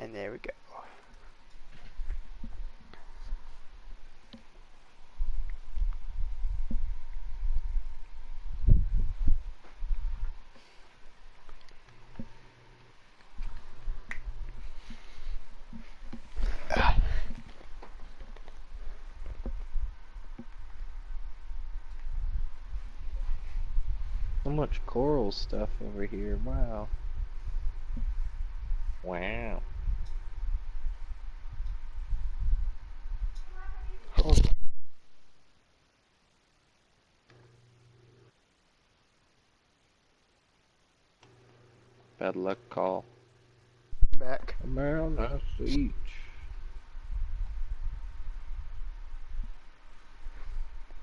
And there we go. So much coral stuff over here. Wow. Wow. Oh. Bad luck call. Back. Around us each.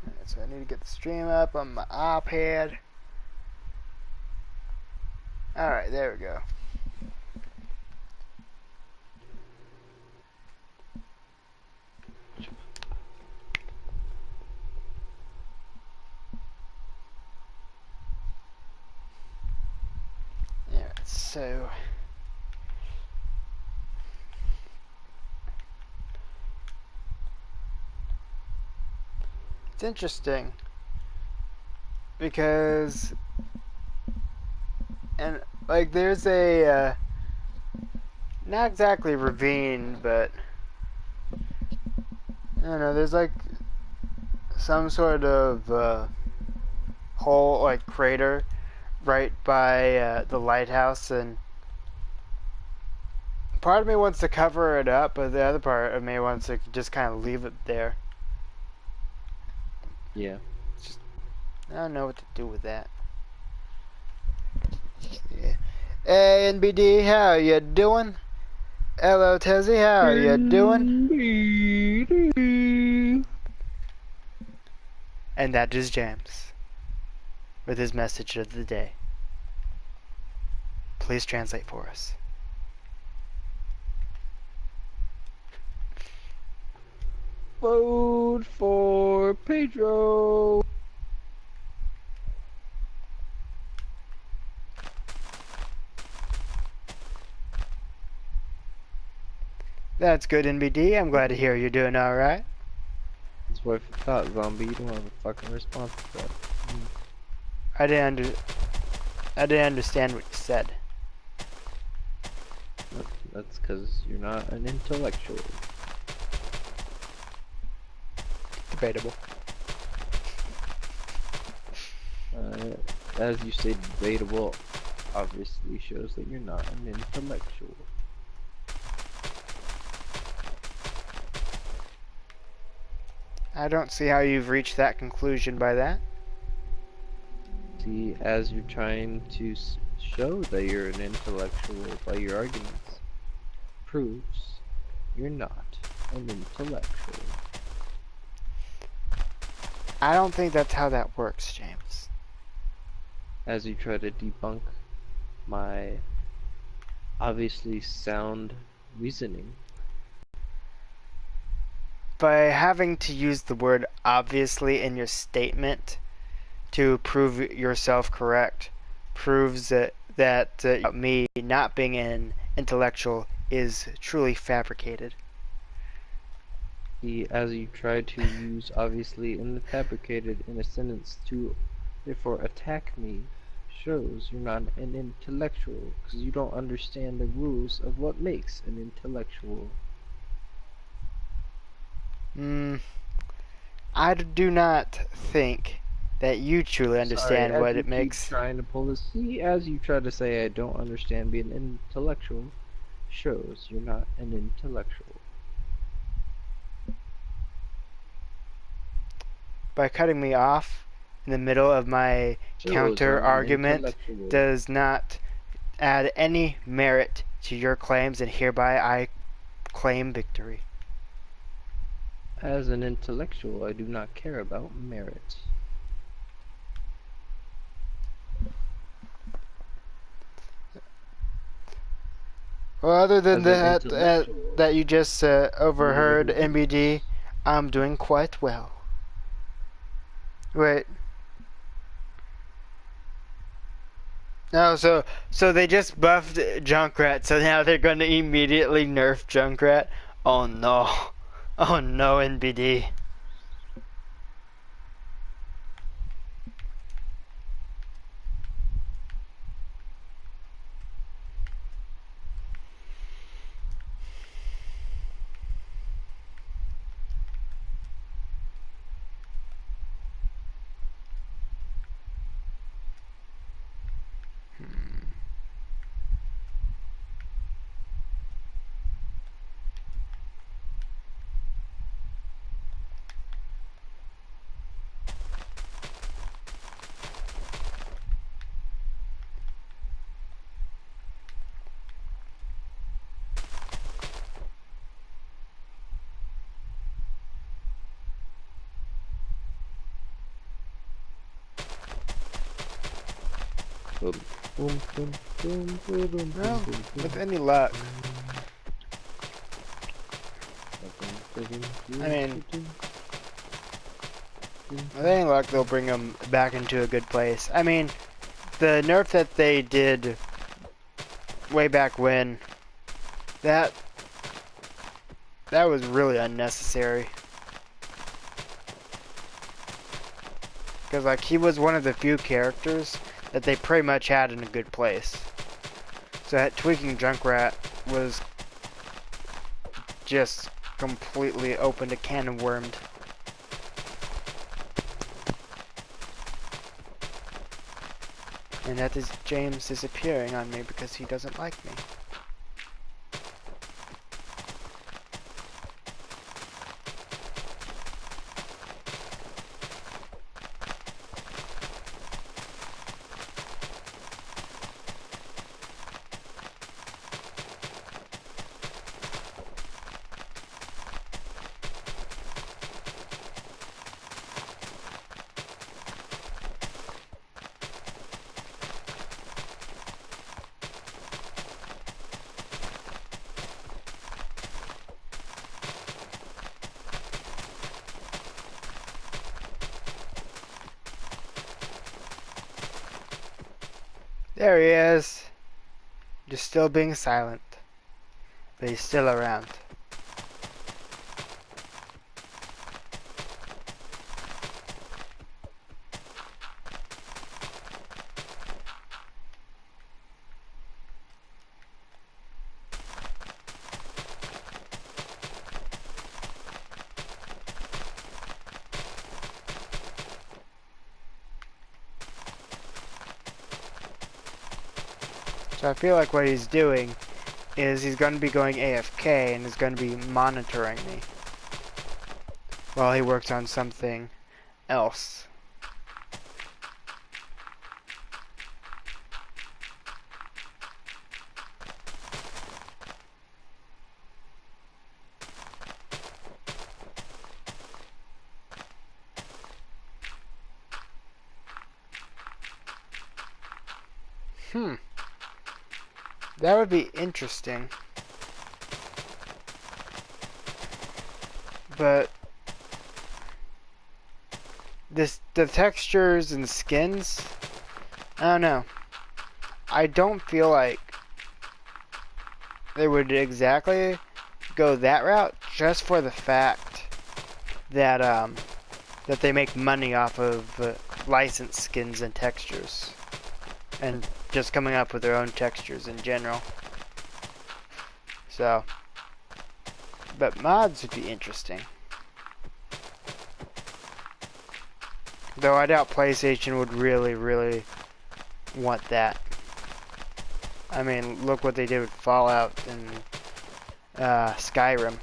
Alright, so I need to get the stream up on my iPad. Alright, there we go. Alright, so it's interesting because, and like, there's a not exactly ravine, but I don't know, there's like some sort of hole, like crater, right by the lighthouse, and part of me wants to cover it up, but the other part of me wants to just kind of leave it there. Yeah. I don't know what to do with that. Yeah. Hey, NBD, how you doing? Hello, Tezzy, how you doing? And that is James with his message of the day. Please translate for us. Vote for Pedro. That's good, NBD. I'm glad to hear you're doing alright. That's what I thought, zombie. You don't have a fucking response to that. I didn't understand what you said. That's because you're not an intellectual. Debatable. As you say, debatable obviously shows that you're not an intellectual. I don't see how you've reached that conclusion by that. See, as you're trying to show that you're an intellectual by your arguments, proves you're not an intellectual. I don't think that's how that works, James. As you try to debunk my obviously sound reasoning. By having to use the word obviously in your statement to prove yourself correct proves that me not being an intellectual is truly fabricated. See, as you try to use obviously and fabricated in a sentence to therefore attack me, shows you're not an intellectual because you don't understand the rules of what makes an intellectual. I do not think that you truly understand what it makes. Trying to pull this. See, as you try to say I don't understand being an intellectual, shows you're not an intellectual. By cutting me off in the middle of my counter argument does not add any merit to your claims, and hereby I claim victory. As an intellectual, I do not care about merit. Well, other than that you just overheard, NBD, I'm doing quite well. Wait. No, so they just buffed Junkrat, so now they're going to immediately nerf Junkrat. Oh no, oh no, NBD. Boom, boom, boom, boom, boom, boom, No, boom, boom, with boom. any luck. I mean, with any luck, they'll bring him back into a good place. I mean, the nerf that they did way back when, that that was really unnecessary. Because, like, he was one of the few characters that they pretty much had in a good place. So that tweaking Junkrat was just completely opened a can of worms. And that is James disappearing on me because he doesn't like me. There he is. Just still being silent. But he's still around. So I feel like what he's doing is he's going to be going AFK and is going to be monitoring me while he works on something else. That would be interesting. But the textures and skins, I don't know. I don't feel like they would exactly go that route just for the fact that that they make money off of licensed skins and textures. And just coming up with their own textures in general. So, but mods would be interesting. Though I doubt PlayStation would really want that. I mean, look what they did with Fallout and Skyrim.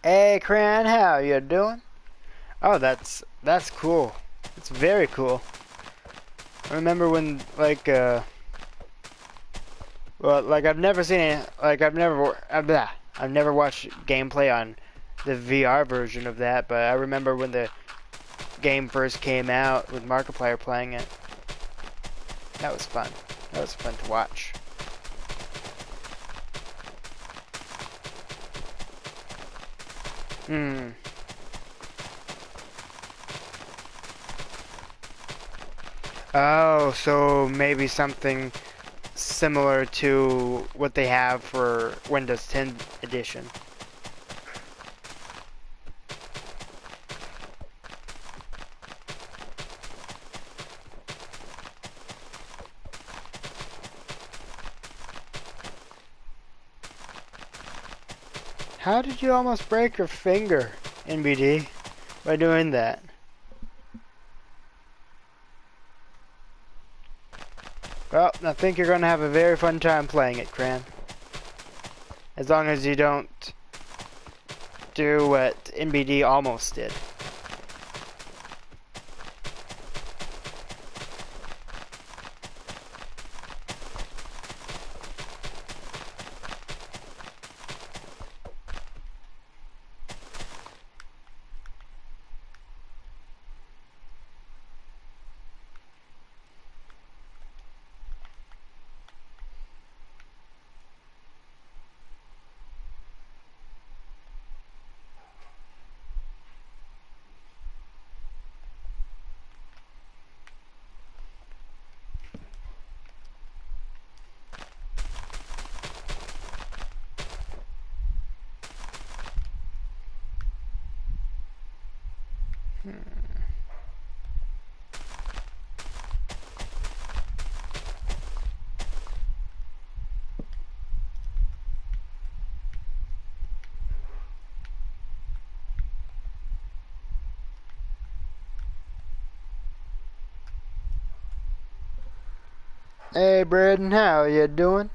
Hey, Cran, how you doing? Oh, that's cool. It's very cool. I remember when, like, well, like I've never seen it. Like I've never watched gameplay on the VR version of that. But I remember when the game first came out with Markiplier playing it. That was fun. That was fun to watch. Hmm. Oh, so maybe something similar to what they have for Windows 10 edition. How did you almost break your finger, NBD, by doing that? Well, I think you're going to have a very fun time playing it, Cran. As long as you don't do what NBD almost did. Hey, Braden, how you doing?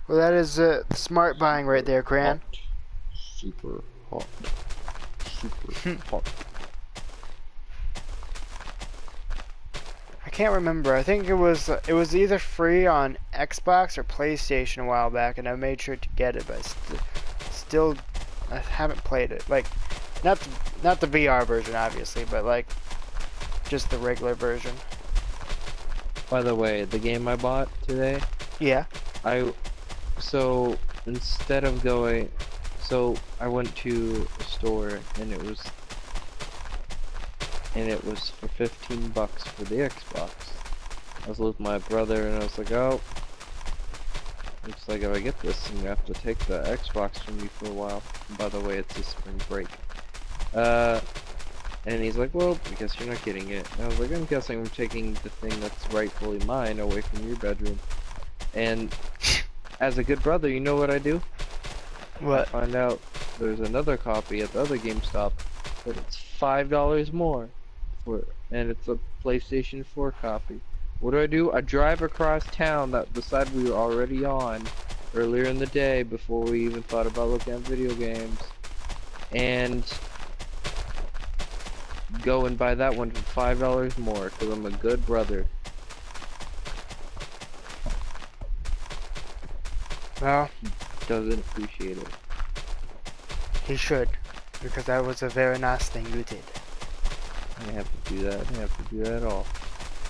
Well, that is smart buying right there, Cran. Super hot. Super hot. I can't remember. I think it was either free on Xbox or PlayStation a while back, and I made sure to get it, but still I haven't played it. Like, not the VR version, obviously, but like just the regular version. By the way, the game I bought today, Yeah. so instead of going, so I went to a store and it was for 15 bucks for the Xbox. I was with my brother and I was like, oh, looks like if I get this, I'm gonna have to take the Xbox from you for a while. And by the way, it's a spring break. And he's like, well, I guess you're not getting it. And I was like, I'm guessing I'm taking the thing that's rightfully mine away from your bedroom. And as a good brother, you know what I do? What? I find out there's another copy at the other GameStop, but it's $5 more and it's a PlayStation 4 copy. What do? I drive across town, the side we were already on earlier in the day before we even thought about looking at video games, and go and buy that one for $5 more because I'm a good brother. Well, Doesn't appreciate it. he should, because that was a very nice thing you did. I didn't have to do that. I didn't have to do that at all.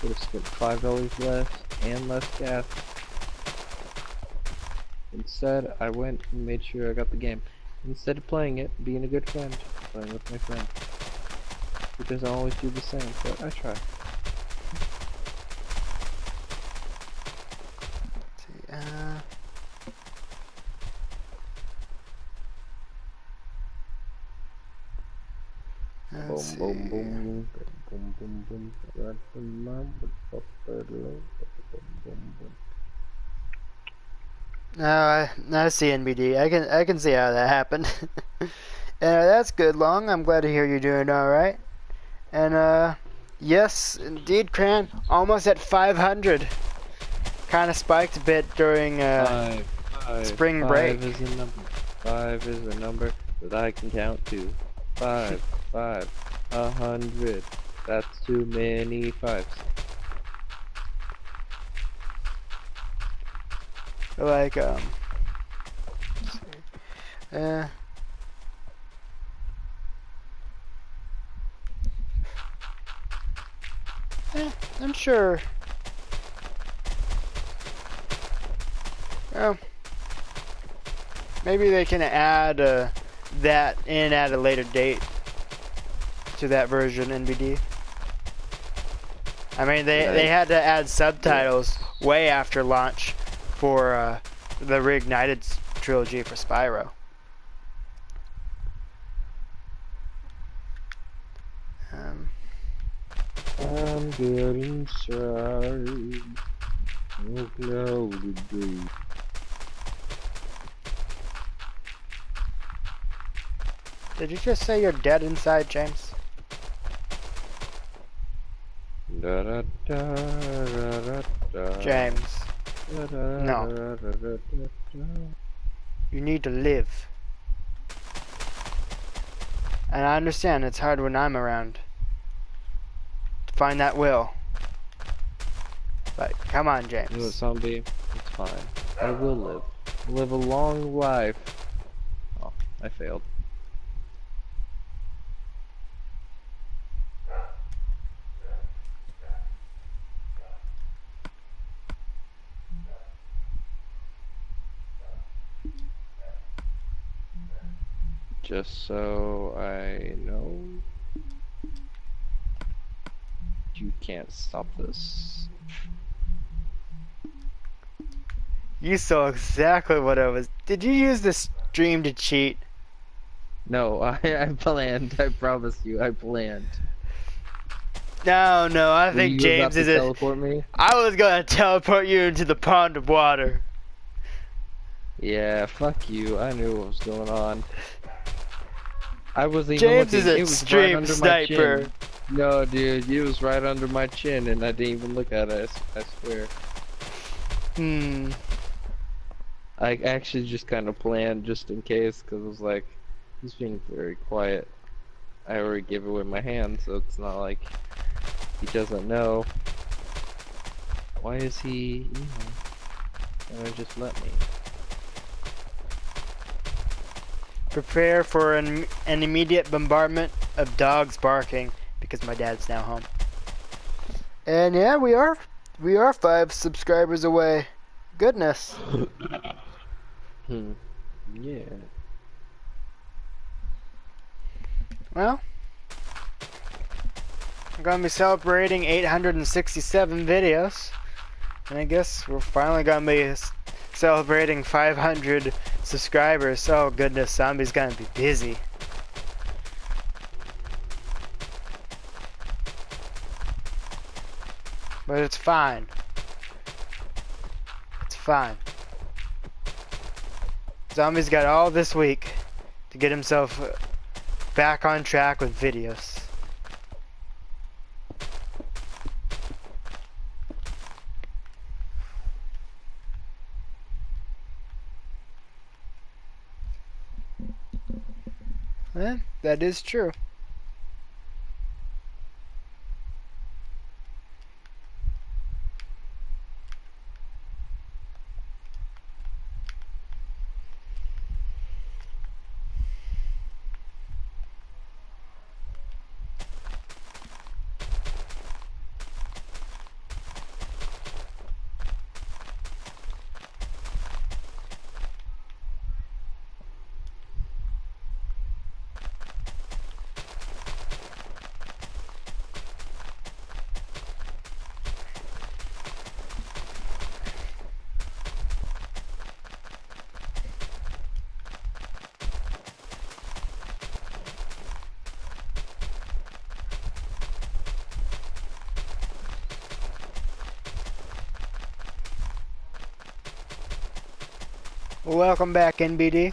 Could have spent $5 less and less gas. Instead, I went and made sure I got the game. Instead of playing it, being a good friend, playing with my friend. He doesn't always do the same, but I try. Let's see. Boom, boom, boom, boom, boom, boom. No, I see NBD. I can see how that happened. That's good, Long. I'm glad to hear you're doing all right. And yes, indeed, Cran, almost at 500. Kind of spiked a bit during spring break. 5 is a number. 5 is a number that I can count to. 5, 100. That's too many 5s. Like, let's see. Uh, I'm sure. Well, maybe they can add that in at a later date to that version NBD. I mean, they had to add subtitles way after launch for the Reignited trilogy for Spyro. I'm getting inside. Oh, clouded day. Did you just say you're dead inside, James? Da, da, da, da, da, da. James, Da, da, no. da, da, da, da, da. You need to live. And I understand it's hard when I'm around to find that will. But come on, You know what, James. zombie? It's fine. I will live. Live a long life. Oh, I failed. Just so I know, you can't stop this. You saw exactly what I was. Did you use the stream to cheat? No, I planned. I promise you, I planned. No, I Were think you about James to is a. teleport me? I was gonna teleport you into the pond of water. Yeah, fuck you. I knew what was going on. I wasn't even James is looking. a It was right stream under my sniper. chin. No, dude, it was right under my chin, and I didn't even look at it. I swear. Hmm. I actually just kind of planned just in case, because it was like, he's being very quiet. I already gave away my hand, so it's not like he doesn't know. Why is he, gonna just let me? Prepare for an immediate bombardment of dogs barking because my dad's now home. And yeah, we are 5 subscribers away. Goodness. Yeah. Well, I'm gonna be celebrating 867 videos, and I guess we're finally gonna be celebrating 500 subscribers. Oh goodness, Zombie's gonna be busy. But it's fine. It's fine. Zombie's got all this week to get himself back on track with videos. That is true. Welcome back, NBD.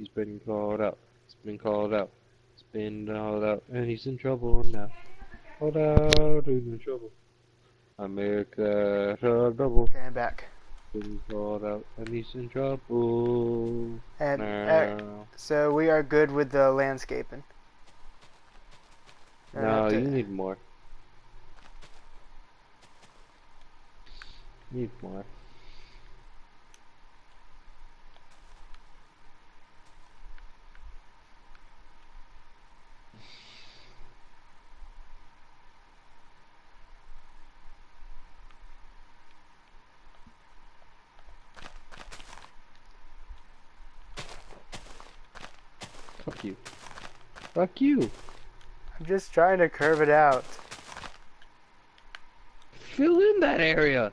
He's been called out. He's been called out. He's been called out, and he's in trouble now. Called out, he's in trouble. America, trouble. Okay, I'm back. Been called out, and he's in trouble And now. so we are good with the landscaping. No, you need more. Need more. Fuck you. Fuck you. I'm just trying to curve it out. Fill in that area.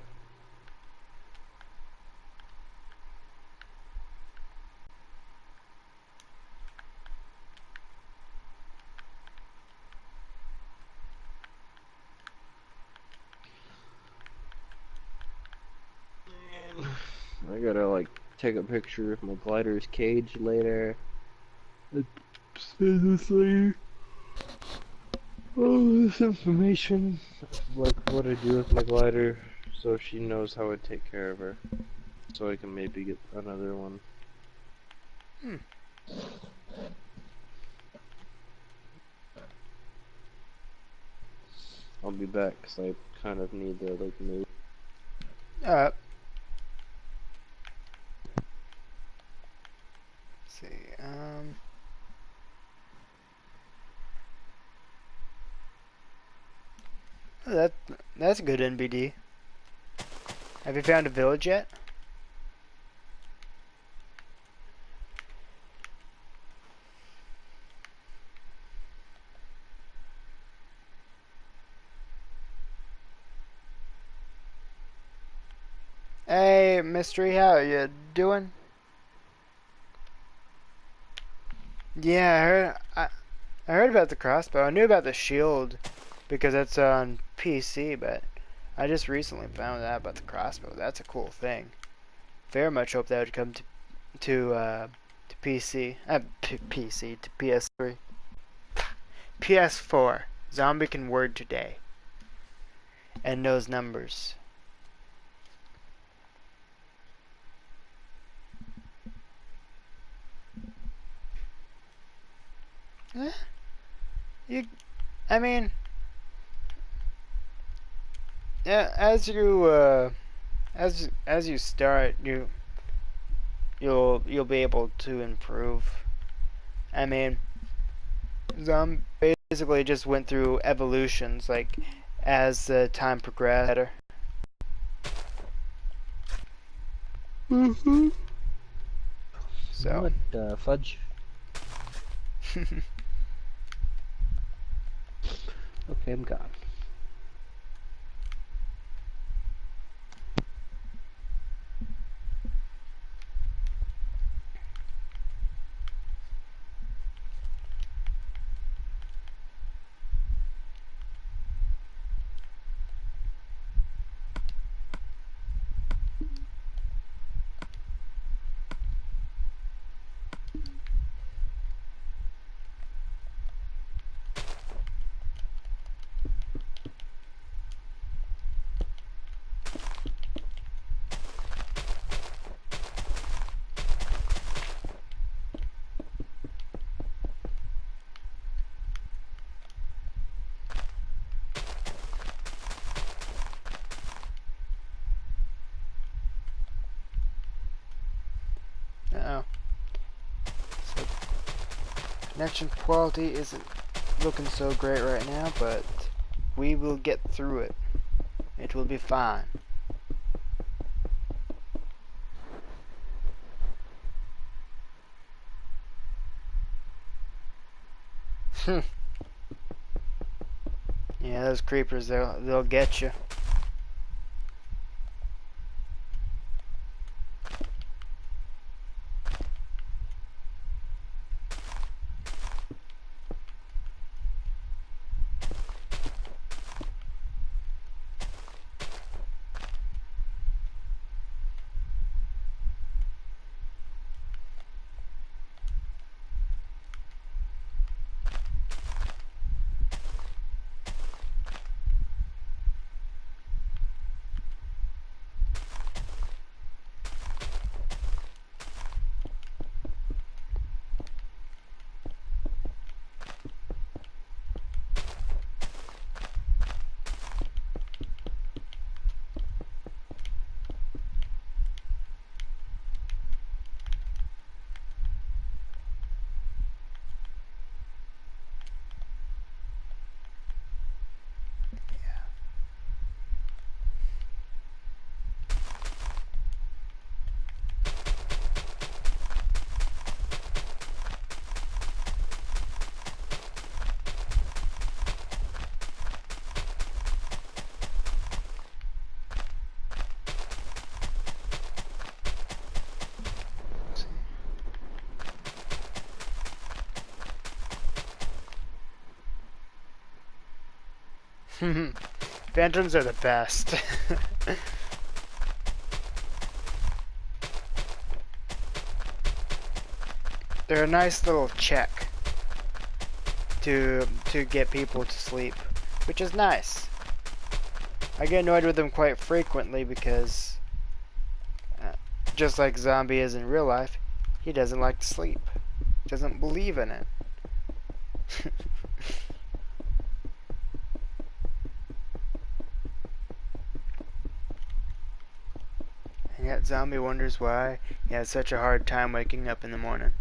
I gotta like take a picture of my glider's cage later. Send this later. All this information, like what I do with my glider, so she knows how I take care of her. So I can maybe get another one. I'll be back because I kind of need to like move. Let's see. Oh, that's a good NBD. Have you found a village yet? Hey, Mystery, how you doing? Yeah, I heard about the crossbow. I knew about the shield because that's on PC, but I just recently found out about the crossbow. That's a cool thing. Very much hope that would come to PC. PC to PS3. PS4. Zombie can word today and knows numbers. I mean, yeah. As you start, you'll be able to improve. I mean, Zombie basically just went through evolutions, like as time progressed. Better. Mm-hmm. So. What fudge? Okay, I'm gone. Uh-oh. So connection quality isn't looking so great right now, but we will get through it. It will be fine. Yeah, those creepers, they'll get you. Phantoms are the best. They're a nice little check to get people to sleep, which is nice. I get annoyed with them quite frequently because, just like Zombie is in real life, he doesn't like to sleep. Doesn't believe in it. And yet Zombie wonders why he has such a hard time waking up in the morning.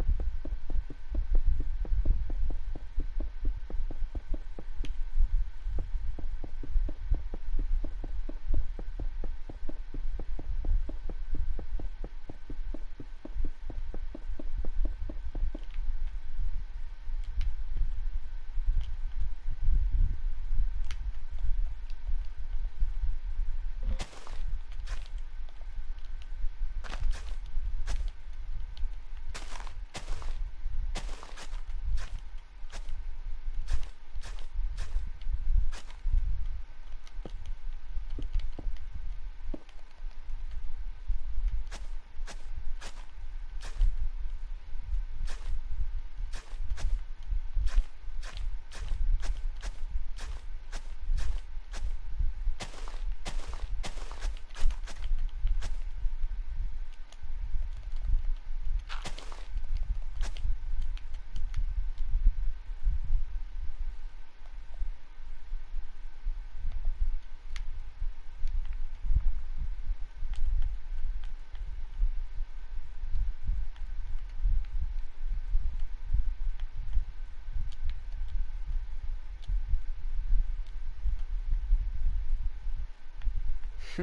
I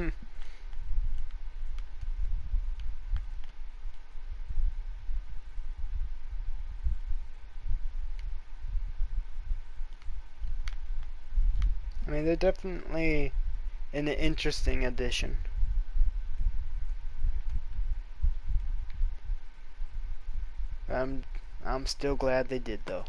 mean, they're definitely an interesting addition. I'm still glad they did though.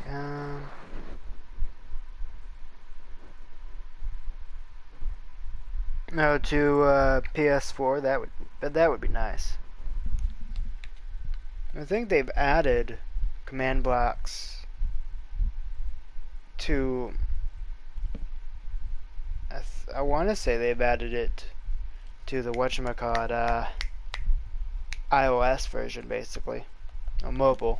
Um, no, to PS4 that would be nice. I think they've added command blocks to. I want to say they've added it to the whatchamacallit, iOS version, basically, a mobile.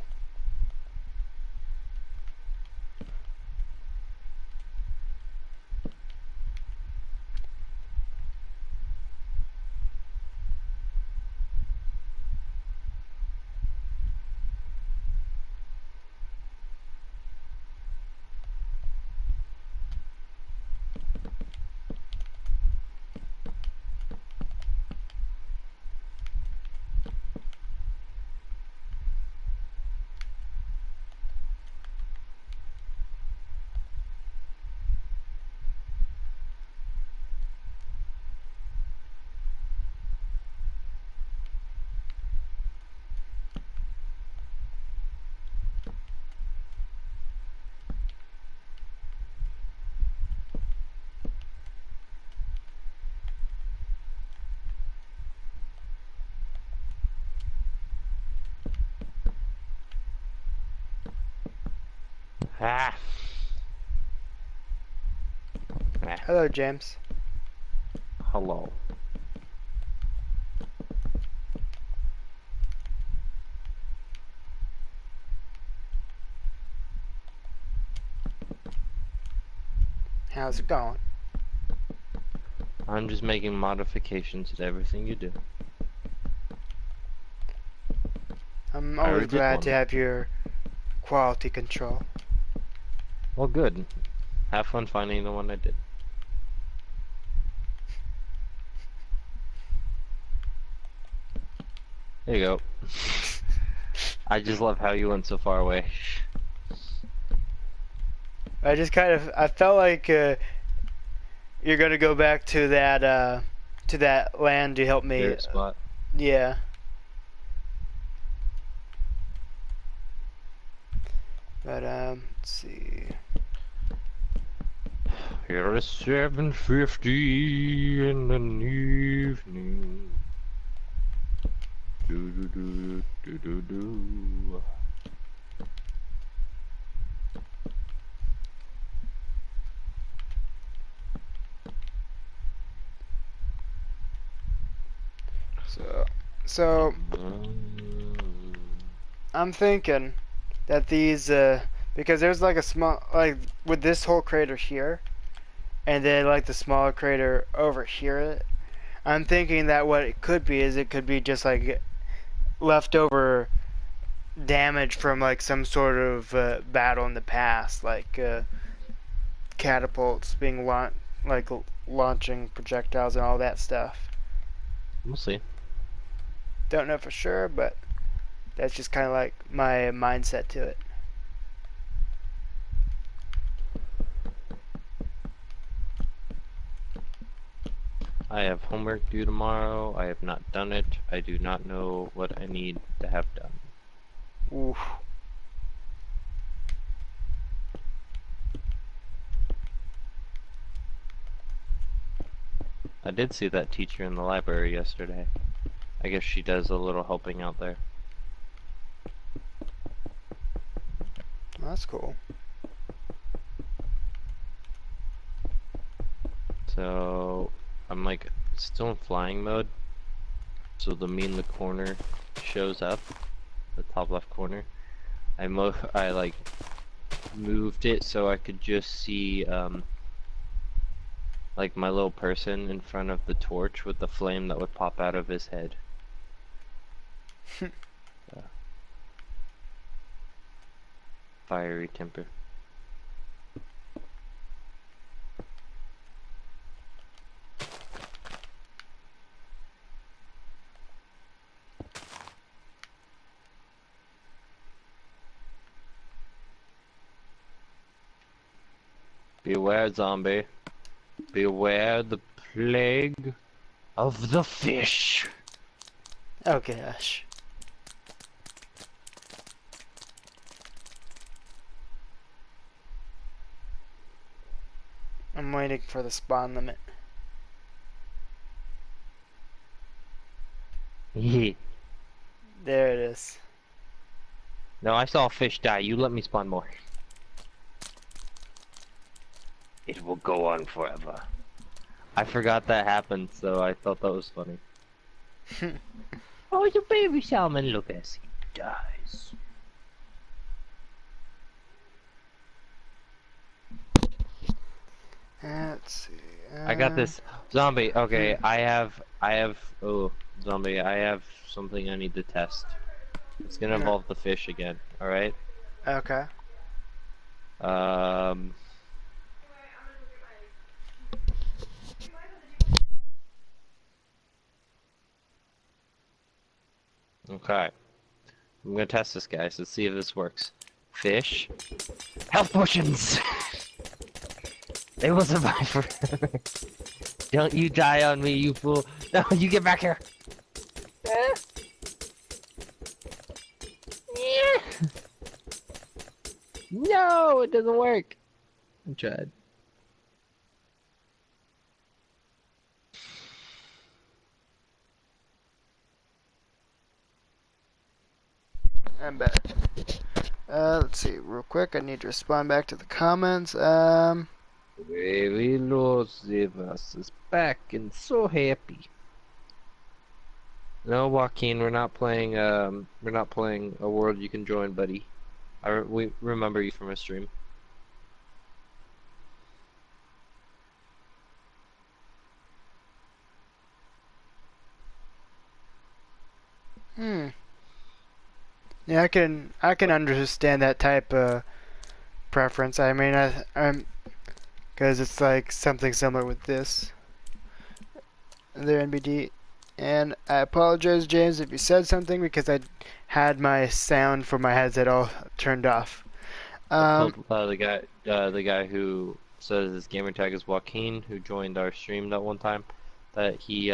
Ah. Ah. Hello, James. Hello. How's it going? I'm just making modifications to everything you do. I'm I always already did glad to one. have your quality control. Well, good. Have fun finding the one I did. There you go. I just love how you went so far away. I just I felt like you're gonna go back to that land to help me. Favorite spot. Yeah. But let's see. Here is 7:50 in the evening. Do do do do do do. So I'm thinking that these because there's like a small like with this whole crater here, and then like the smaller crater over here. I'm thinking that what it could be is it could be just like leftover damage from like some sort of battle in the past, like catapults being launching projectiles and all that stuff. We'll see. Don't know for sure, but that's just kind of like my mindset to it. I have homework due tomorrow. I have not done it. I do not know what I need to have done. Oof. I did see that teacher in the library yesterday. I guess she does a little helping out there. That's cool. So I'm like still in flying mode. So the me in the corner shows up, the top left corner. I like moved it so I could just see like my little person in front of the torch with the flame that would pop out of his head. Fiery temper. Beware, zombie. Beware the plague of the fish. Oh gosh. I'm waiting for the spawn limit. No, There it is. I saw a fish die. You let me spawn more. It will go on forever. I forgot that happened, so I thought that was funny. Oh, the baby salmon, look as he dies. Let's see. I got this. Zombie, okay, oh, zombie, I have something I need to test. It's gonna involve the fish again, alright? Okay. Um... Okay. I'm gonna test this, guys. Let's see if this works. Fish. Health potions! They will survive forever. Don't you die on me, you fool. No, you get back here. No, it doesn't work. I tried. I'm back. Let's see, real quick. I need to respond back to the comments. Baby Los Zivas is back and so happy. No, Joaquin, we're not playing a world you can join, buddy. We remember you from a stream. Hmm. Yeah, I can understand that type of preference. I mean, I'm because it's like something similar with this, the NBD. And I apologize, James, if you said something because I had my sound for my headset all turned off. I Um, told the guy who says his gamer tag is Joaquin, who joined our stream that one time, that he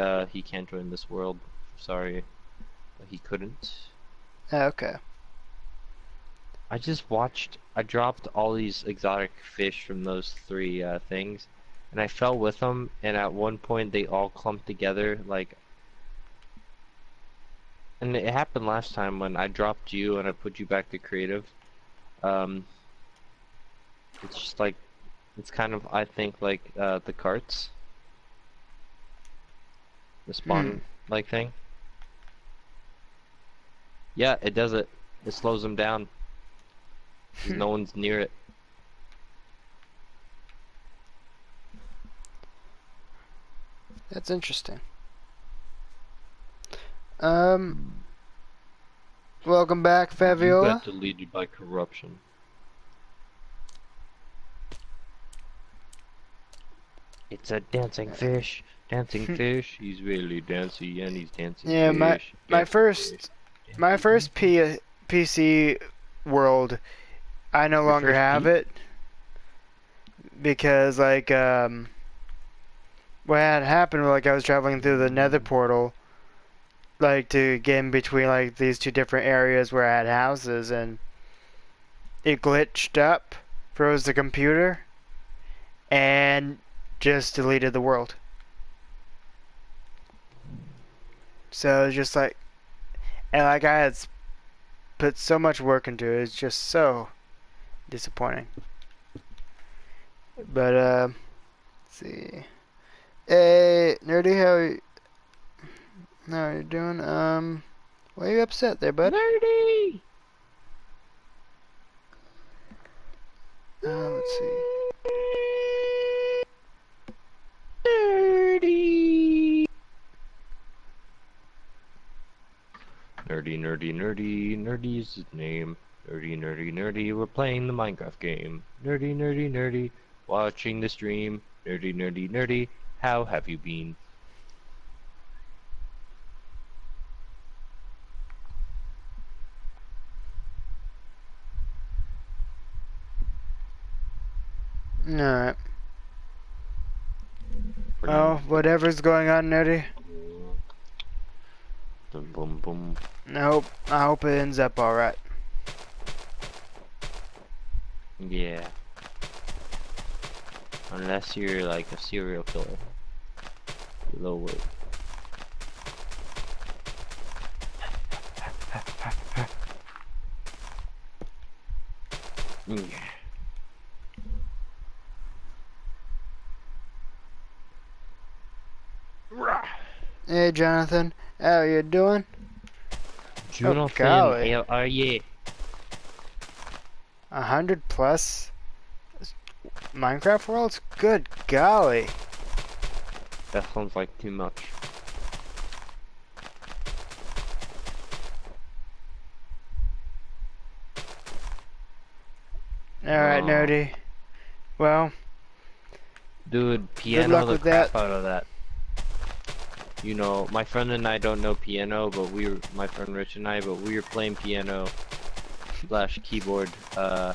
can't join this world. Sorry, but he couldn't. okay. I dropped all these exotic fish from those three things, and I fell with them, and at one point they all clumped together, like, and it happened last time when I dropped you and I put you back to creative. Um, it's just like, it's kind of, I think, like, the carts, the Hmm. spawn, like, thing. Yeah, it does it. It slows them down, because no one's near it. That's interesting. Um, welcome back, You got Fabiola. deleted by corruption. It's a dancing fish. Dancing fish. He's really dancy and he's dancing Yeah, fish. my Dancing fish. first my Dancing, first dancing. PC world, I no Your longer first have P? it because what had happened was like I was traveling through the Nether portal like to get in between like these two different areas where I had houses and it glitched up, froze the computer, and just deleted the world. So it's just like and like I had put so much work into it, it's just so disappointing. But let's see. Hey, nerdy, how you doing? Why are you upset there, bud? Nerdy! Let's see. Nerdy! Nerdy, nerdy, nerdy. Nerdy is his name. Nerdy, nerdy, nerdy. We're playing the Minecraft game. Nerdy, nerdy, nerdy. Watching the stream. Nerdy, nerdy, nerdy. How have you been? Alright. Pretty. Oh, whatever's going on, nerdy. Boom, boom, boom. I hope it ends up alright. Yeah. Unless you're like a serial killer. Low weight. Yeah. Hey, Jonathan. How you doing? Oh, Jonathan, golly. how are you? 100 plus Minecraft worlds? Good golly. That sounds like too much. Alright, Oh. nerdy. Well, Dude, good piano luck the with that. crap out of that. You know, my friend and I don't know piano, but my friend Rich and I, but we were playing piano slash keyboard, the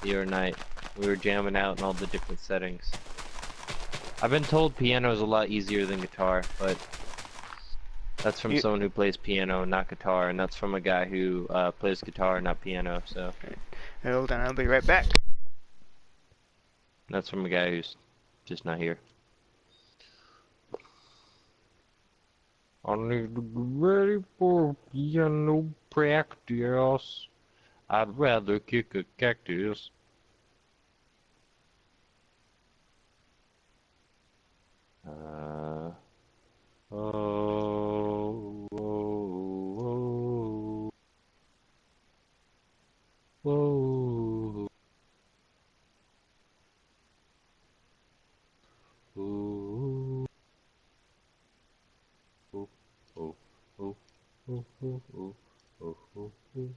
other night. We were jamming out in all the different settings. I've been told piano is a lot easier than guitar, but that's from You, someone who plays piano, not guitar, and that's from a guy who plays guitar, not piano, so hold on, I'll be right back. that's from a guy who's just not here. I need to get ready for piano practice. I'd rather kick a cactus. Oh, oh, oh, oh, oh, oh, oh, oh, oh, oh, oh, oh, oh, oh.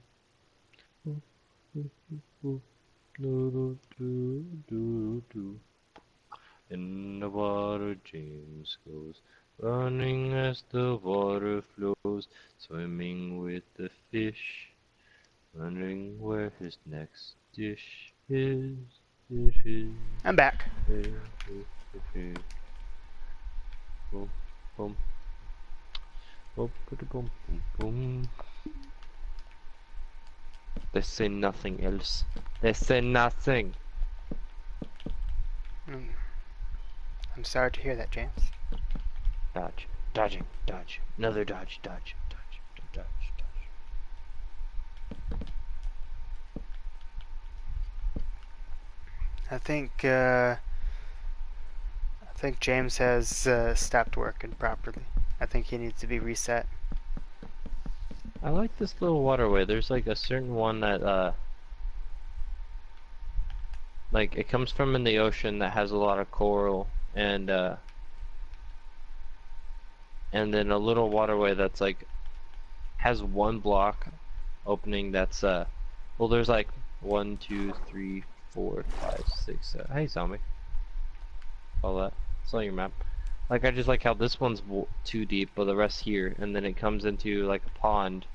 Do, do, do, do. In the water James goes, running as the water flows, swimming with the fish, wondering where his next dish is. Dish is. I'm back. Boom, boom, boom, boom, boom, boom. They say nothing else. They say nothing. I'm sorry to hear that, James. Dodge, dodging, dodge, another dodge, dodge, dodge, dodge, dodge. I think James has stopped working properly. I think he needs to be reset. I like this little waterway. There's like a certain one that like it comes from in the ocean that has a lot of coral and then a little waterway that's like has one block opening that's well there's like 1, 2, 3, 4, 5, 6, hey zombie. All that. It's on your map. Like I just like how this one's too deep, but the rest here, and then it comes into like a pond,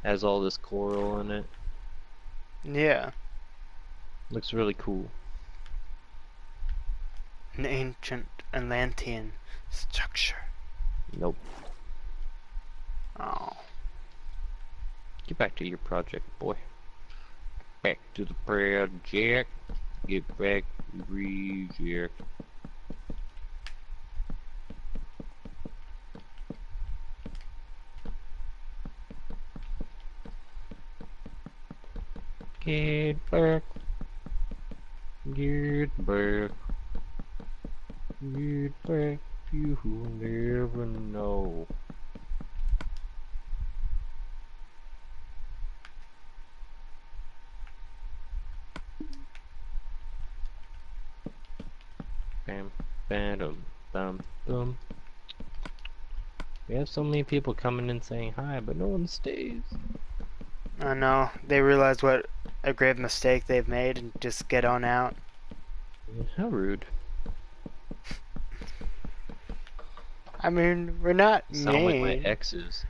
has all this coral in it. Yeah. Looks really cool. An ancient Atlantean structure. Nope. Oh. Get back to your project, boy. Back to the project. Get back to the project. Get back. Get back. Get back. You never know. Bam, bam, bum, bum. We have so many people coming in saying hi, but no one stays. I know. They realize what a grave mistake they've made and just get on out. How rude. I mean, we're not Sound like my mean. exes.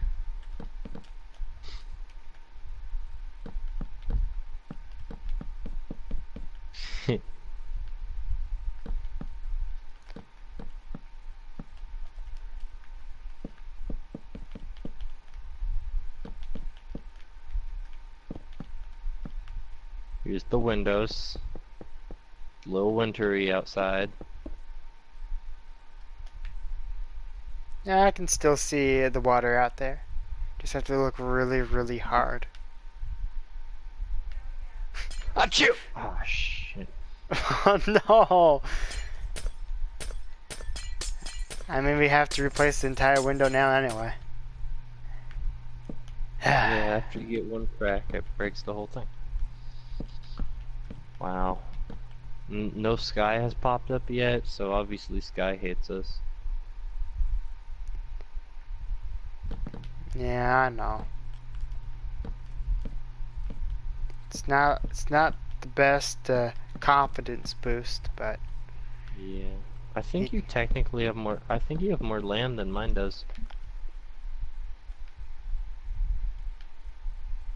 Here's the windows. A little wintry outside. Yeah, I can still see the water out there. Just have to look really, really hard. Achoo! Oh shit. Oh no! I mean, we have to replace the entire window now anyway. Yeah, after you get one crack, it breaks the whole thing. Wow. No Sky has popped up yet, so obviously Sky hates us. Yeah, I know. It's not the best confidence boost, but Yeah. I think you technically have more. I think you have more land than mine does.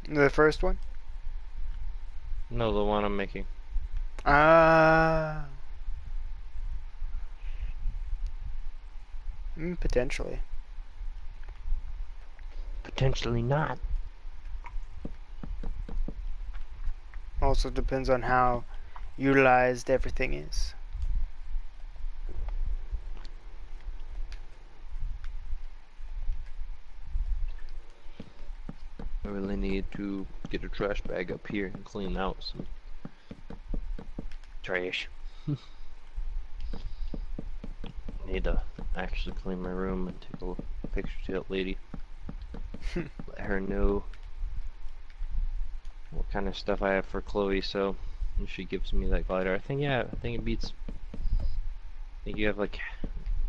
the first one. No, the one I'm making. Potentially. Potentially not. Also depends on how utilized everything is. really need to get a trash bag up here and clean out some trash. Need to actually clean my room and take a picture to that lady. Let her know what kind of stuff I have for Chloe, so when she gives me that glider, I think it beats. I think you have like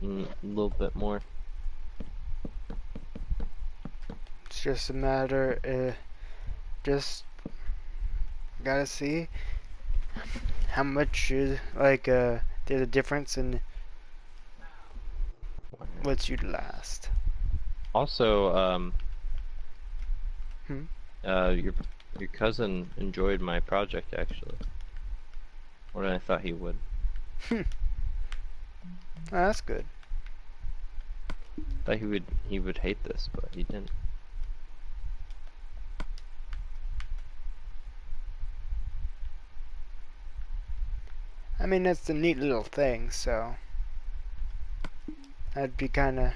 a little bit more. It's just a matter, just gotta see how much is there's a difference in what's utilized. Also, Hmm? your cousin enjoyed my project actually, more than I thought he would. Oh, that's good. Thought he would hate this, but he didn't. I mean, that's a neat little thing, so I'd be kind of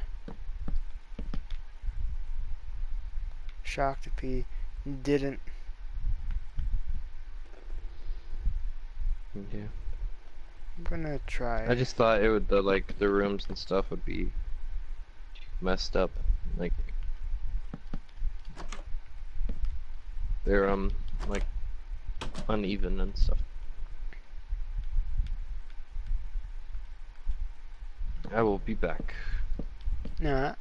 shocked if he didn't. Yeah. I'm gonna try. I just thought it would the rooms and stuff would be messed up, like they're like uneven and stuff. I will be back. Nah.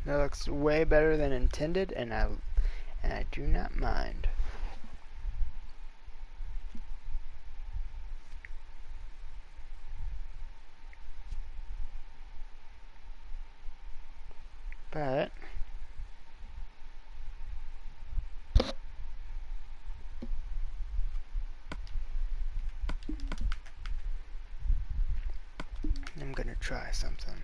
That looks way better than intended, and I do not mind. But I'm gonna try something.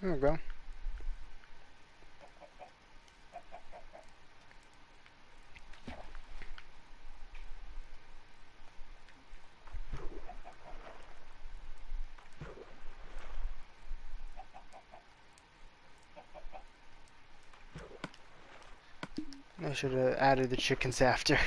There we go. I should have added the chickens after.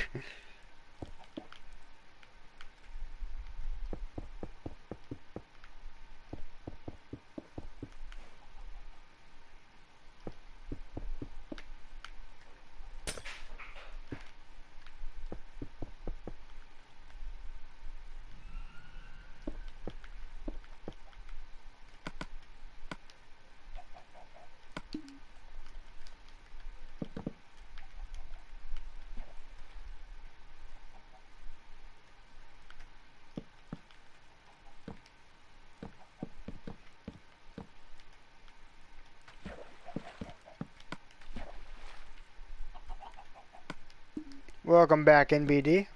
Welcome back, NBD.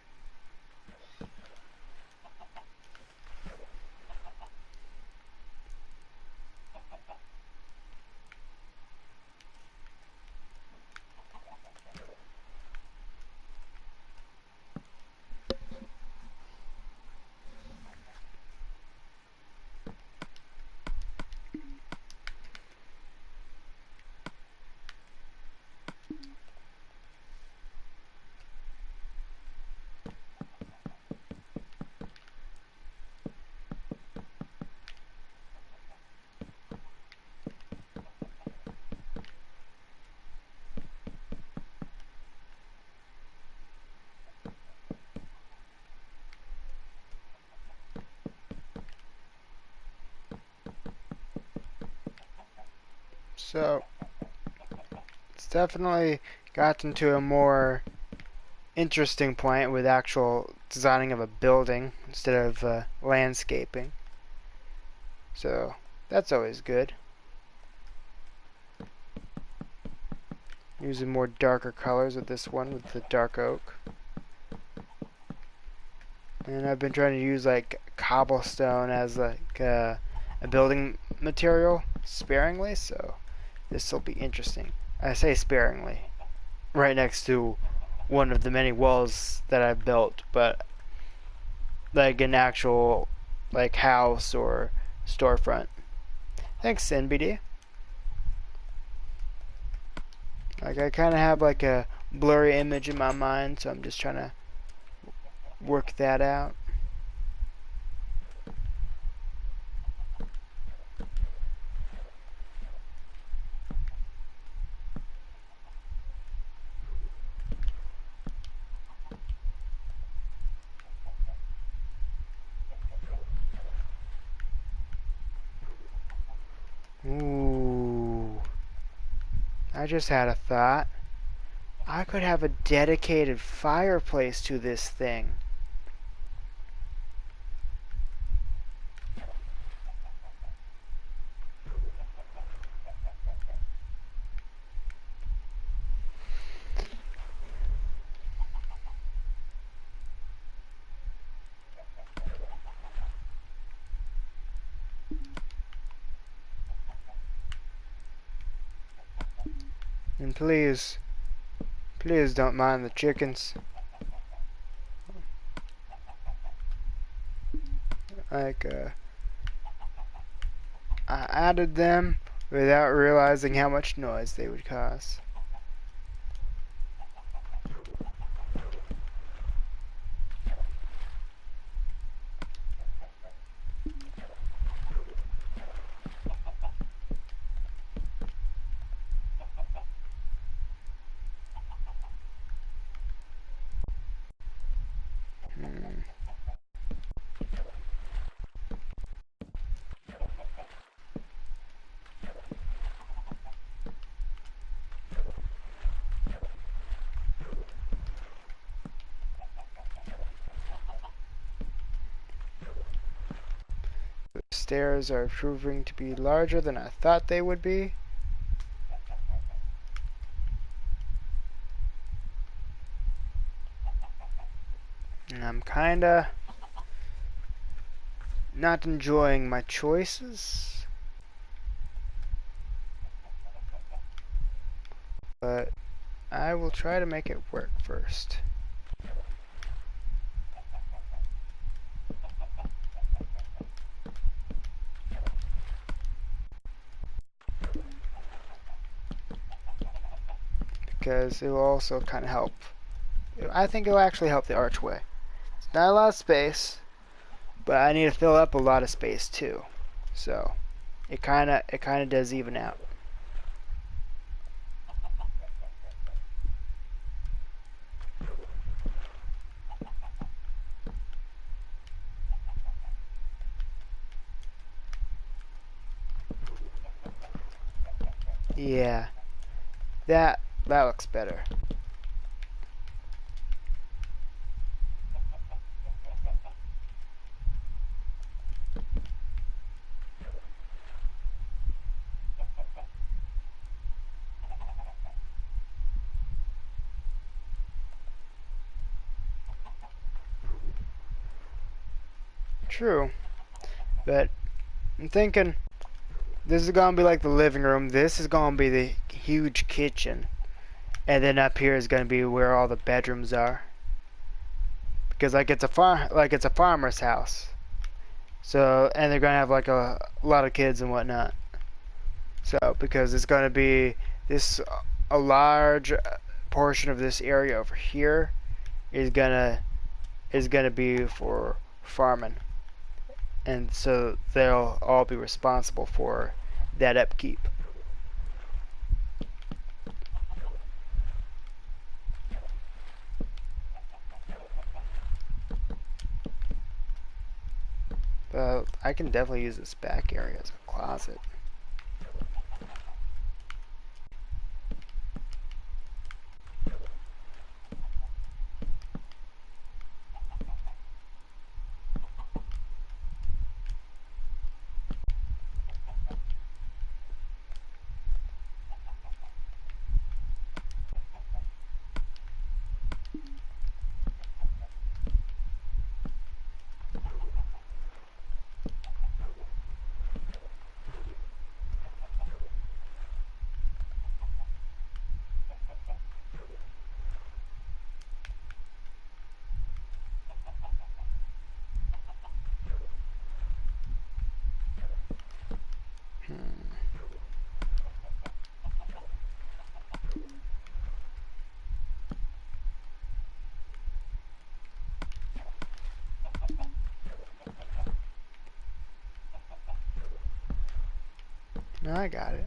So, it's definitely gotten to a more interesting point with actual designing of a building instead of landscaping. So, that's always good. Using more darker colors with this one, with the dark oak. And I've been trying to use like cobblestone as like a building material sparingly, so this will be interesting. I say sparingly, right next to one of the many walls that I've built, but like an actual like house or storefront. Thanks, NBD. Like I kind of have like a blurry image in my mind, so I'm just trying to work that out. Ooh. I just had a thought. I could have a dedicated fireplace to this thing. And please, please don't mind the chickens. Like, I added them without realizing how much noise they would cause. Hmm. The stairs are proving to be larger than I thought they would be. And I'm kinda not enjoying my choices. but I will try to make it work first. Because it will also kind of help. I think it will actually help the archway. It's not a lot of space, but I need to fill up a lot of space too. So it kind of does even out. Yeah, that looks better. True, but I'm thinking this is gonna be like the living room. This is gonna be the huge kitchen, and then up here is gonna be where all the bedrooms are. Because like it's a farmer's house. So and they're gonna have like a lot of kids and whatnot. So because it's gonna be this a large portion of this area over here is gonna be for farming, and so they'll all be responsible for that upkeep. But I can definitely use this back area as a closet. No, I got it.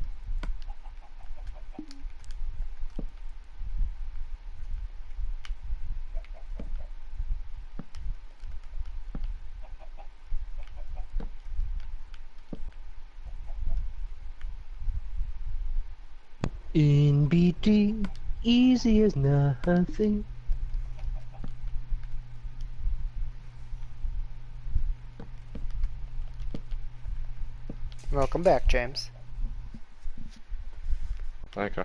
In between, easy as nothing. Welcome back, James. Okay.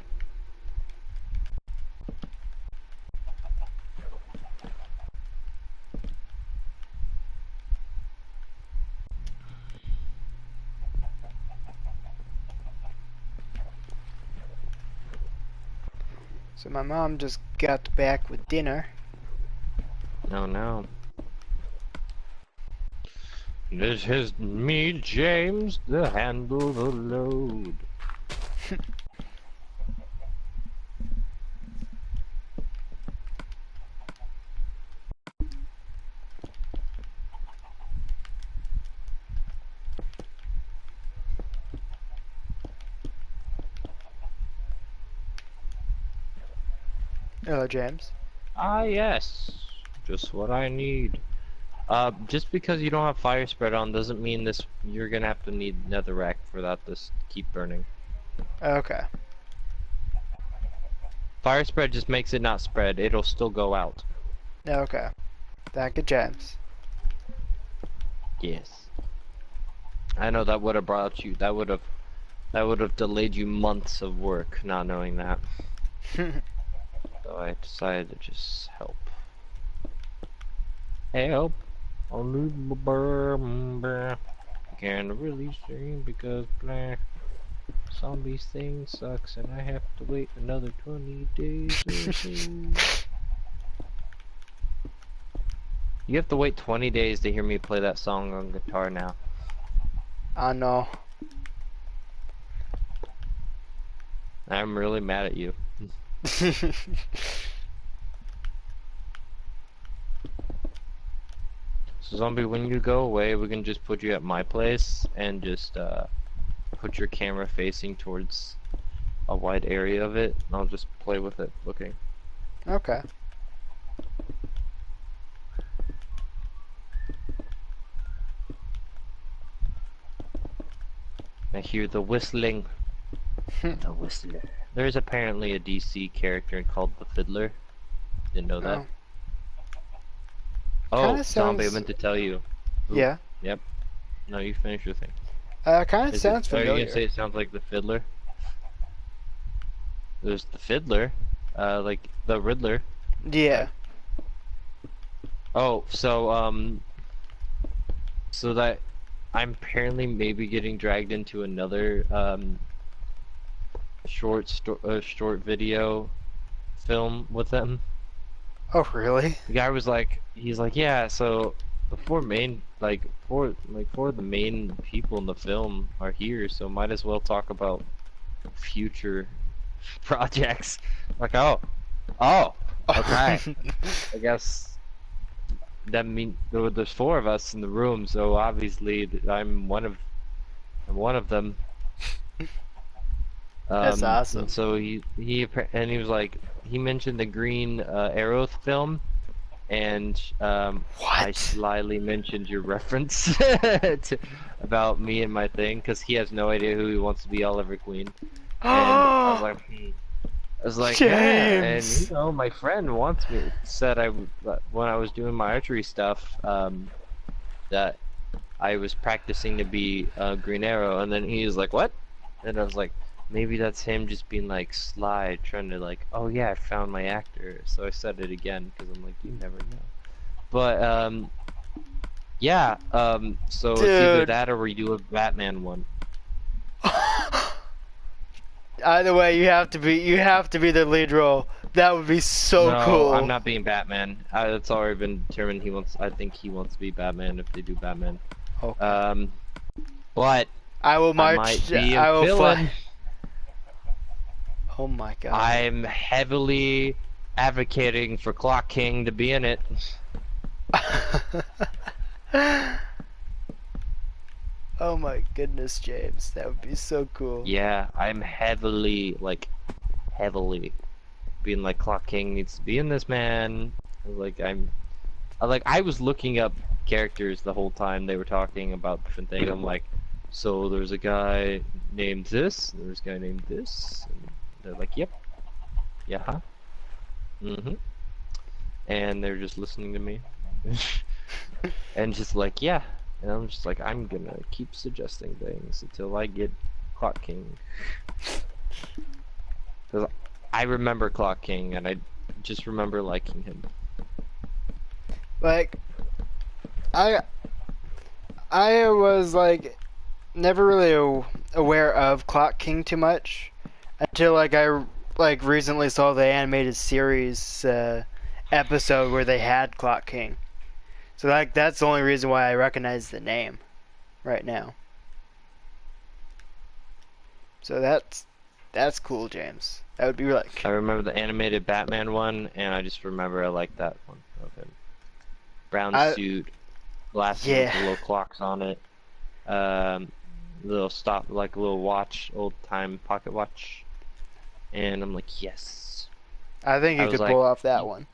So my mom just got back with dinner. No, no. This is me, James, to handle the load. Hello, James. Ah, yes. Just what I need. Just because you don't have fire spread on doesn't mean you're gonna have to need netherrack for that to keep burning. Okay. Fire spread just makes it not spread. It'll still go out. Okay. Thank you, James. Yes. I know that would have brought you. That would have delayed you months of work, not knowing that. So I decided to just help. Help. Can't really see because blah. Zombies thing sucks, and I have to wait another 20 days or so. You have to wait 20 days to hear me play that song on guitar now. I know. I'm really mad at you. So Zombie, when you go away, we can just put you at my place and just put your camera facing towards a wide area of it, and I'll just play with it looking. Okay. I hear the whistling. The Whistler. There's apparently a DC character called the Fiddler. Didn't know that. Oh. Oh, Kinda Zombie, I sounds... meant to tell you. Ooh, Yeah. yep. No, you finish your thing. Kind of sounds Are you familiar. gonna say it sounds like the Fiddler? There's the Fiddler, like the Riddler. Yeah. Oh, so that I'm apparently maybe getting dragged into another short video film with them. Oh, really? The guy was like, he's like, yeah, so the four of the main people in the film are here, so might as well talk about future projects. Like, oh, okay. I guess that mean there's four of us in the room, so obviously I'm one of them. That's awesome. And so he was like, he mentioned the Green Arrow film, and I What? slyly mentioned your reference about me and my thing, because he has no idea who he wants to be Oliver Queen. And I was like, yeah, and James! you know, my friend said when I was doing my archery stuff, that I was practicing to be Green Arrow, and then he was like, what? And I was like, maybe that's him just being like sly, trying to like, oh yeah, I found my actor. So I said it again because I'm like, you never know. But yeah, so it's either Dude. that or we do a Batman one. Either way, you have to be the lead role. That would be so No, cool. I'm not being Batman. It's already been determined. I think he wants to be Batman if they do Batman. Okay. But I will march. might be a I will villain. Oh my god. I'm heavily advocating for Clock King to be in it. Oh my goodness, James. That would be so cool. Yeah, I'm heavily being like, Clock King needs to be in this, man. Like I was looking up characters the whole time they were talking about different things. I'm like, so there's a guy named this, and there's a guy named this, and they're like, yep, yeah, huh? And they're just listening to me, and just like, yeah. And I'm just like, I'm gonna keep suggesting things until I get Clock King. Because I remember Clock King, and I just remember liking him. Like, I was like never really aware of Clock King too much until like I recently saw the animated series episode where they had Clock King. So like that's the only reason why I recognize the name right now. So that's cool, James. That would be like. I remember the animated Batman one, and I just remember I liked that one of him. Brown suit, glasses with the little clocks on it, little little watch, old time pocket watch, and I'm like, yes. I think you could pull off that one.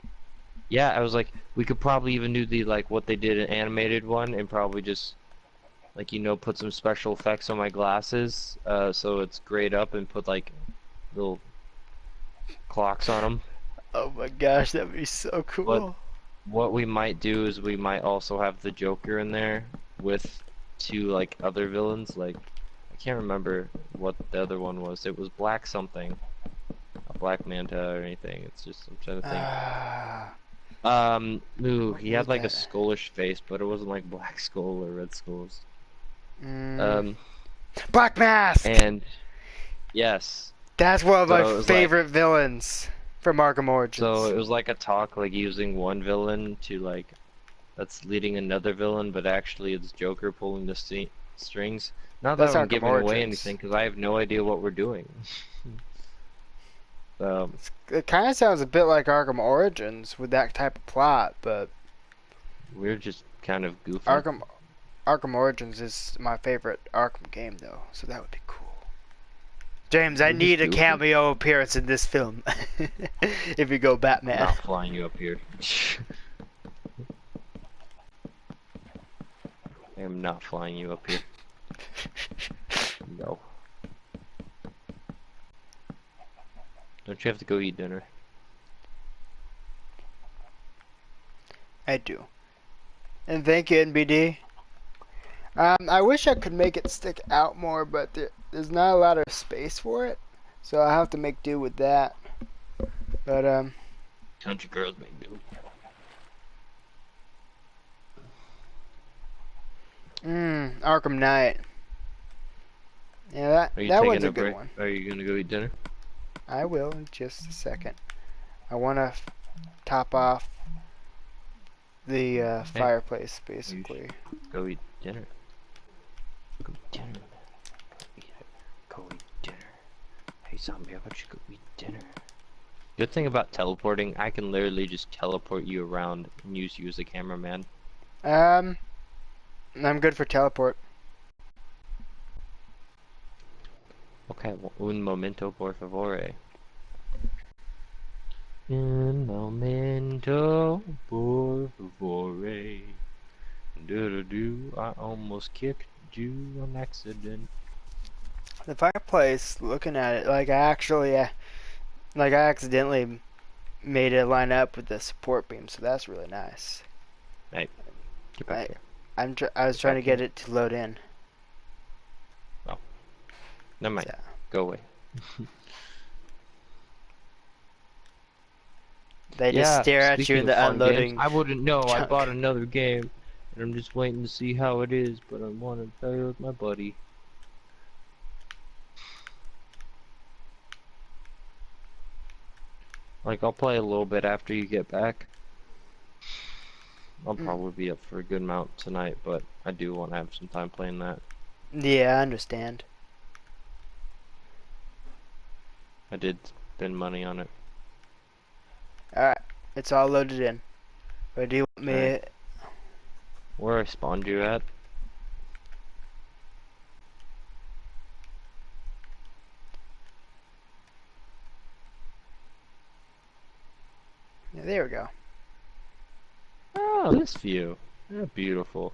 Yeah, I was like, we could probably even do the what they did in animated one, and probably just put some special effects on my glasses, so it's grayed up, and put like little clocks on them. Oh my gosh, that'd be so cool. But what we might do is we might also have the Joker in there with two other villains. Like, I can't remember what the other one was. It was Black something, a Black Manta or anything. It's just, I'm trying to think. He had a skullish face, but it wasn't like Black Skull or Red Skulls. Black Mask. And Yes. That's one of my So it was like, favorite villains from Arkham so Origins. it was like a talk, like using one villain to like that's leading another villain, but actually it's Joker pulling the strings. Not that That's I'm Arkham giving away anything, Origins. because I have no idea what we're doing. So It kind of sounds a bit like Arkham Origins with that type of plot, but we're just kind of goofing. Arkham Arkham Origins is my favorite Arkham game, though, so that would be cool. James, I We're just need a goofing. cameo appearance in this film. If you go I'm Batman. not flying you up here. I am not flying you up here. No. Don't you have to go eat dinner? I do. And thank you, NBD. I wish I could make it stick out more, but there's not a lot of space for it, so I'll have to make do with that. But Country girls make do. Arkham Knight. Yeah, that Are you that one's taking a a good break? one. Are you gonna go eat dinner? I will in just a second. I want to top off the Hey, fireplace, you basically. should go eat dinner. Go eat dinner. Go eat it. Go eat dinner. Hey zombie, how about you go eat dinner? Good thing about teleporting, I can literally just teleport you around and use you as a cameraman. Um, I'm good for teleport. Okay, well, un momento por favore. Un momento por favore. Do I almost kicked you on accident. The fireplace, looking at it, like I accidentally made it line up with the support beam, so that's really nice. Hey, get back I, here. I was Get trying to back get here. it to load in. Oh, never mind. So, Go away. they just Yeah, stare at you speaking in of the fun games, unloading I wouldn't know. I bought chunk. another game, and I'm just waiting to see how it is, but I want to play with my buddy. Like, I'll play a little bit after you get back. I'll Mm. probably be up for a good amount tonight, but I do want to have some time playing that. Yeah, I understand. I did spend money on it. Alright, it's all loaded in. But do you want Alright. me? Where I spawned you at? Yeah, there we go. Oh, this view. Yeah, beautiful.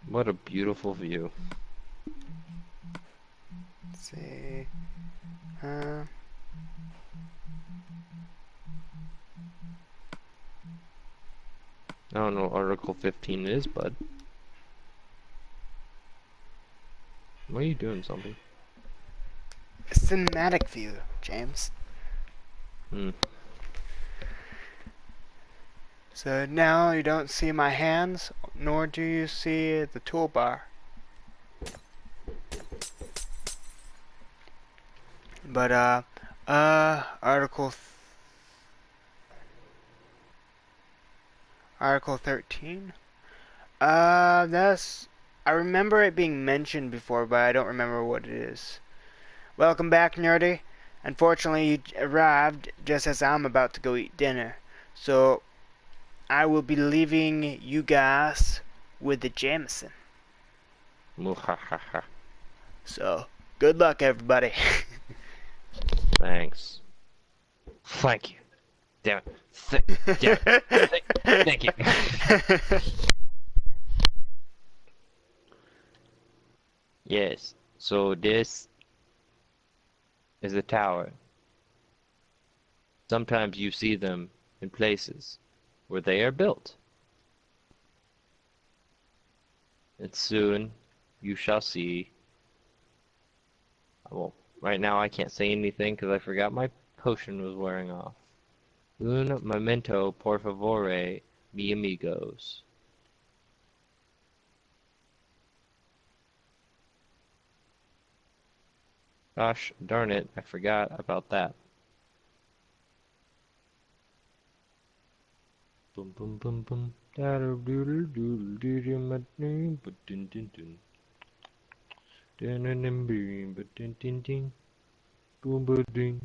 What a beautiful view. Let's see. Uh, I don't know what Article 15 is, bud. What are you doing, something? cinematic view, James. Hmm. So now you don't see my hands, nor do you see the toolbar. But Article 13. That's I remember it being mentioned before, but I don't remember what it is. Welcome back, nerdy. Unfortunately, you arrived just as I'm about to go eat dinner, so I will be leaving you guys with the Jameson. Muhahaha. So good luck, everybody. Thanks. Thank you. Damn it. Damn it. Thank you. Yes. So this is a tower. Sometimes you see them in places where they are built. And soon you shall see. Well, right now I can't say anything because I forgot my potion was wearing off. Un momento, por favore, mi amigos. Gosh darn it, I forgot about that. Boom boom boom boom. Doodle doodle doodle doodle my name, but dun dun dun. Dun dun dun boom, but dun dun dun. Boom but ding.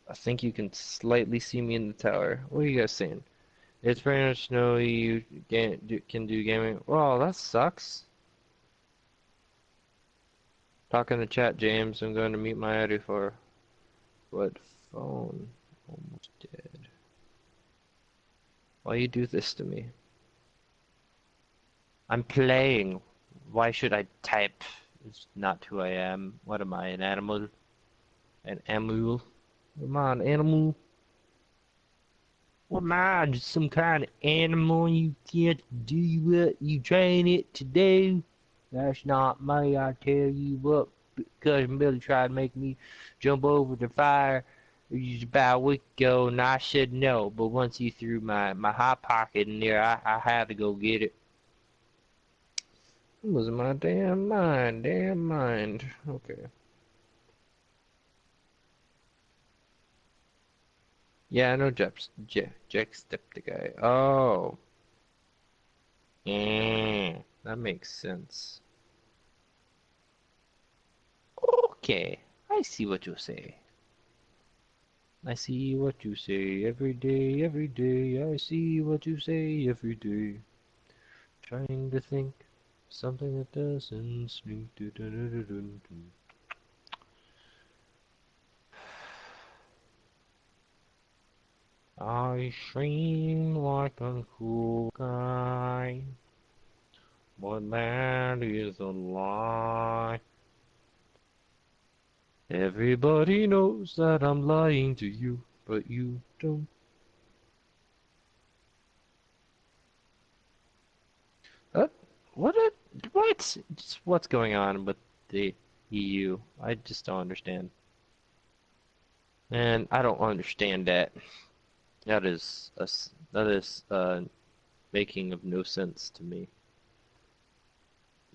I think you can slightly see me in the tower. What are you guys saying? It's very much snowy. You can do gaming. Well, that sucks. Talk in the chat, James. I'm going to mute my audio for what phone? Almost dead. Why you do this to me? I'm playing. Why should I type? It's not who I am. What am I, an animal? An animal? Am I an animal? What am I? Just some kind of animal you can't do what you train it to do? That's not me, I tell you what. Cousin Billy tried to make me jump over the fire about a week ago, and I said no. But once he threw my hot pocket in there, I had to go get it. It was my damn mind. Okay. Yeah, I know Jacksepticeye. Oh. Yeah, that makes sense. Okay, I see what you say. I see what you say every day. I see what you say every day. Trying to think something that doesn't speak. I seem like a cool guy, but that is a lie. Everybody knows that I'm lying to you, but you don't. Uh, what? What's going on with the EU? I just don't understand. And I don't understand that. That is making of no sense to me.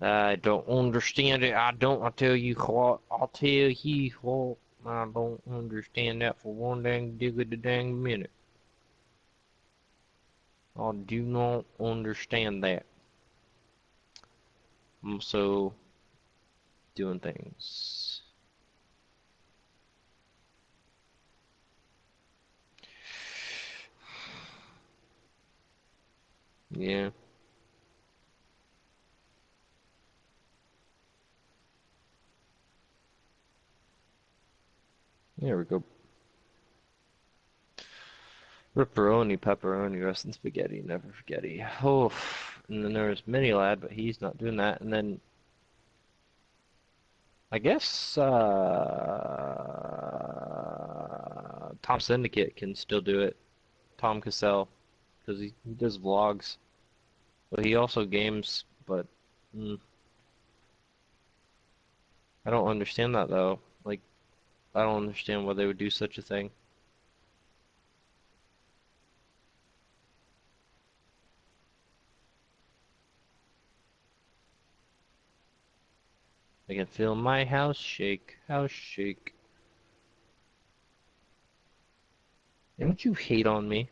I don't understand it. I don't. I tell you what. I'll tell you what. I don't understand that for one dang diggity dang minute. I do not understand that. I'm so doing things. Yeah. There we go. Ripperoni, pepperoni, rest in spaghetti, never forgetty. Oh, and then there's Mini Lad, but he's not doing that. And then I guess Tom Syndicate can still do it. Tom Cassell, because he does vlogs, but he also games. But mm, I don't understand that though. Like I don't understand why they would do such a thing. I can feel my house shake, house shake. Don't you hate on me?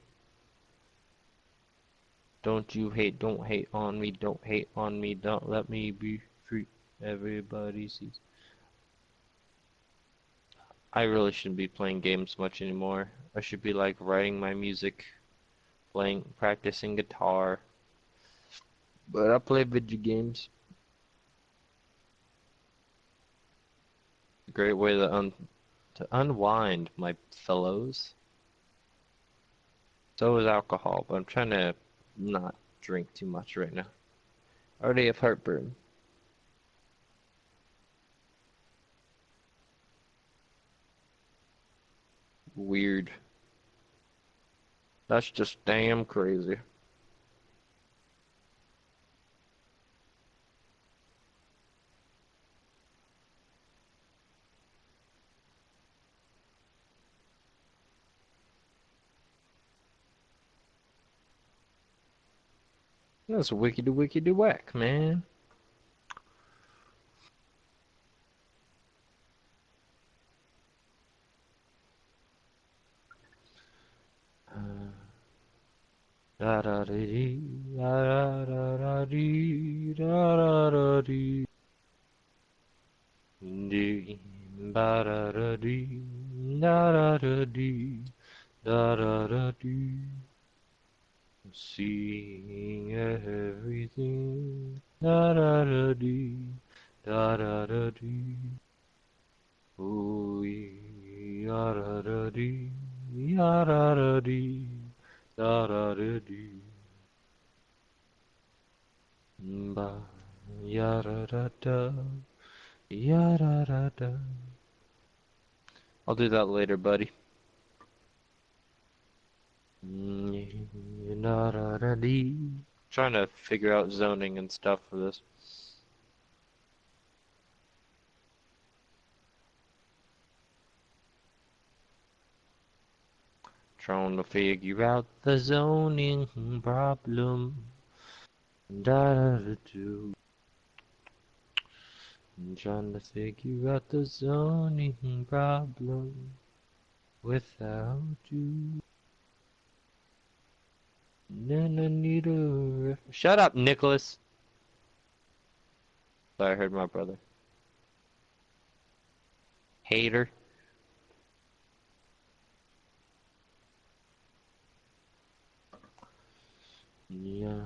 Don't hate on me, don't hate on me, don't let me be free. Everybody sees. I really shouldn't be playing games much anymore. I should be like writing my music, practicing guitar. But I play video games. A great way to unwind, my fellows. So is alcohol, but I'm trying to not drink too much right now. I already have heartburn. Weird. That's just damn crazy. That's wickedy wickedy whack, man. da da dee, da da da dee, da da da dee, dee, ba da da dee, da da da dee, da da da dee. Seeing everything, da da da dee, da da da dee. Ooh, ya da da dee, ya da da dee, da da da dee. Ba, ya da da da, ya da da da. I'll do that later, buddy. Da da da dee. Trying to figure out zoning and stuff for this. Trying to figure out the zoning problem. Da da da do. Trying to figure out the zoning problem without you. Then I need a Shut up, Nicholas. Sorry, I heard my brother. Hater. Yeah.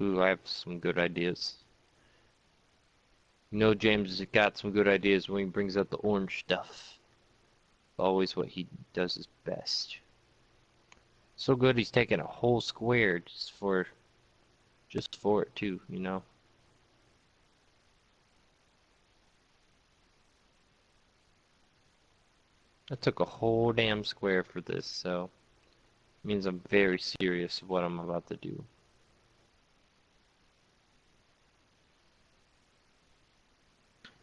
Ooh, I have some good ideas. You know, James has got some good ideas when he brings out the orange stuff. Always what he does is best. So good he's taking a whole square just for it too, you know. I took a whole damn square for this, so it means I'm very serious of what I'm about to do.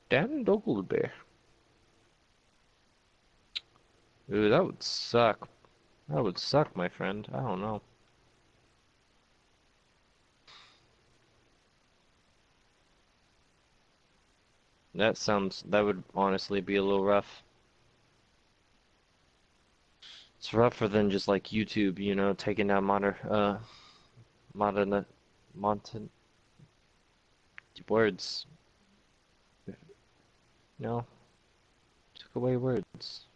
Damn Bear. Ooh, that would suck. That would suck, my friend. I don't know. That would honestly be a little rough. It's rougher than just like YouTube, you know, taking down modern, words. No, took away words.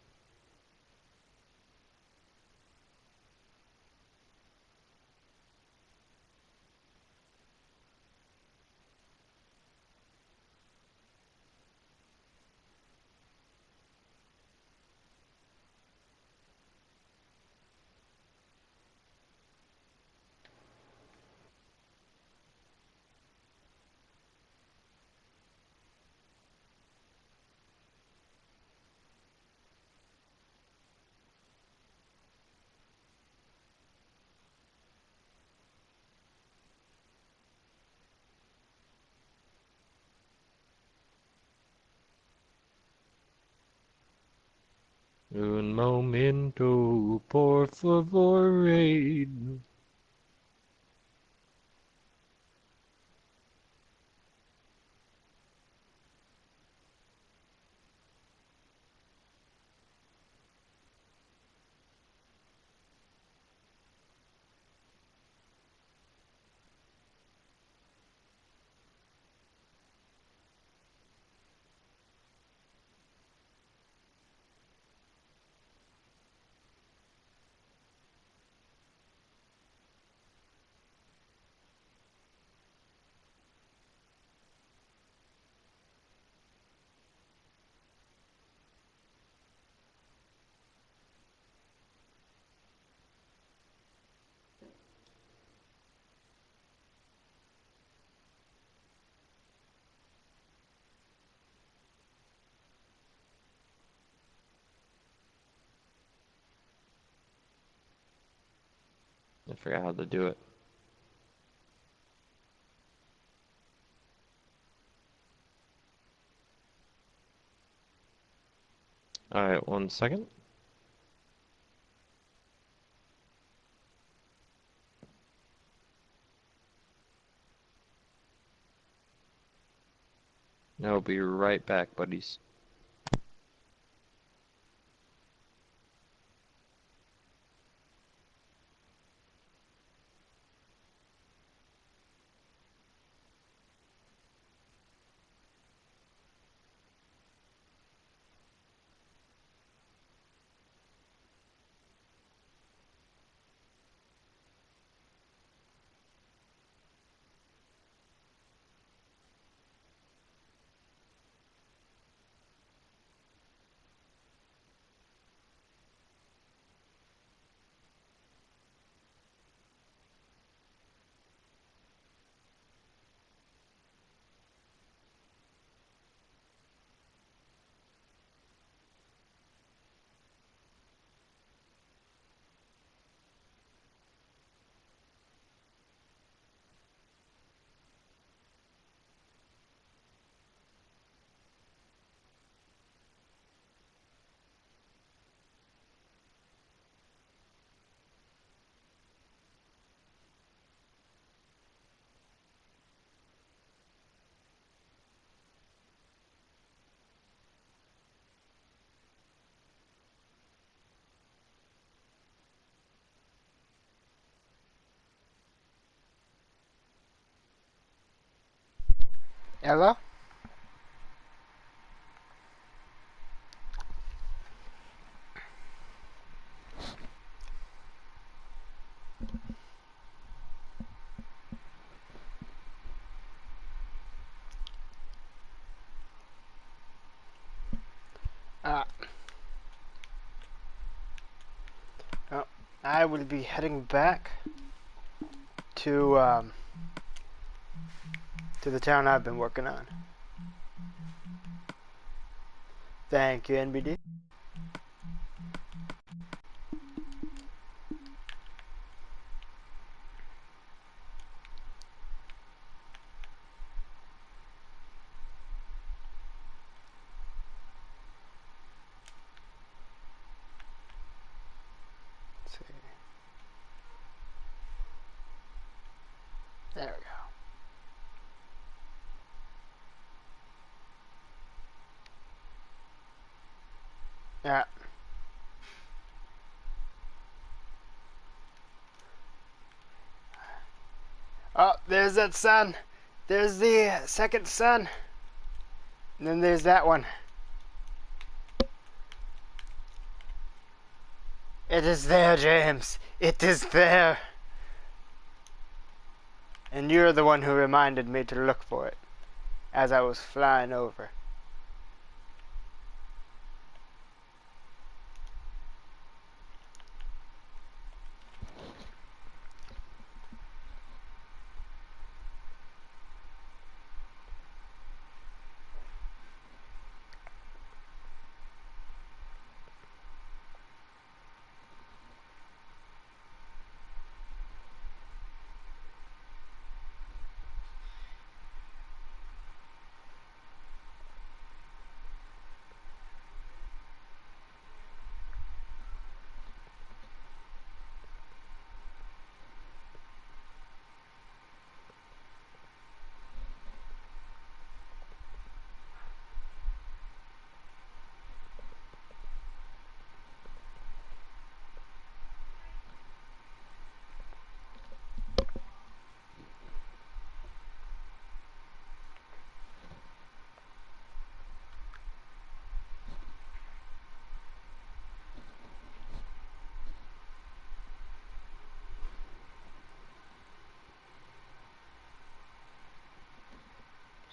Un momento, por favor. I forgot how to do it. Alright, 1 second. I'll be right back, buddies. Hello? Uh, oh, I will be heading back to the town I've been working on. Thank you, NBD. Let's see. There we go. Yeah. Oh, there's that sun. There's the second sun. And then there's that one. It is there, James. It is there. And you're the one who reminded me to look for it as I was flying over.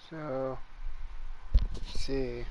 So, let's see.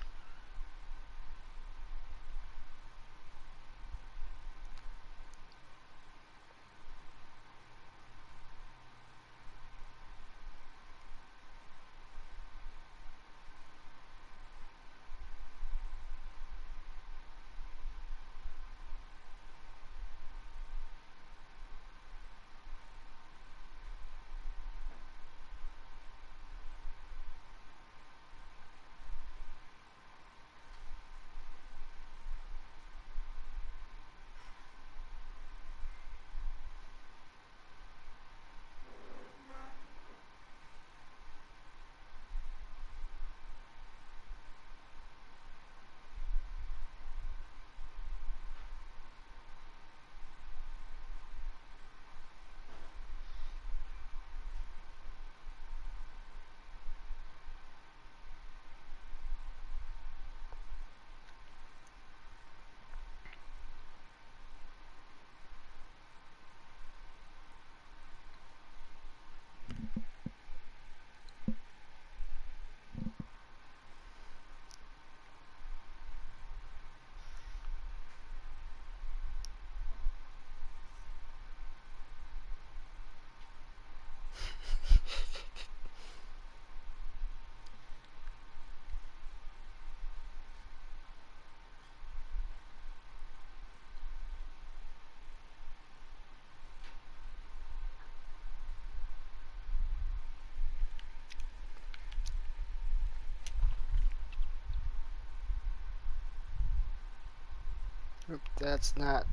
Oop, that's not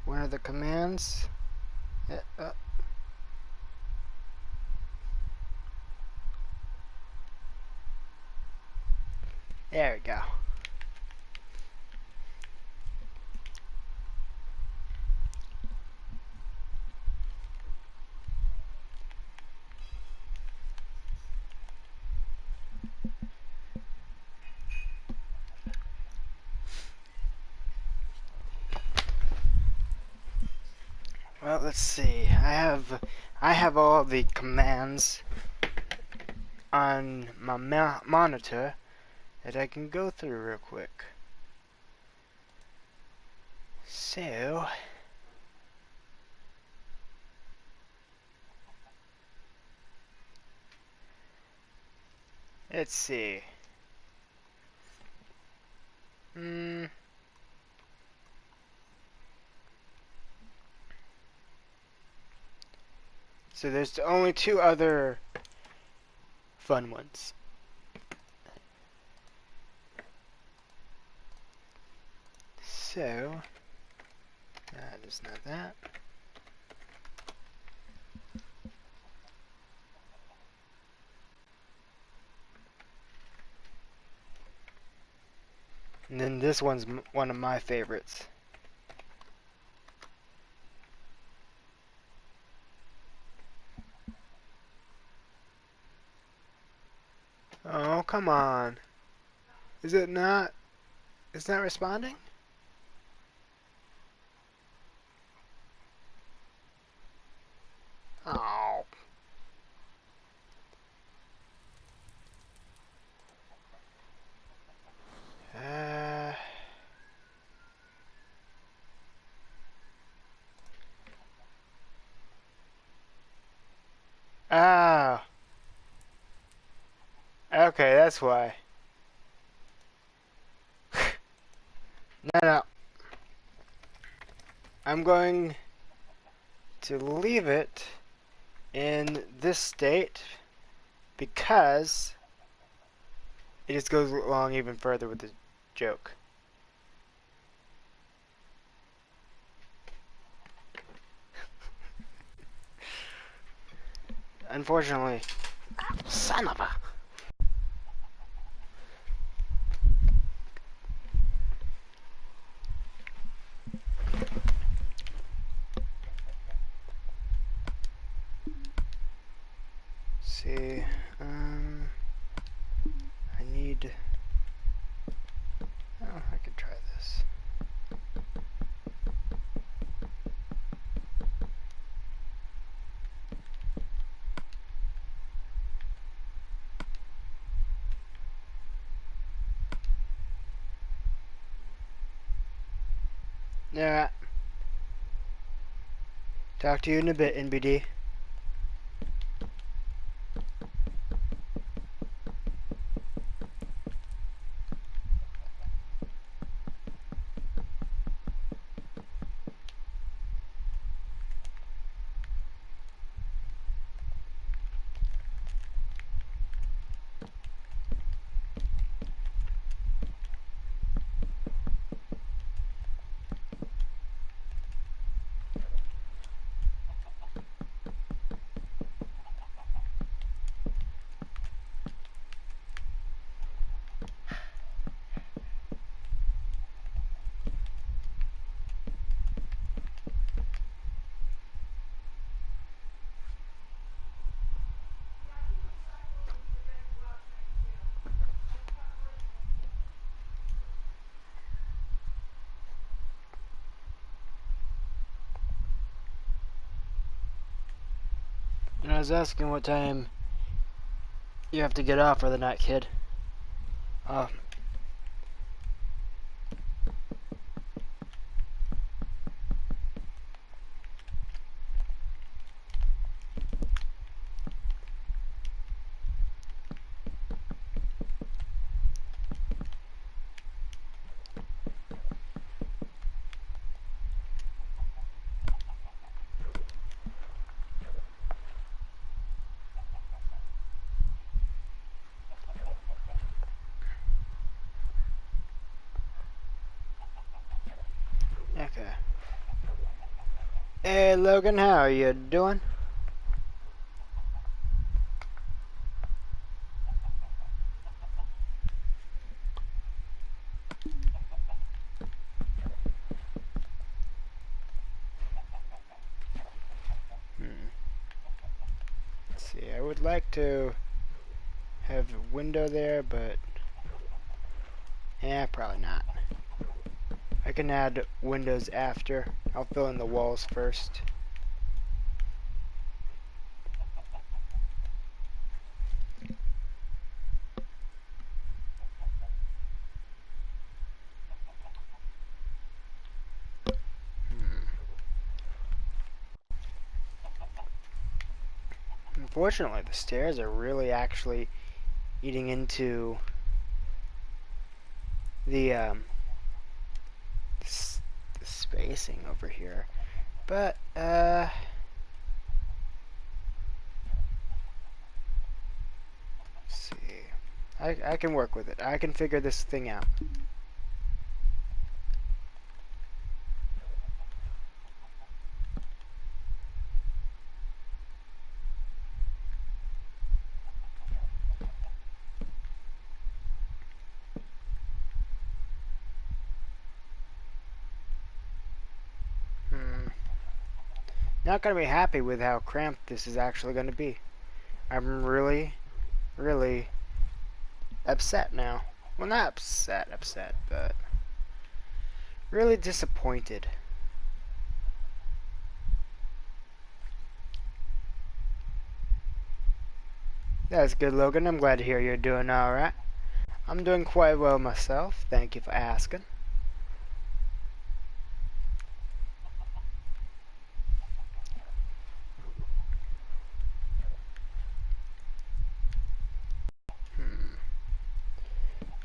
one of the commands. There we go. Well, let's see. I have all the commands on my monitor that I can go through real quick. So, let's see. So there's only two other fun ones. So, that is not that. And then this one's one of my favorites. Oh, come on. Is it not? It's not responding? Oh. Uh. Ah. Okay, that's why. No. I'm going to leave it in this state because it just goes along even further with the joke. Unfortunately. Son of a... See, I need... Oh, I could try this. Yeah. Talk to you in a bit, NBD. And I was asking what time you have to get off for the night, kid. Oh. Hey Logan, how are you doing? Let's see, I would like to have a window there, but yeah, probably not. I can add windows after. I'll fill in the walls first. Unfortunately, the stairs are really actually eating into the the spacing over here. But let's see. I can work with it. I can figure this thing out. Not gonna be happy with how cramped this is actually gonna be. I'm really, really upset now. Well, not upset, but really disappointed. That's good, Logan. I'm glad to hear you're doing alright. I'm doing quite well myself. Thank you for asking.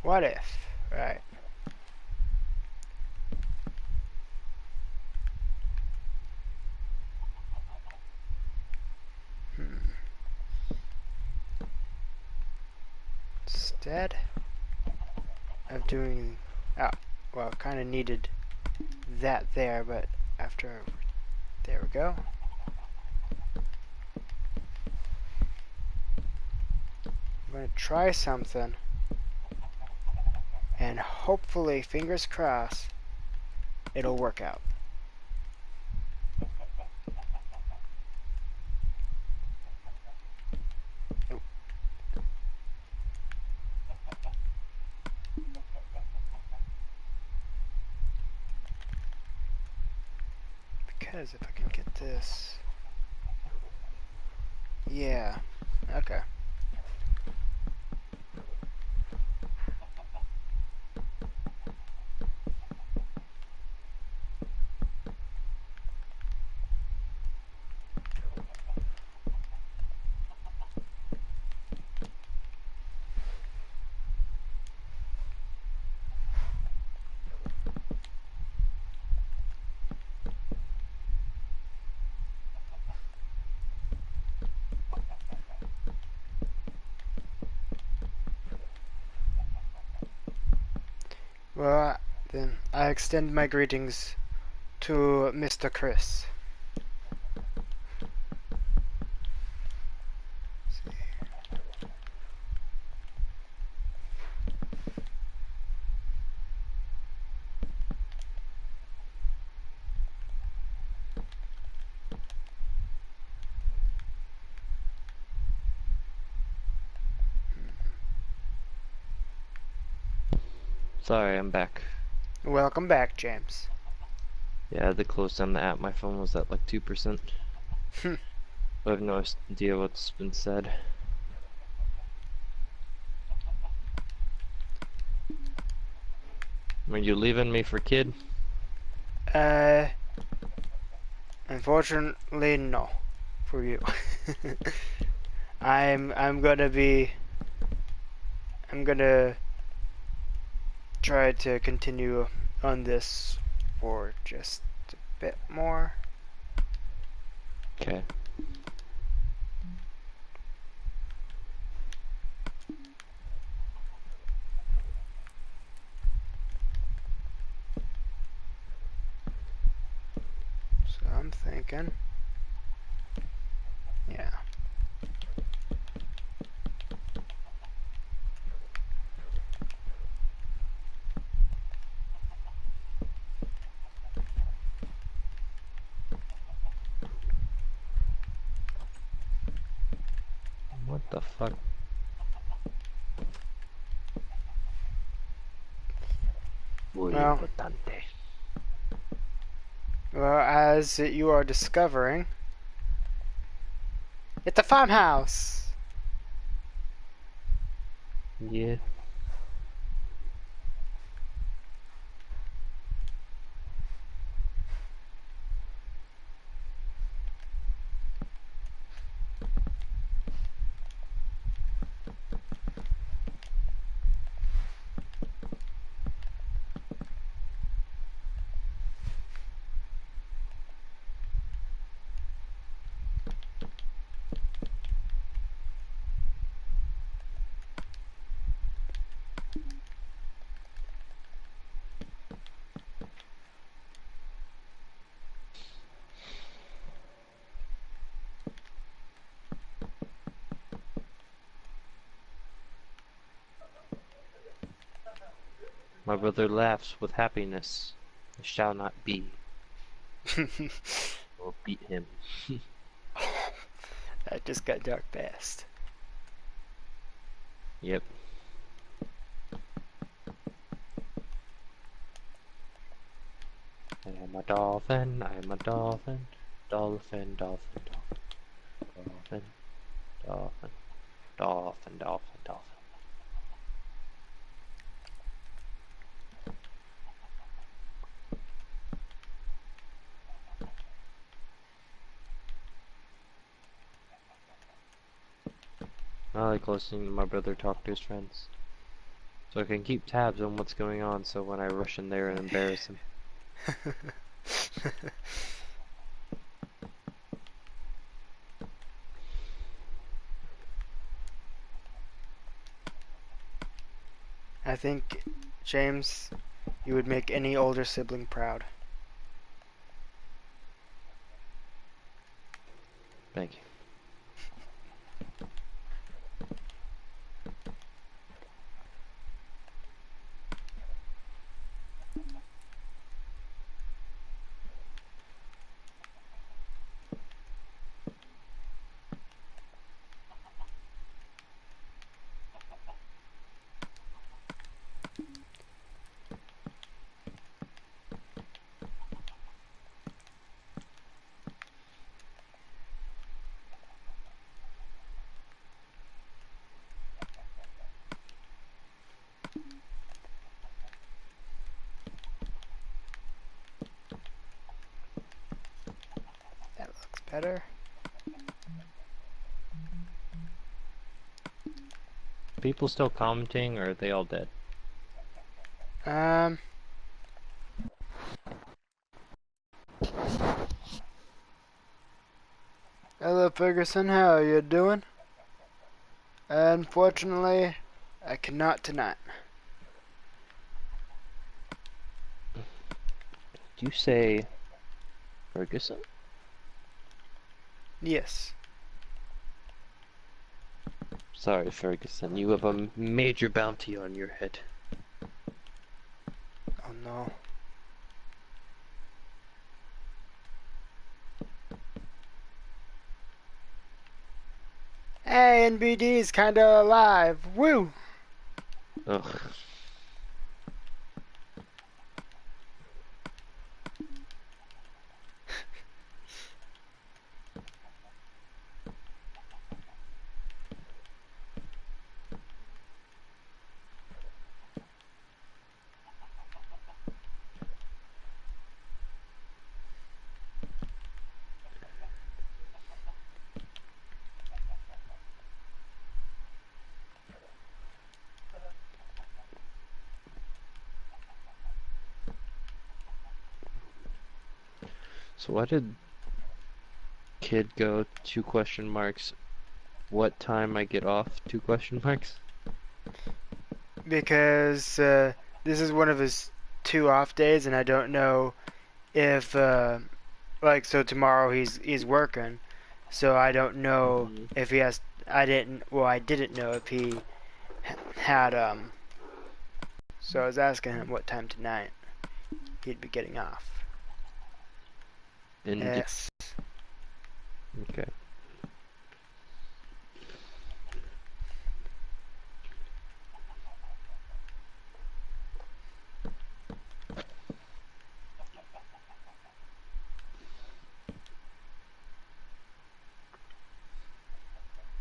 What if? Right. Instead of doing... Oh, well, kind of needed that there, but after... There we go. I'm going to try something. And hopefully, fingers crossed, it'll work out. Nope. Because if I can get this... Yeah. Okay. Well, then I extend my greetings to Mr. Chris. Sorry, I'm back. Welcome back, James. Yeah, I had to close down the app. My phone was at like 2%. I have no idea what's been said. Are you leaving me for kid? Unfortunately, no, for you. I'm gonna try to continue on this for just a bit more. Okay. So I'm thinking again. Yeah. What the fuck? Muy Well, importante. well, as you are discovering, it's a farmhouse. Yeah. My brother laughs with happiness. It shall not be. Or beat him. That just got dark fast. Yep. I am a dolphin, I am a dolphin. Dolphin, dolphin, dolphin. Dolphin, dolphin, dolphin, dolphin, dolphin. I like listening to my brother talk to his friends. So I can keep tabs on what's going on so when I rush in there and embarrass him. I think, James, you would make any older sibling proud. Thank you. That looks better. People still commenting or are they all dead? Um, Hello Ferguson, how are you doing? Unfortunately, I cannot tonight. Do you say Ferguson? Yes. Sorry, Ferguson. You have a major bounty on your head. Oh no. Hey, NBD's kinda alive. Woo! Ugh. So why did kid go 2 question marks? What time I get off 2 question marks? Because this is one of his 2 off days, and I don't know if like, so tomorrow he's working, so I don't know Mhm. if he has. I didn't know if he had So I was asking him what time tonight he'd be getting off. And Yes. okay.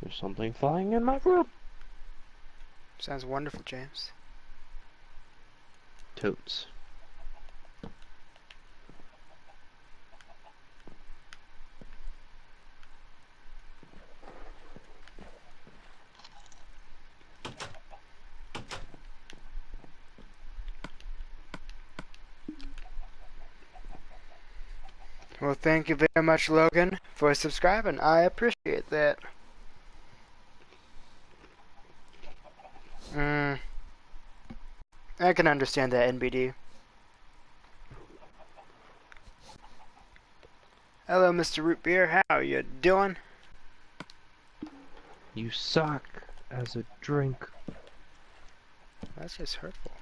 There's something flying in my room. Sounds wonderful, James. Totes. Well, thank you very much, Logan, for subscribing. I appreciate that. I can understand that, NBD. Hello, Mr. Root Beer. How you doing? You suck as a drink. That's just hurtful.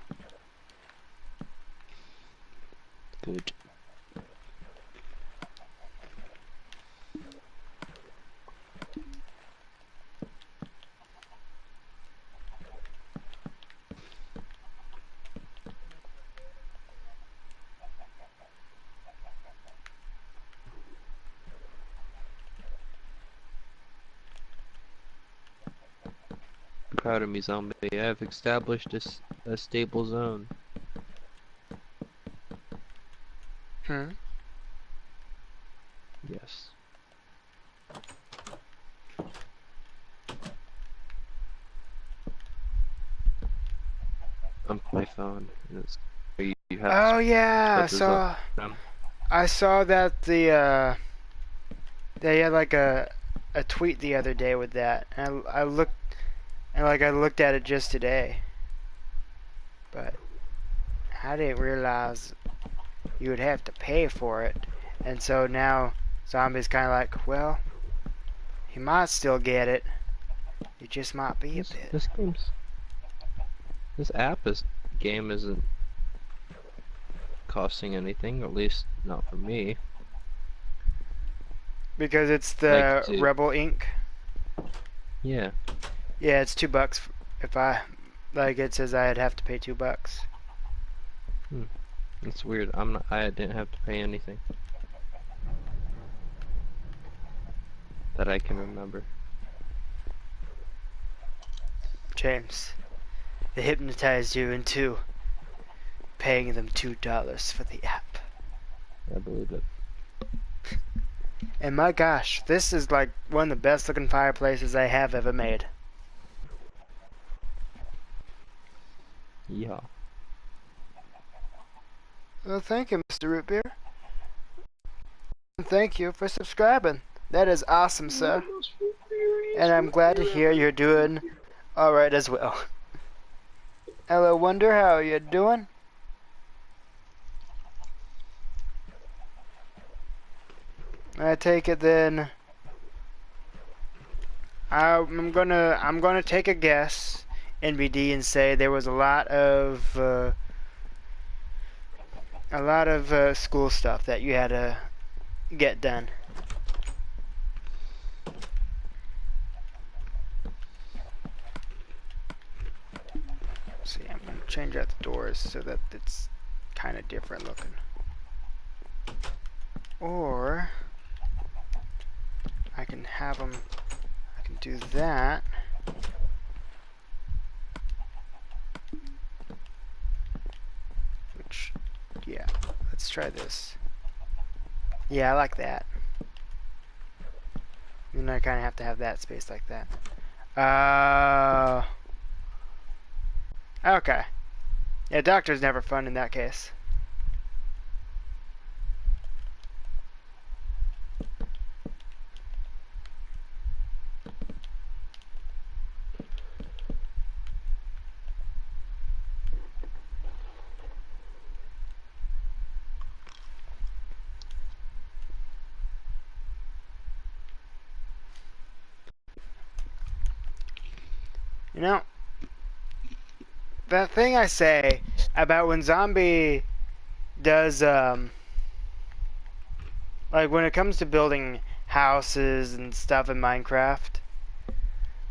Good. Proud of me, zombie. I've established a stable zone. Hmm. Yes. On my phone. And it's, you have Oh to yeah, put this up. I saw that they had like a tweet the other day with that, and I looked at it just today, but I didn't realize you would have to pay for it, and so now Zombie's kind of like, well, he might still get it. It just might be a bit. This game isn't costing anything, at least not for me. Because it's Like, the Rebel Ink. yeah. Yeah, it's $2 if I like. It says I'd have to pay $2. It's weird. I didn't have to pay anything that I can remember. James, they hypnotized you into paying them $2 for the app. I believe it. And my gosh, this is like one of the best looking fireplaces I have ever made. Yeah. Well, thank you, Mr. Root Beer. And thank you for subscribing. That is awesome, sir. And I'm glad to hear you're doing alright as well. Hello, Wonder, how are you doing? I take it then. I'm gonna take a guess, NBD, and say there was a lot of school stuff that you had to get done. See, I'm gonna change out the doors so that it's kind of different looking. Or I can have them. I can do that. Which, yeah, let's try this. Yeah, I like that. And I kind of have to have that space like that. Okay. Yeah, doctor's never fun in that case. You know, that thing I say about when zombie does like when it comes to building houses and stuff in Minecraft,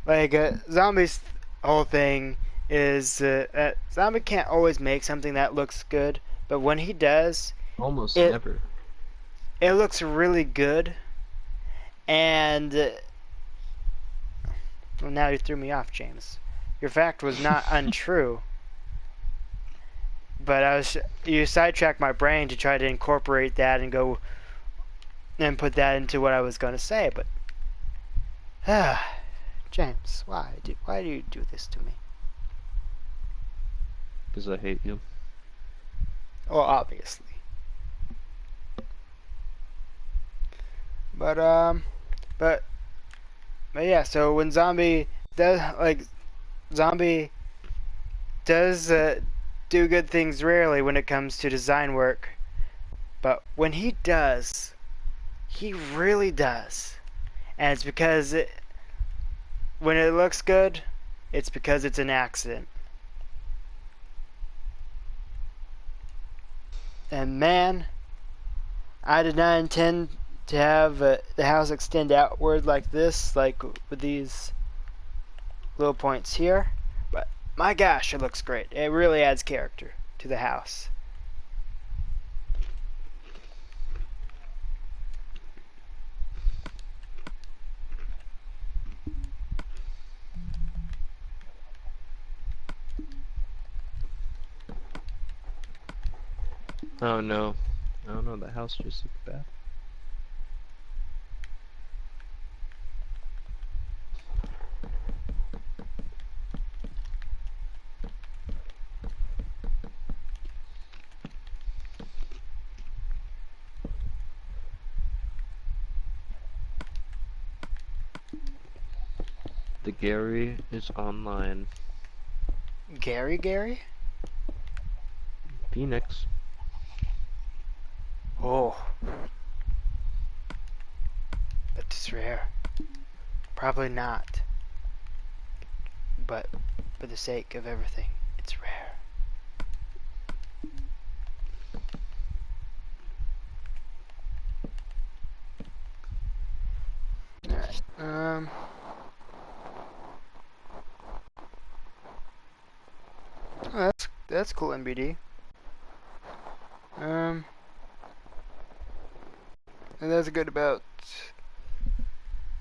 like zombies whole thing is that zombie can't always make something that looks good, but when he does, Almost it never. it looks really good. And well, now you threw me off, James. Your fact was not untrue, but you sidetracked my brain to try to incorporate that and go and put that into what I was going to say. But James, why do you do this to me? Because I hate you. Well, obviously. But yeah. So when zombie does do good things rarely when it comes to design work, but when he does, he really does, and it's because when it looks good, it's because it's an accident. And man, I did not intend to have the house extend outward like this, like with these little points here. But my gosh, it looks great. It really adds character to the house. Oh no. Oh no, the house just looked bad. The Gary is online. Gary? Phoenix. Oh, but it's rare. Probably not. But for the sake of everything, it's rare. Alright, oh, that's cool, MBD. And that's good about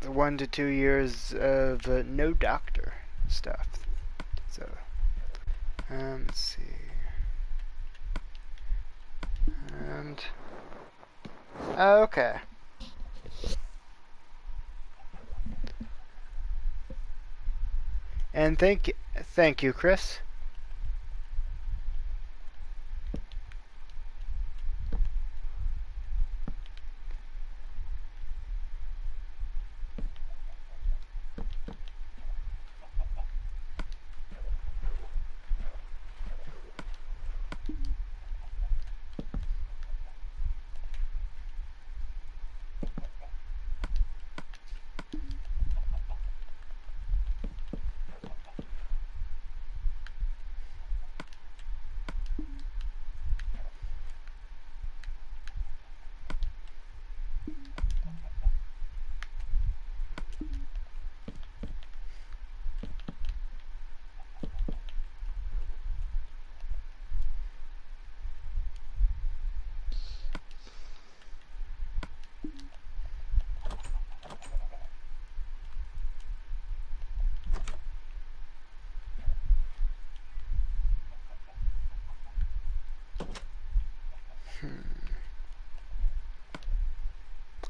1 to 2 years of no doctor stuff. So, let's see. And okay. And thank you, Chris.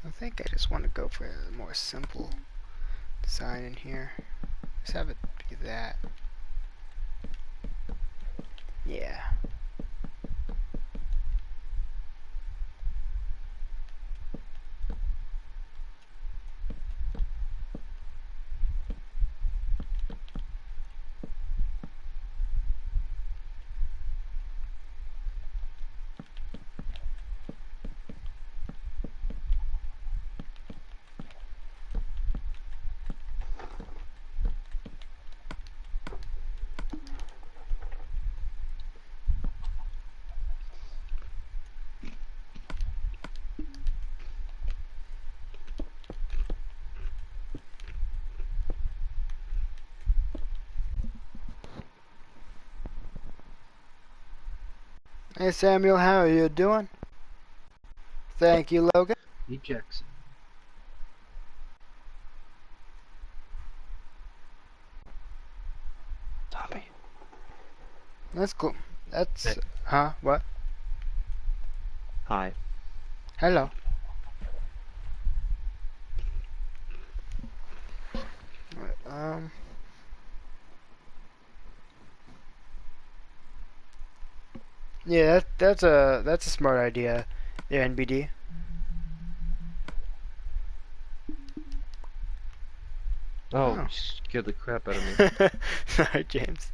I think I just want to go for a more simple design in here. Just have it be that. Yeah. Hey Samuel, how are you doing? Thank you, Logan. Hey Jackson. Zombie. That's cool. That's Hey. What? Hi. Hello. Um. Yeah, that's a smart idea. The NBD. Oh, Oh. you scared the crap out of me. Sorry, James.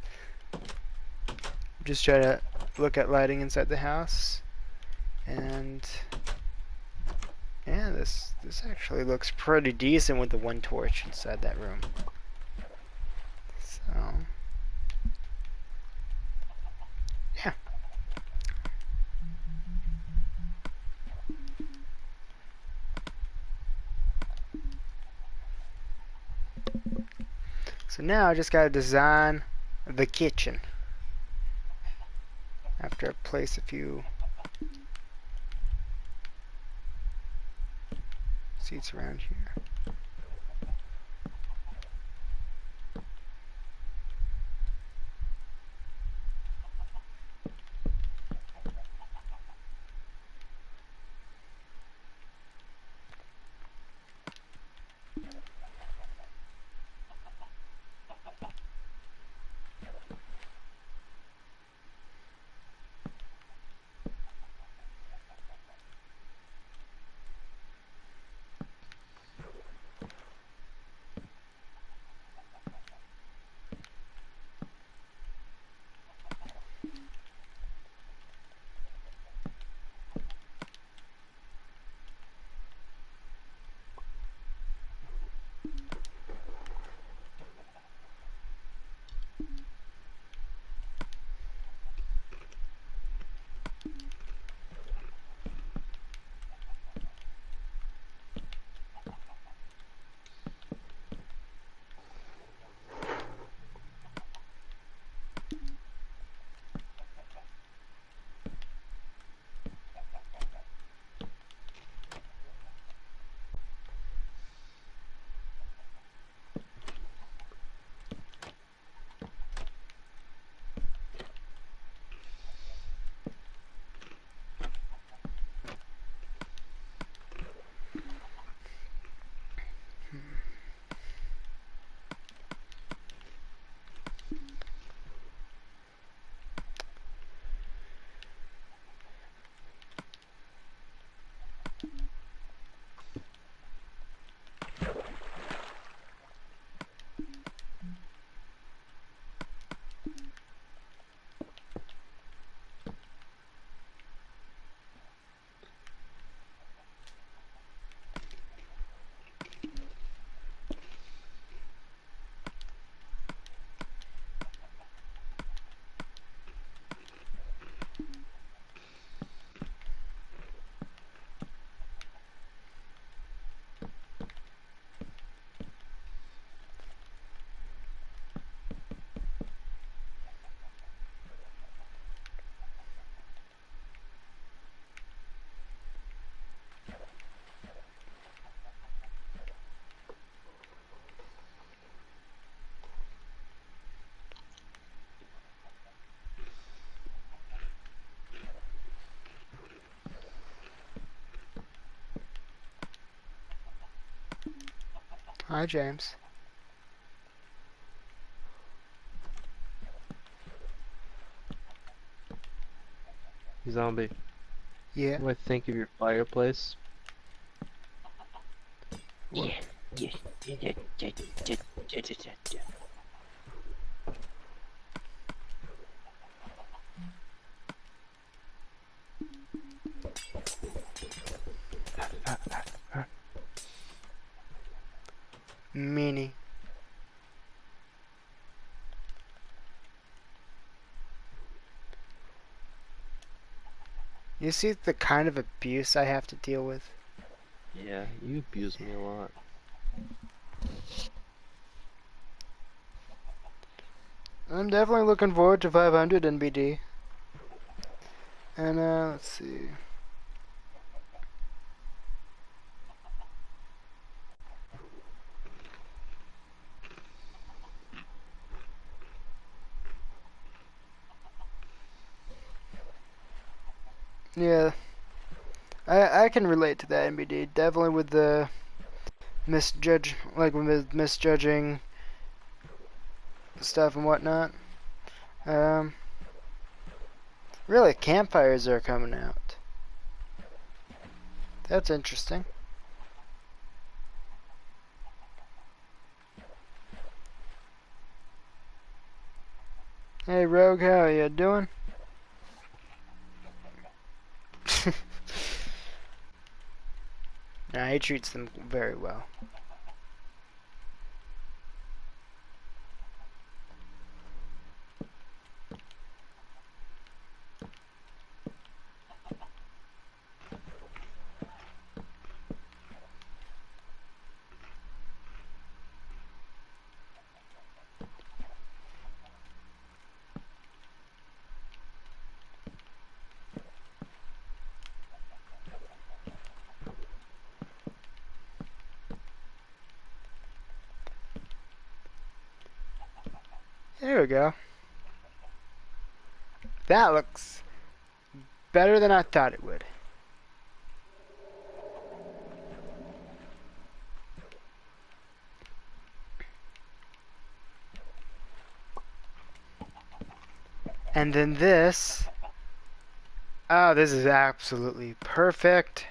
Just try to look at lighting inside the house, and yeah, this actually looks pretty decent with the one torch inside that room. So yeah. So now I just gotta design the kitchen. After I place a few seats around here. Hi, James. Zombie. Yeah. What do I think of your fireplace? What? Mini. You see the kind of abuse I have to deal with? Yeah, you abuse me a lot. I'm definitely looking forward to 500 NBD. And let's see. Yeah, I can relate to that, NBD. Definitely with the with misjudging stuff and whatnot. Um, really, campfires are coming out. That's interesting. Hey, Rogue, how you doing? Nah, he treats them very well. There we go. That looks better than I thought it would. And then this. Oh, this is absolutely perfect.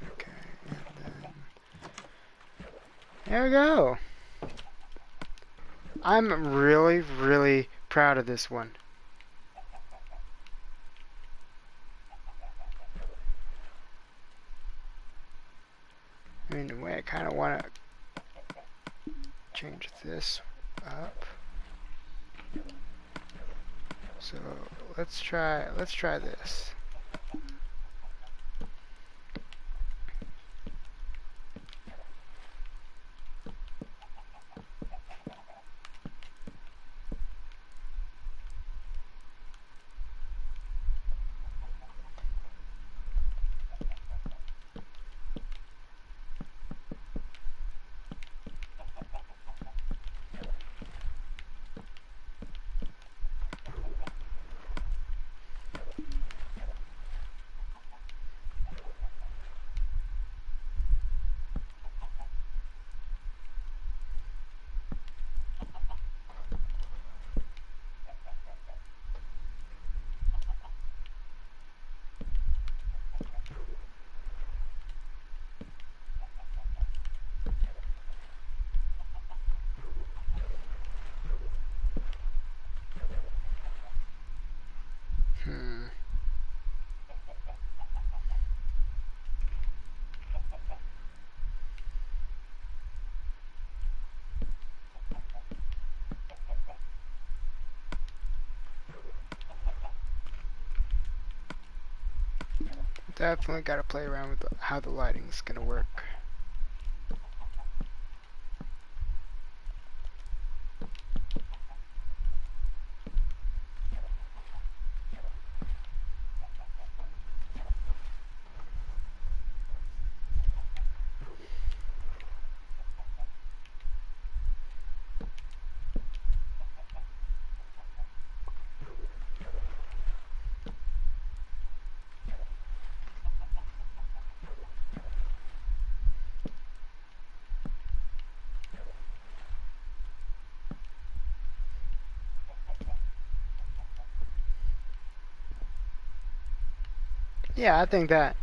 Okay, and then there we go. I'm really, really proud of this one. I mean, the way I kind of want to change this up. So let's try this. Hmm. Definitely got to play around with how the lighting's gonna work. Yeah, I think that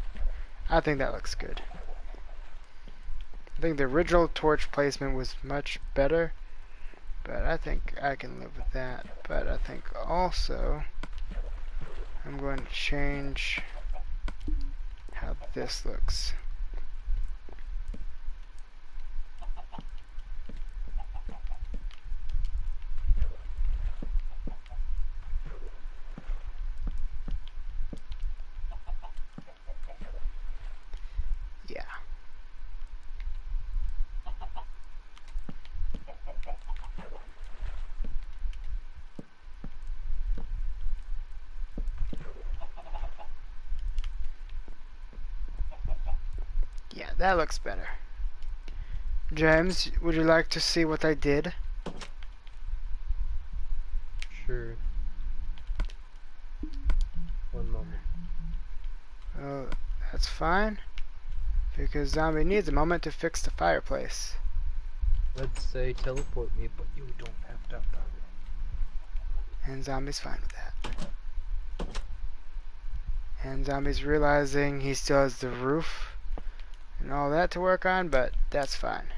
looks good. I think the original torch placement was much better, but I think I can live with that. But I think also I'm going to change how this looks. Yeah. Yeah, that looks better. James, would you like to see what I did? Sure. One moment. Oh, that's fine, because Zombie needs a moment to fix the fireplace. Let's say teleport me, but you don't have that power. And Zombie's fine with that. And Zombie's realizing he still has the roof and all that to work on, but that's fine.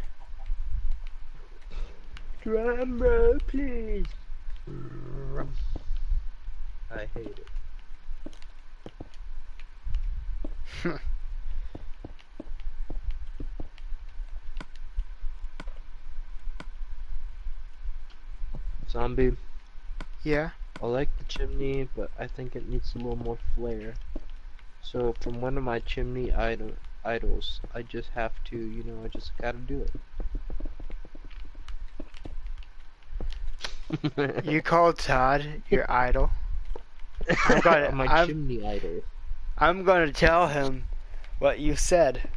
Drum roll, please. I hate it. Zombie, Yeah? I like the chimney, but I think it needs a little more flair. So from one of my chimney idols, I just have to, I just gotta do it. You called Todd your idol. My I'm chimney idol. I'm gonna tell him what you said.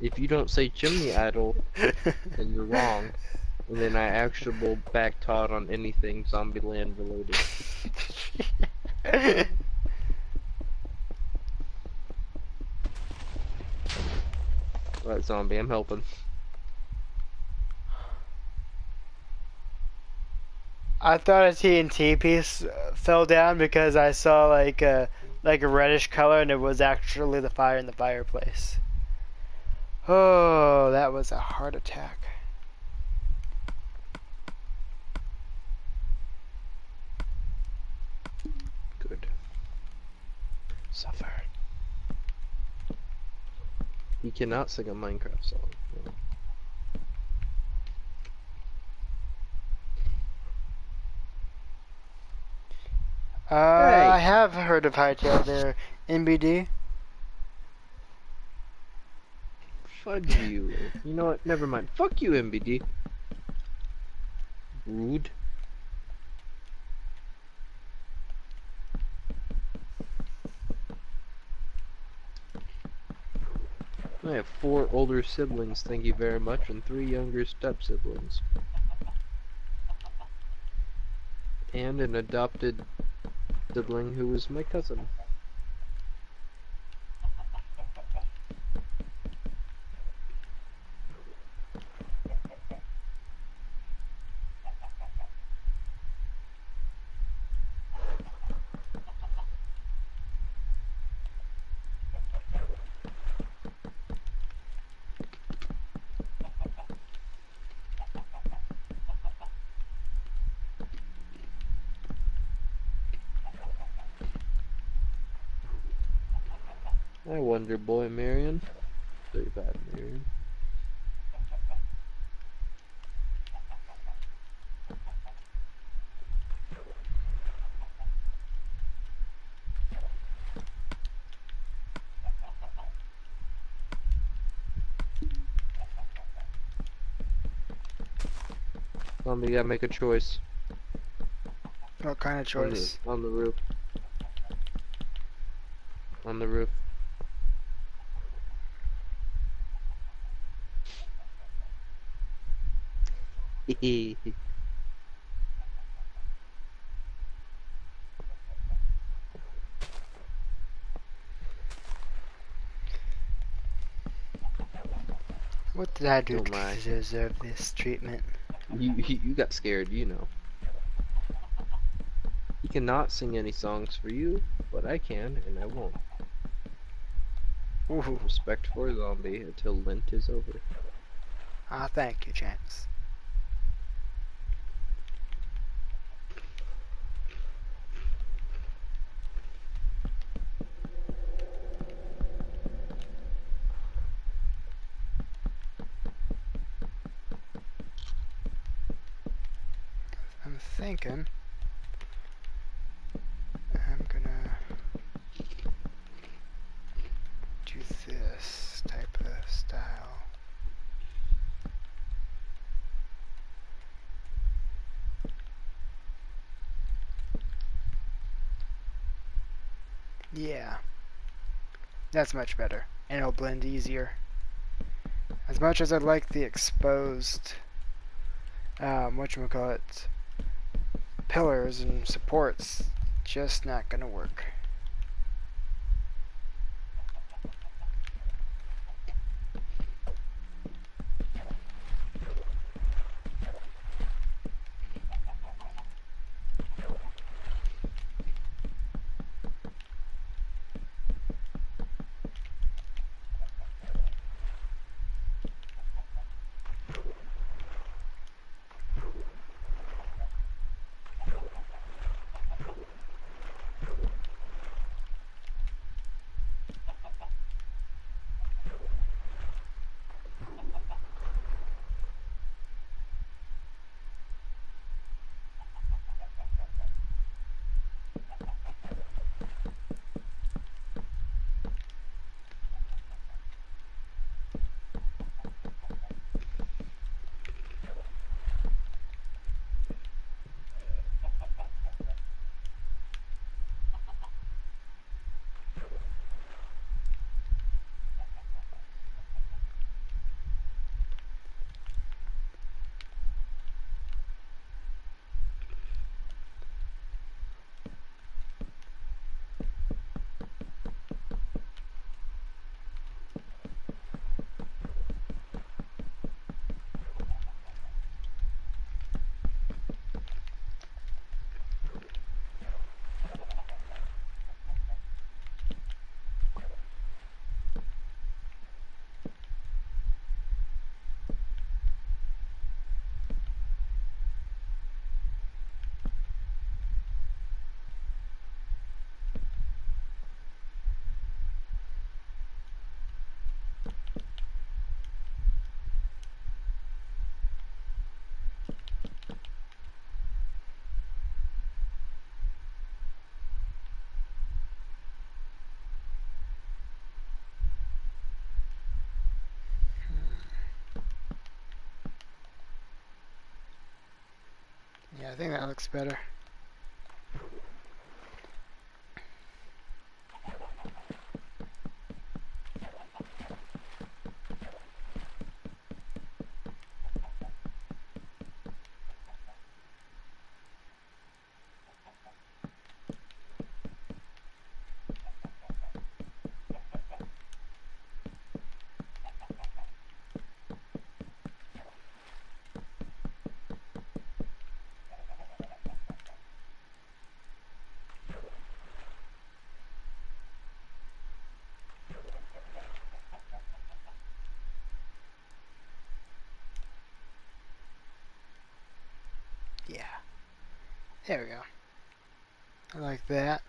If you don't say chimney idol, then you're wrong. And then I actually will back Todd on anything Zombieland related. Right, Zombie, I'm helping. I thought a TNT piece fell down because I saw like a reddish color and it was actually the fire in the fireplace. Oh, that was a heart attack. Good. Suffer. He cannot sing a Minecraft song. No. I have heard of Hightail there, NBD. Fuck you. You know what? Never mind. Fuck you, MBD. Rude. I have 4 older siblings, thank you very much, and 3 younger step-siblings. And an adopted sibling who is my cousin. I wonder, boy, Marion. Very bad, Marion. You gotta make a choice. What kind of choice? On the roof. On the roof. What did I do Don't to lie. deserve this treatment? You got scared, you know. He cannot sing any songs for you, but I can, and I won't. Ooh. Respect for zombie until Lent is over. Ah, thank you, James. I'm thinking I'm gonna do this type of style. Yeah, that's much better, and it'll blend easier. As much as I like the exposed, whatchamacallit, pillars and supports, just not gonna work. Yeah, I think that looks better. Yeah, there we go. I like that.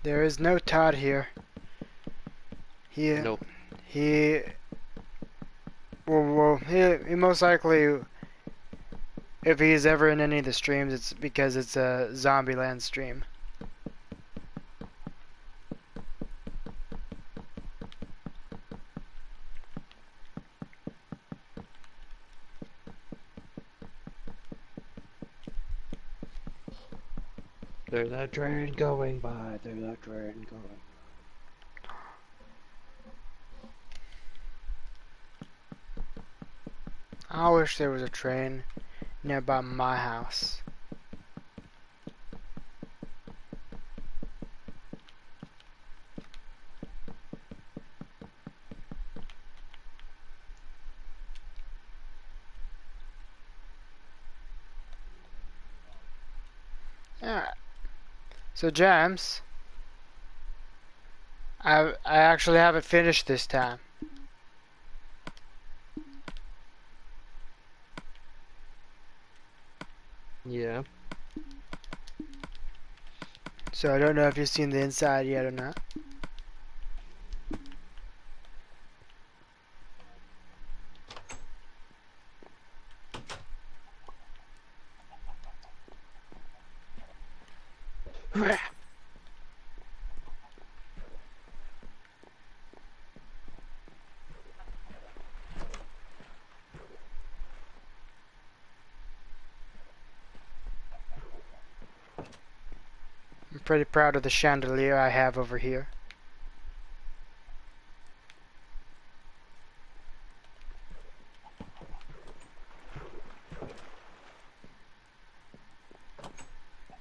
There is no Todd here. He Nope. he he most likely, if he's ever in any of the streams, it's because it's a Zombieland stream. There's a train going by. There's a train going. I wish there was a train nearby my house. Alright. So James, I actually haven't finished this time. Yeah. So I don't know if you've seen the inside yet or not. I'm pretty proud of the chandelier I have over here.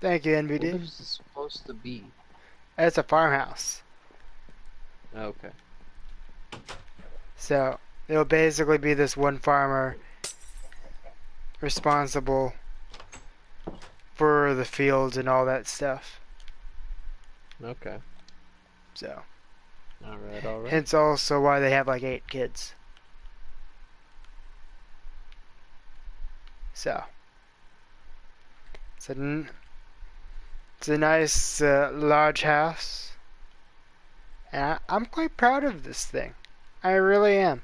Thank you, What NBD. is this supposed to be? It's a farmhouse. Okay. So it'll basically be this one farmer responsible for the fields and all that stuff. Okay. So Alright, alright. hence also why they have like 8 kids. So it's a nice large house, and I'm quite proud of this thing. I really am.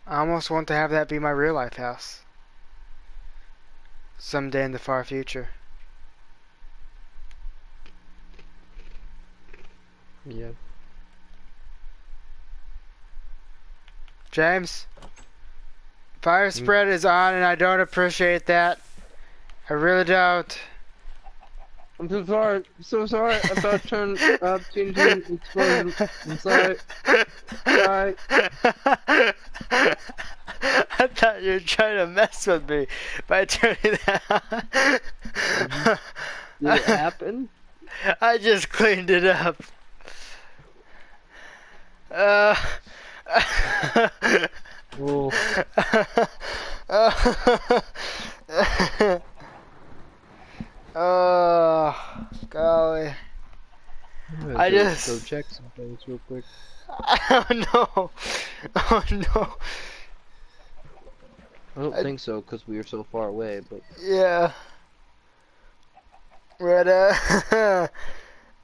I almost want to have that be my real life house someday in the far future. Yeah. James, fire spread is on, and I don't appreciate that. I really don't. I'm so sorry. I'm so sorry. I thought changing explosion. I'm sorry. Sorry. I thought you were trying to mess with me by turning that on. Did it happen? I just cleaned it up. Uh, Oh, oh, golly. I'm gonna I go just... check some things real quick. Oh no. Oh no. I don't I- think so because we are so far away, but Yeah. But,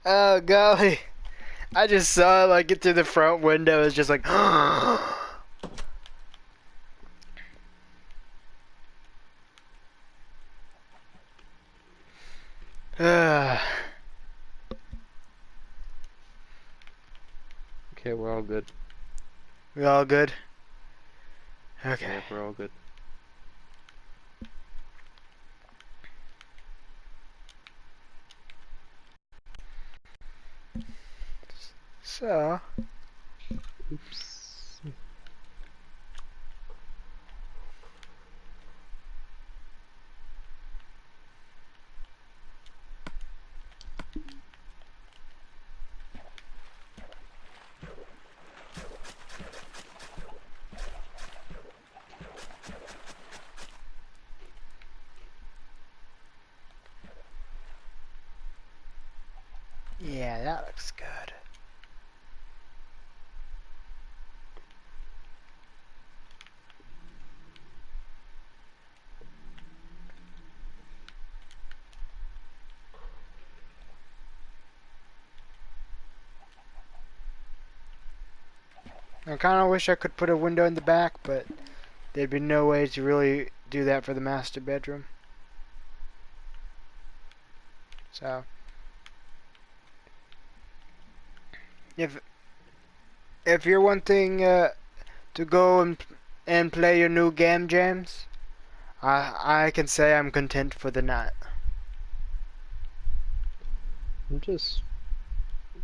oh golly. I just saw it like get through the front window. It's just like... okay, we're all good. We all good? Okay. Yeah, we're all good. So... Oops. Yeah, that looks good. I kind of wish I could put a window in the back, but there'd be no way to really do that for the master bedroom. So, if you're wanting to go and play your new game, James, I can say I'm content for the night. I'm just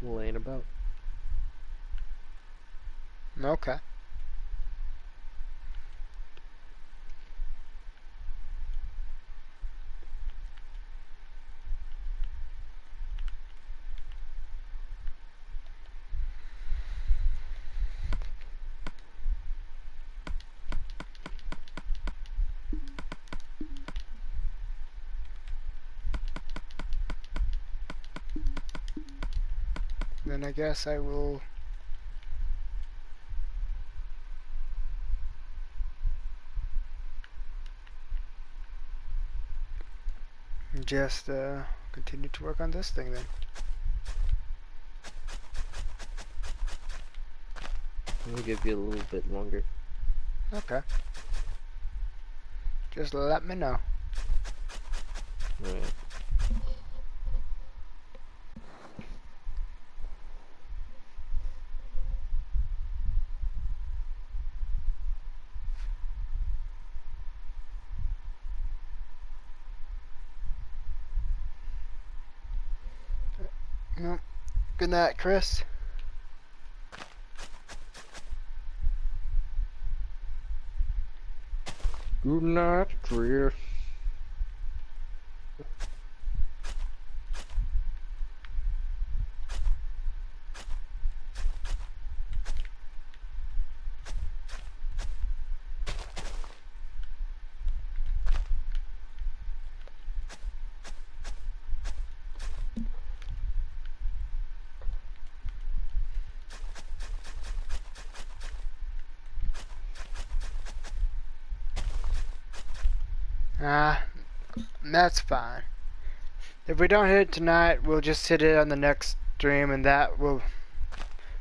laying about. Okay. Then I guess I will just continue to work on this thing then. I'm gonna give you a little bit longer. Okay. Just let me know. Alright. Well, good night, Chris. Good night, Chris. Ah, that's fine. If we don't hit it tonight, we'll just hit it on the next stream, and that will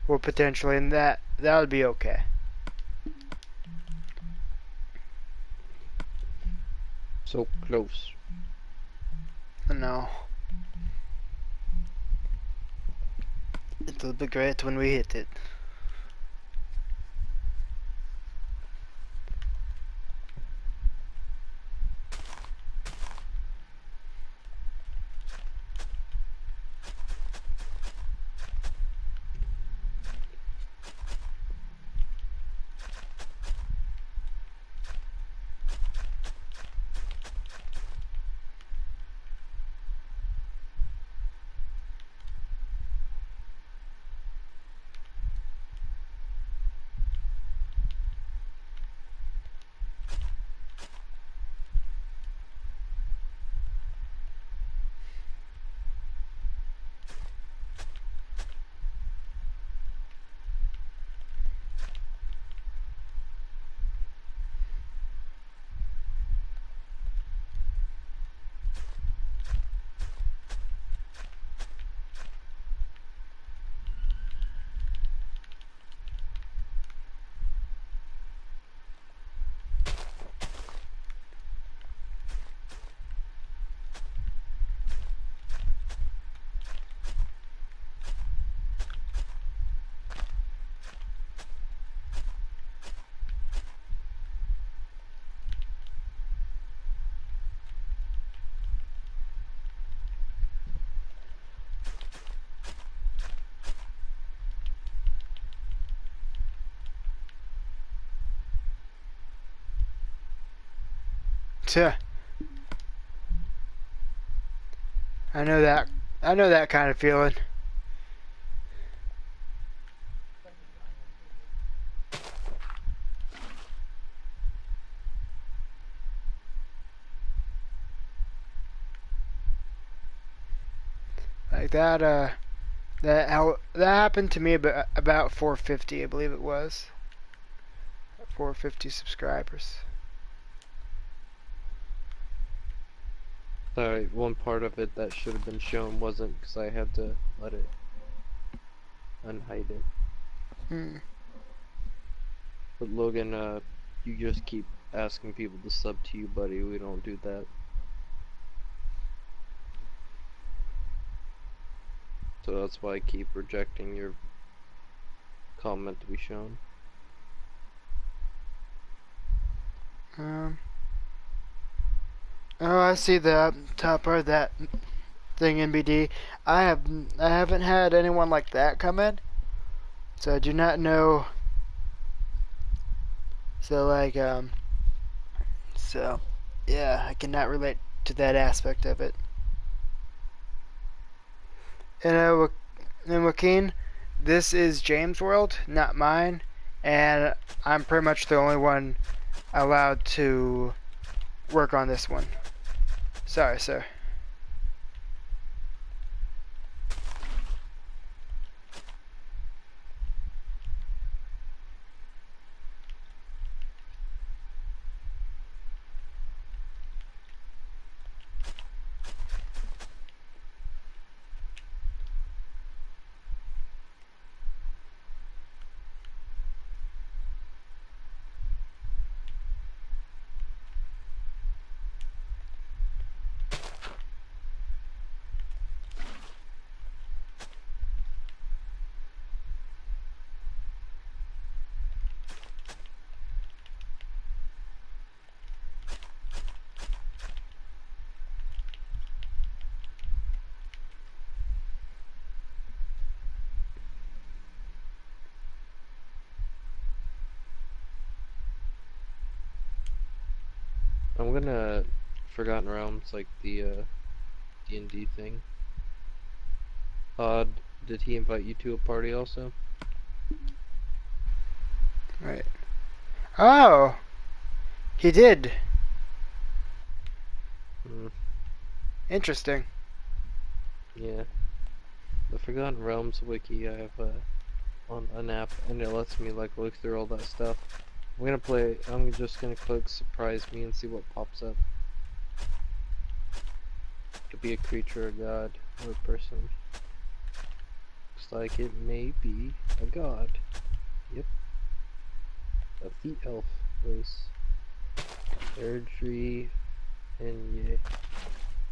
potentially, and that would be okay. So close. No, it'll be great when we hit it. Tuh. I know that. I know that kind of feeling. Like that. That happened to me about 450, I believe it was. 450 subscribers. Sorry, one part of it that should have been shown wasn't because I had to let it unhide it. Hmm. But Logan, you just keep asking people to sub to you, buddy. We don't do that. So that's why I keep rejecting your comment to be shown. Oh, I see the top part of that thing, NBD. I haven't had anyone like that come in, so I do not know. So like so yeah, I cannot relate to that aspect of it. And Joaquin, this is James' world, not mine, and I'm pretty much the only one allowed to work on this one. Sorry, sir. I'm gonna Forgotten Realms, like the D&D thing. Did he invite you to a party also? Right. Oh, he did. Hmm. Interesting. Yeah. The Forgotten Realms wiki, I have on an app, and it lets me like look through all that stuff. I'm just gonna click surprise me and see what pops up. Could be a creature, a god, or a person. Looks like it may be a god. Yep. Of the elf race. Airdrie and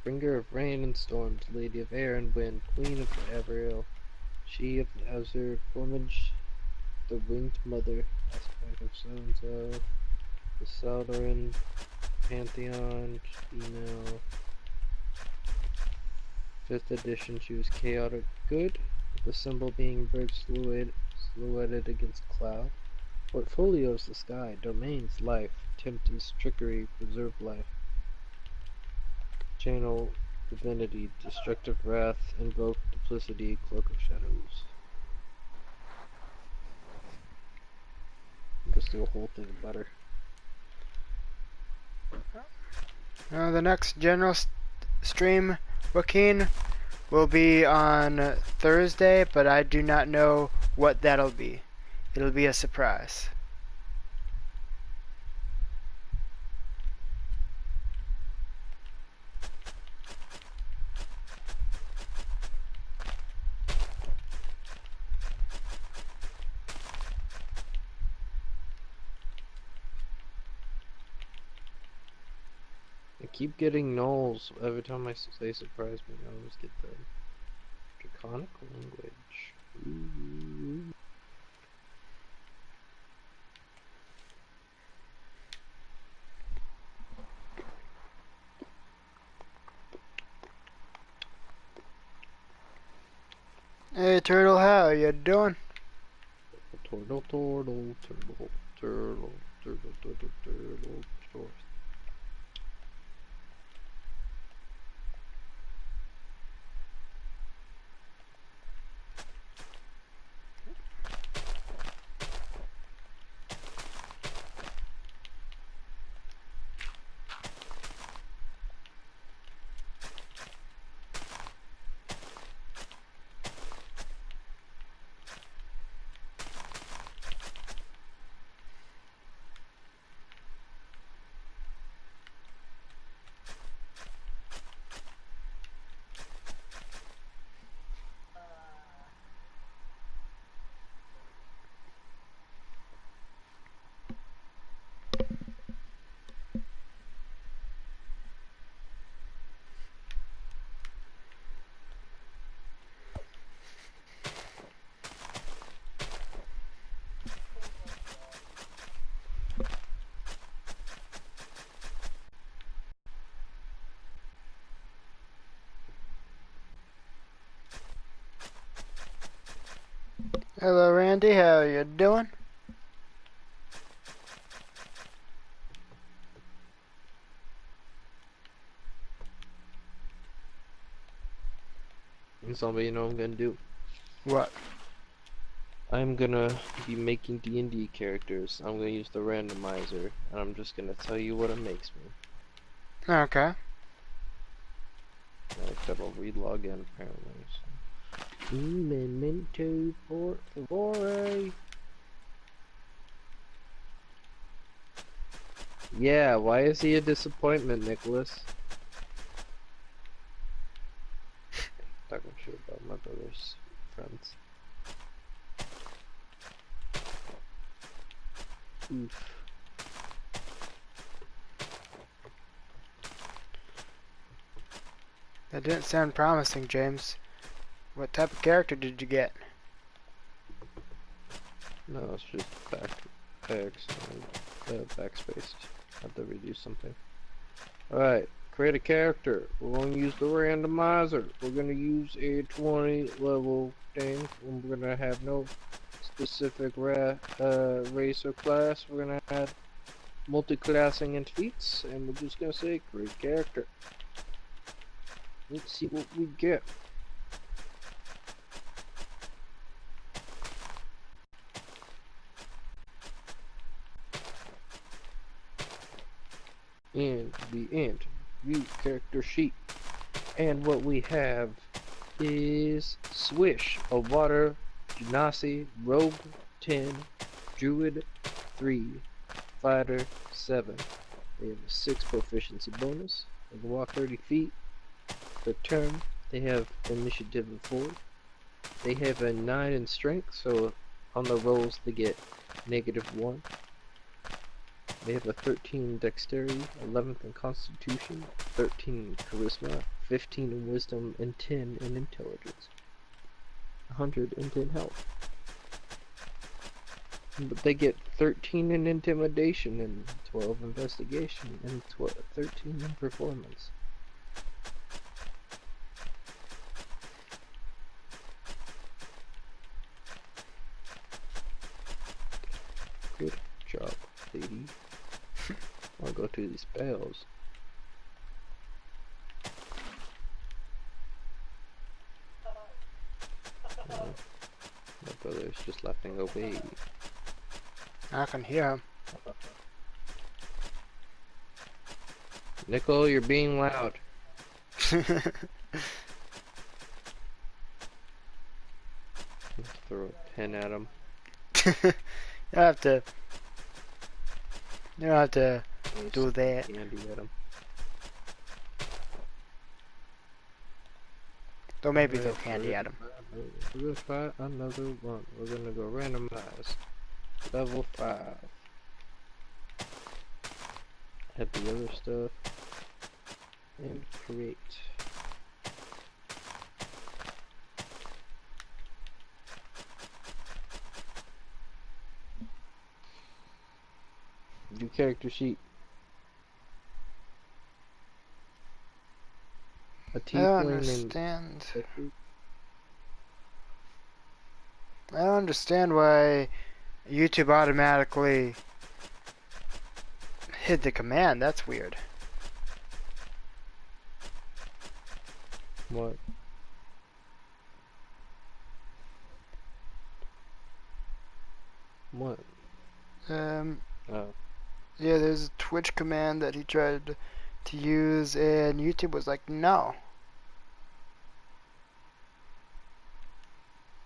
bringer of rain and storms, lady of air and wind, queen of the Everil, she of the azure plumage, the winged mother, aspect of so-and-so, the Saldarin pantheon, female, 5th edition, she was chaotic good, the symbol being bird silhouetted against cloud. Portfolios the sky, domains life, tempest, trickery, preserve life. Channel divinity, destructive wrath, invoke duplicity, cloak of shadows. Just do a whole thing better. The next general stream, Joaquin, will be on Thursday, but I do not know what that'll be. It'll be a surprise. I keep getting nulls every time I say surprise me. I always get the draconic language. Ooh. Hey, Turtle, how you doing? Turtle, turtle, turtle, turtle, turtle, turtle, turtle, turtle. Hello, Randy. How you doing? And somebody you know what I'm gonna do. What? I'm gonna be making D&D characters. I'm gonna use the randomizer, and I'm just gonna tell you what it makes me. Okay. I gotta re-log in apparently. So. Un momento, por favore. Yeah, why is he a disappointment, Nicholas? Talking shit about my brother's friends. Oof. That didn't sound promising, James. What type of character did you get? No, it's just backspace. Have to redo something. Alright, create a character. We're going to use the randomizer. We're going to use a 20 level thing. We're going to have no specific race or class. We're going to add multi-classing and feats. And we're just going to say create character. Let's see what we get. And the end. View character sheet. And what we have is Swish, a water, Genasi, Rogue 10, Druid 3, Fighter 7. They have a 6 proficiency bonus. They can walk 30 feet per turn. They have initiative of 4. They have a 9 in strength, so on the rolls they get -1. They have a 13 in dexterity, 11th in constitution, 13 in charisma, 15 in wisdom, and 10 in intelligence. 110 health. But they get 13 in intimidation, and 12 investigation, and 13 in performance. Good job, lady. I'll go through these spells. My brother's just laughing away. I can hear him. Nickel, you're being loud. Let's throw a pen at him. You don't have to do that. Candy at him. Don't maybe throw Alright, candy at him. we're gonna try another one. We're gonna go randomize. Level 5. Hit the other stuff. And create. New character sheet. A I don't tiefling named understand. Cedric. I don't understand why YouTube automatically hid the command. That's weird. What? What? Oh. Yeah, there's a Twitch command that he tried to use, and YouTube was like, no.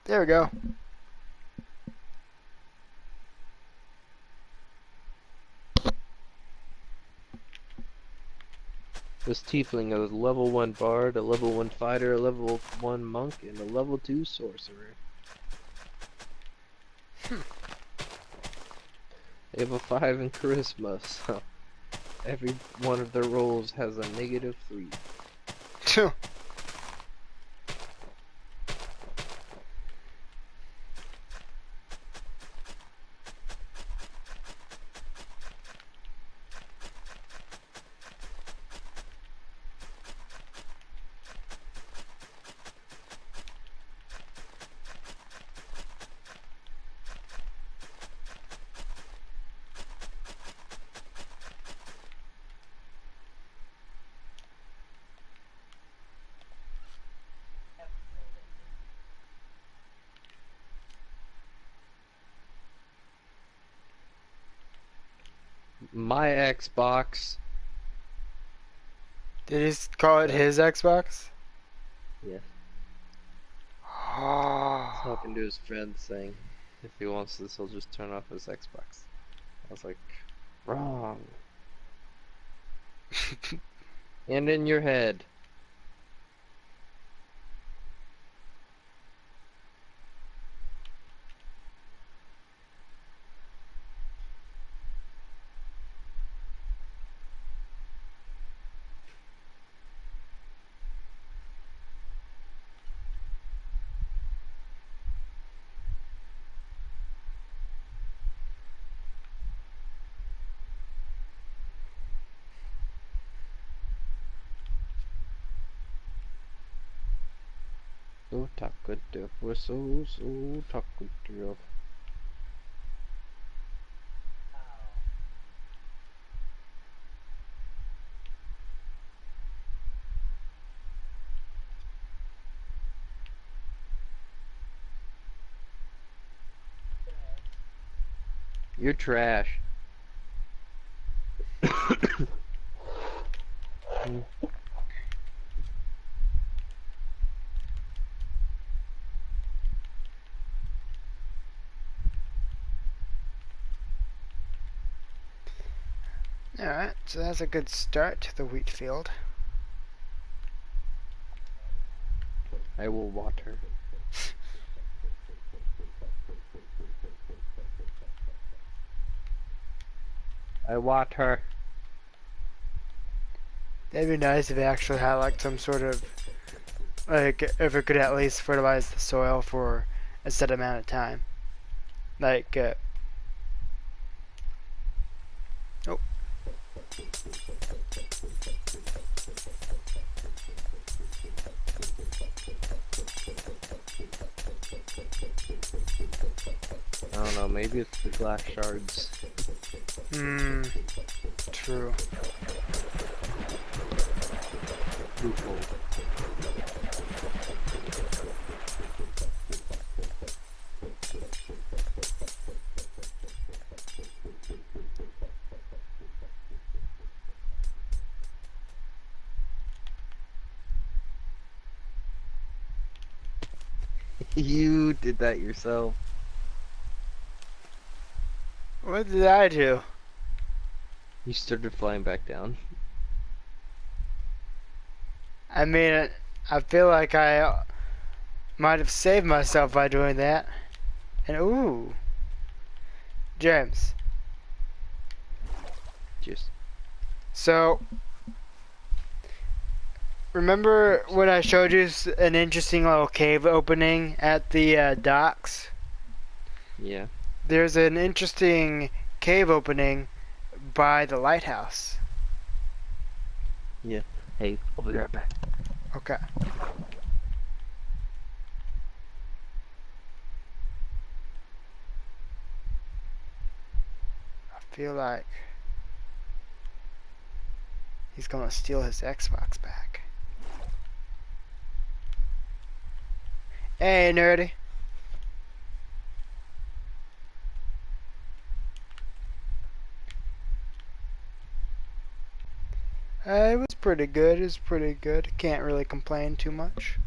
There we go. This tiefling is a level 1 bard, a level 1 fighter, a level 1 monk, and a level 2 sorcerer. They have a 5 in charisma, so every one of their rolls has a -3. My Xbox. Did he call it his Xbox? Yes. Oh. Talking to his friend saying if he wants this, he'll just turn off his Xbox. I was like, wrong. And in your head. So talkative, we're so talkative. You're trash. Alright, so that's a good start to the wheat field. I will water. I water. That'd be nice if it actually had like some sort of, like, if it could at least fertilize the soil for a set amount of time. Like, oh. I don't know, maybe it's the glass shards. True. Loophole. You did that yourself. What did I do? You started flying back down. I mean, I feel like I might have saved myself by doing that. And ooh, James. Just So, remember when I showed you an interesting little cave opening at the docks? yeah. There's an interesting cave opening by the lighthouse. Yeah. Hey, I'll be right back. Okay. I feel like he's gonna steal his Xbox back. Hey, nerdy. It was pretty good. It was pretty good. Can't really complain too much.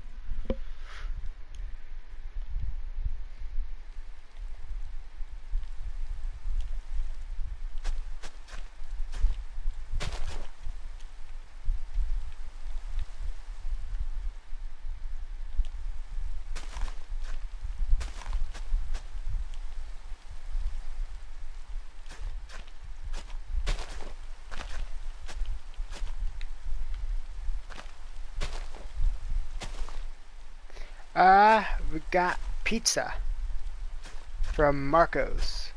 We got pizza from Marco's.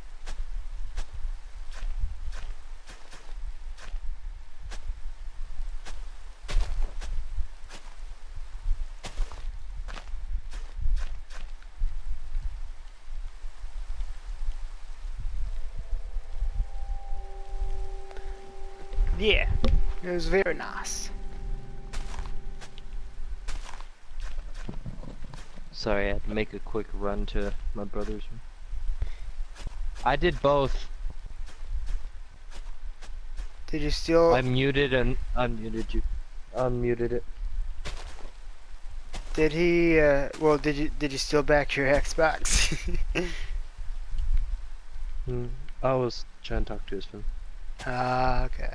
Yeah, it was very nice. Sorry, I had to make a quick run to my brother's room. I did both. Did you still? I muted and unmuted you. Unmuted it. Did he? Well, did you steal back your Xbox? I was trying to talk to his phone. Ah, okay.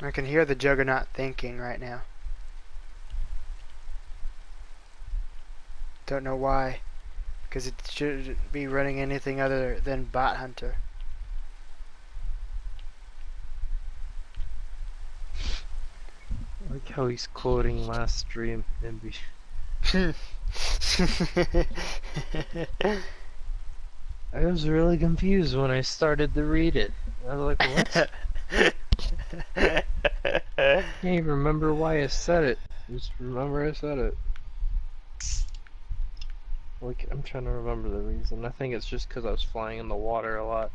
I can hear the Juggernaut thinking right now. Don't know why, because it shouldn't be running anything other than Bot Hunter. I like how he's quoting last stream and be. I was really confused when I started to read it. I was like, what? Can't even remember why I said it. Just remember I said it. Like, I'm trying to remember the reason. I think it's just because I was flying in the water a lot.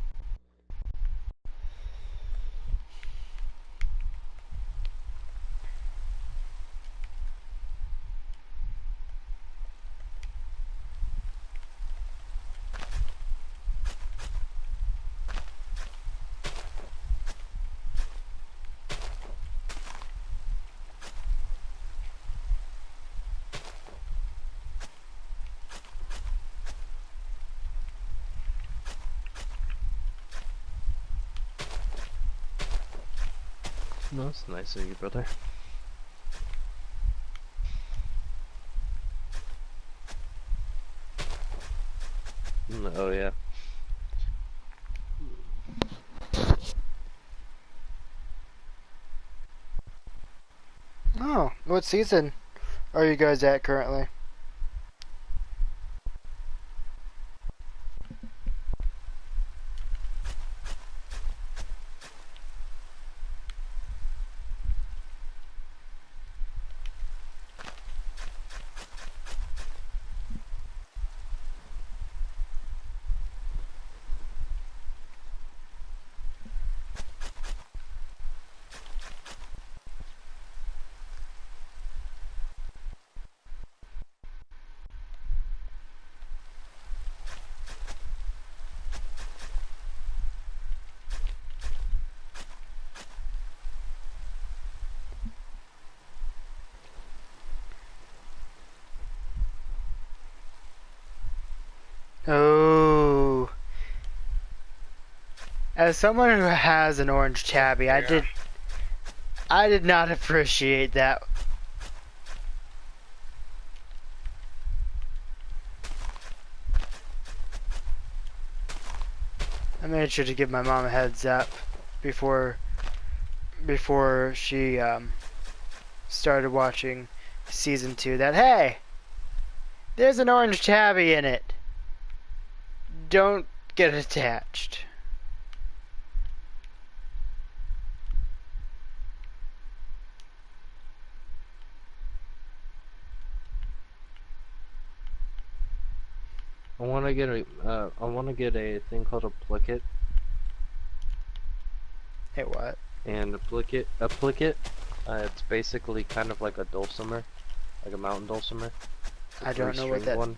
No, it's nice of you, brother. Oh, yeah. Oh, what season are you guys at currently? Oh. As someone who has an orange tabby, I did not appreciate that. I made sure to give my mom a heads up before she started watching season 2 that hey, there's an orange tabby in it. Don't get attached. I want to get a thing called a plicket. Hey, what? And a plicket, it's basically kind of like a dulcimer, like a mountain dulcimer. It's a I don't know what three-stringed that. one.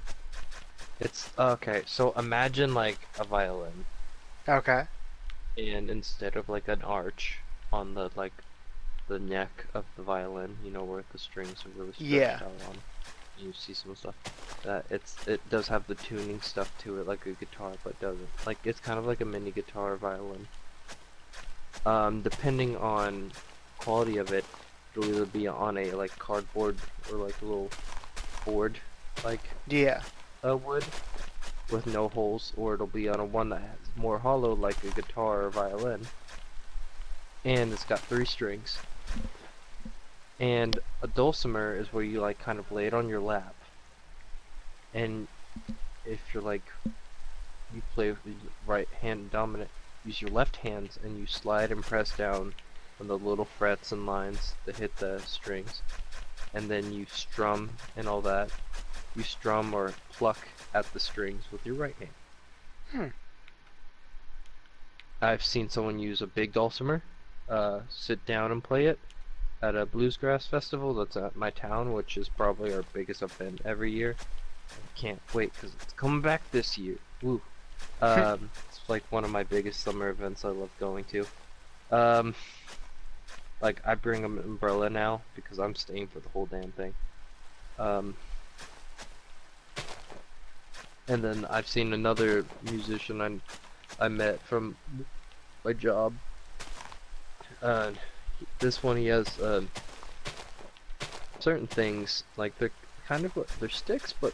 It's okay. So imagine like a violin, Okay. and instead of like an arch on the neck of the violin, you know where the strings are really Yeah. stretched out on. You see some stuff. It does have the tuning stuff to it like a guitar, but doesn't. Like it's kind of like a mini guitar violin. Depending on quality of it, it'll either be on a like cardboard or like a little board, like Yeah. wood with no holes, or it'll be on a one that has more hollow like a guitar or violin, and it's got 3 strings. And a dulcimer is where you like kind of lay it on your lap, and if you're like you play with the right hand dominant, use your left hands and you slide and press down on the little frets and lines that hit the strings. and then you strum and all that. You strum or pluck at the strings with your right hand. Hmm. I've seen someone use a big dulcimer, sit down and play it at a bluesgrass festival that's at my town, which is probably our biggest event every year. I can't wait because it's coming back this year. Woo. It's like one of my biggest summer events I love going to. Like I bring an umbrella now because I'm staying for the whole damn thing. And then I've seen another musician I met from my job. This one he has certain things like they're kind of they're sticks, but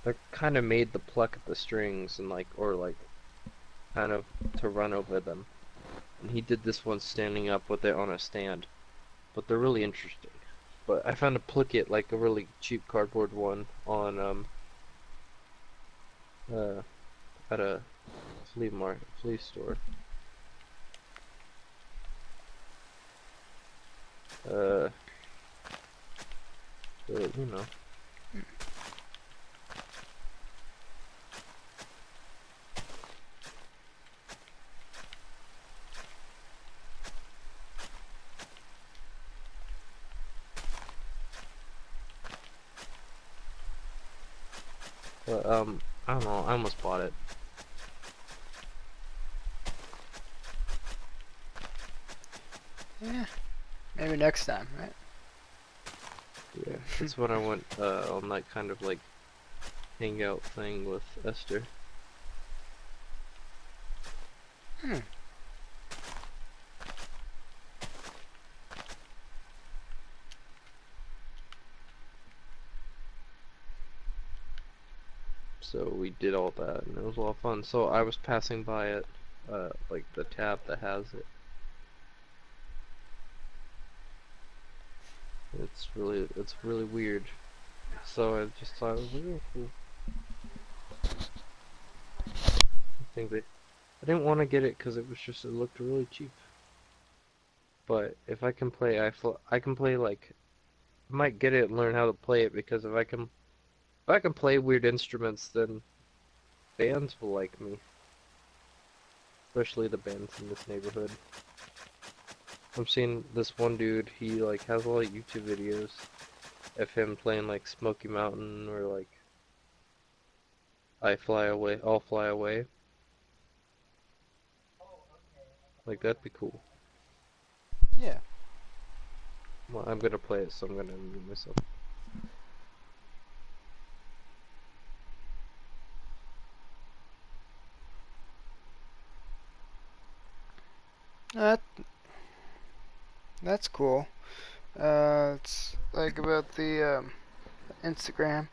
they're kind of made to pluck at the strings and like or like kind of to run over them. And he did this one standing up with it on a stand, but they're really interesting. But I found a plicket, like a really cheap cardboard one, on at a flea store. So, you know. But I don't know. I almost bought it. Yeah. Maybe next time, right? Yeah, that's when I went on that kind of like hangout thing with Esther. Hmm. So we did all that, and it was a lot of fun. So I was passing by it, like the tab that has it. It's really weird. So I just thought it was like, oh, cool. I didn't want to get it because it looked really cheap. But if I can play, I can play like, I might get it and learn how to play it because if I can play weird instruments, then bands will like me. Especially the bands in this neighborhood. I'm seeing this one dude, he like has a lot of YouTube videos of him playing like Smoky Mountain or like I'll Fly Away. Like that'd be cool. Yeah. Well, I'm gonna play it, so I'm gonna mute myself. That that's cool. It's like about the Instagram.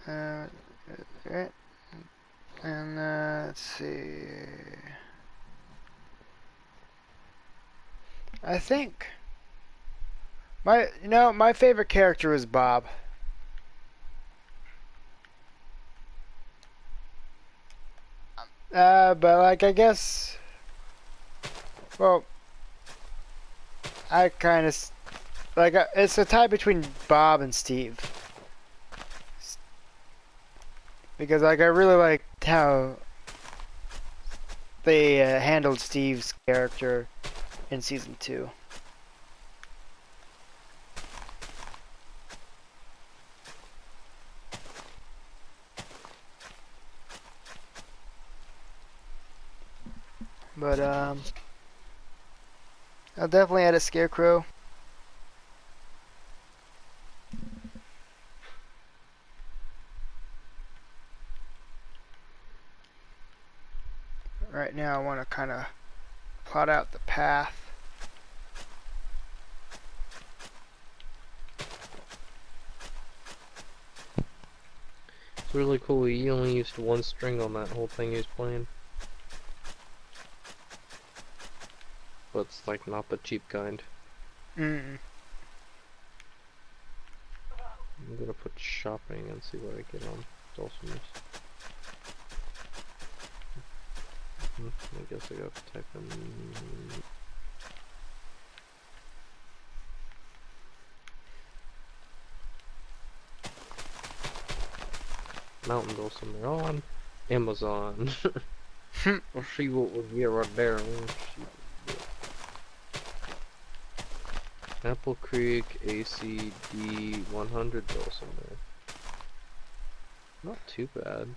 Right. And let's see. I think my favorite character was Bob. But like I guess, well, I kind of like it's a tie between Bob and Steve because like I really liked how they handled Steve's character in season 2. But I'll definitely add a Scarecrow. Right now I want to kind of plot out the path. It's really cool. He only used one string on that whole thing he was playing. But it's like not the cheap kind. Mm. I'm gonna put shopping and see what I get on dulcimers. I guess I got to type in. Mountain dulcimer on Amazon. We'll see what we get right there. We'll see what we get. Apple Creek ACD 100 dulcimer. Not too bad.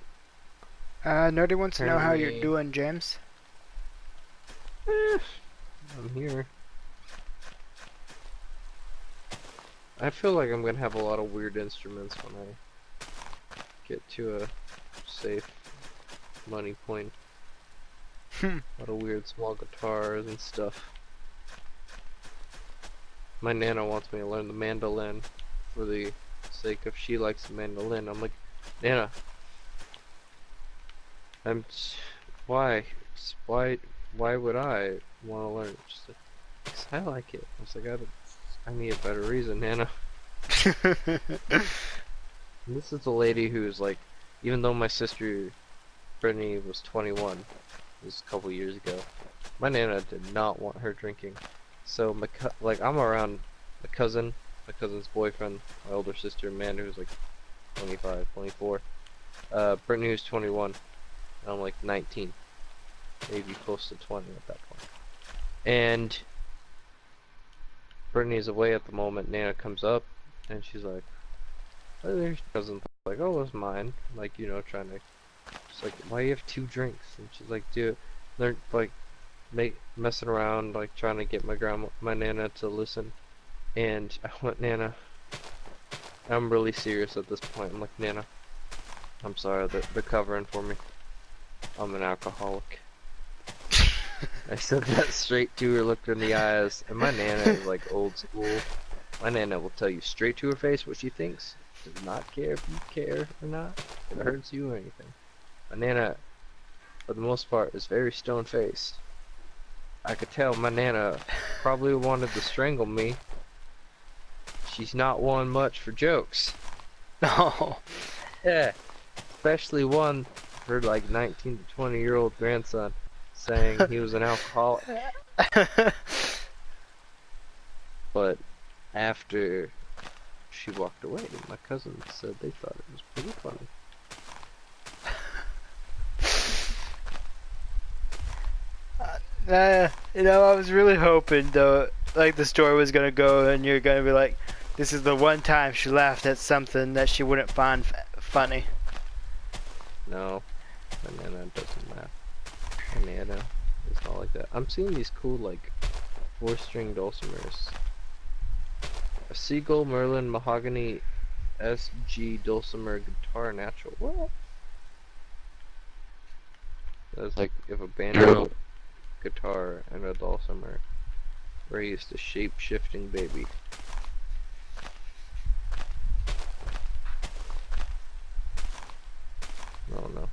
Nerdy wants to know how you're Apparently- doing, James. I'm here. I feel like I'm gonna have a lot of weird instruments when I get to a safe money point. A lot of weird small guitars and stuff. My Nana wants me to learn the mandolin for the sake of she likes the mandolin. I'm like, Nana, why? Why would I want to learn it? She's like, 'cause I like it. I was like, I need a better reason, Nana. And this is a lady who's like, even though my sister Brittany was 21, this was a couple years ago, my Nana did not want her drinking. So I'm around my cousin's boyfriend, my older sister, Amanda, who's like 25, 24. Brittany was 21, and I'm like 19, maybe close to 20 at that point. And Brittany's away at the moment. Nana comes up, and she's like, "Oh, there's your cousin." Like, "Oh, it's mine." Like, trying to. She's like, "Why do you have 2 drinks?" And she's like, "Dude," they're like, messing around, like trying to get my Nana to listen. And I went, "Nana, I'm really serious at this point." I'm like, "Nana, I'm sorry, they're covering for me. I'm an alcoholic." I said that straight to her, looked her in the eyes, and my Nana is like old school. My Nana will tell you straight to her face what she thinks. Does not care if you care or not, if it hurts you or anything. My Nana, for the most part, is very stone-faced. I could tell my Nana probably wanted to strangle me. She's not one much for jokes. No. Yeah, especially one for like 19 to 20-year-old grandson saying he was an alcoholic. But after she walked away, my cousins said they thought it was pretty funny. I was really hoping though, like the story was gonna go, and you're gonna be like, "This is the one time she laughed at something that she wouldn't find funny." No, my Nana doesn't laugh. My Nana is not like that. I'm seeing these cool like 4-string dulcimers. A Seagull Merlin Mahogany SG Dulcimer Guitar Natural. What? That's like if a banjo, guitar, and a dulcimer raised a shape-shifting baby. I don't know.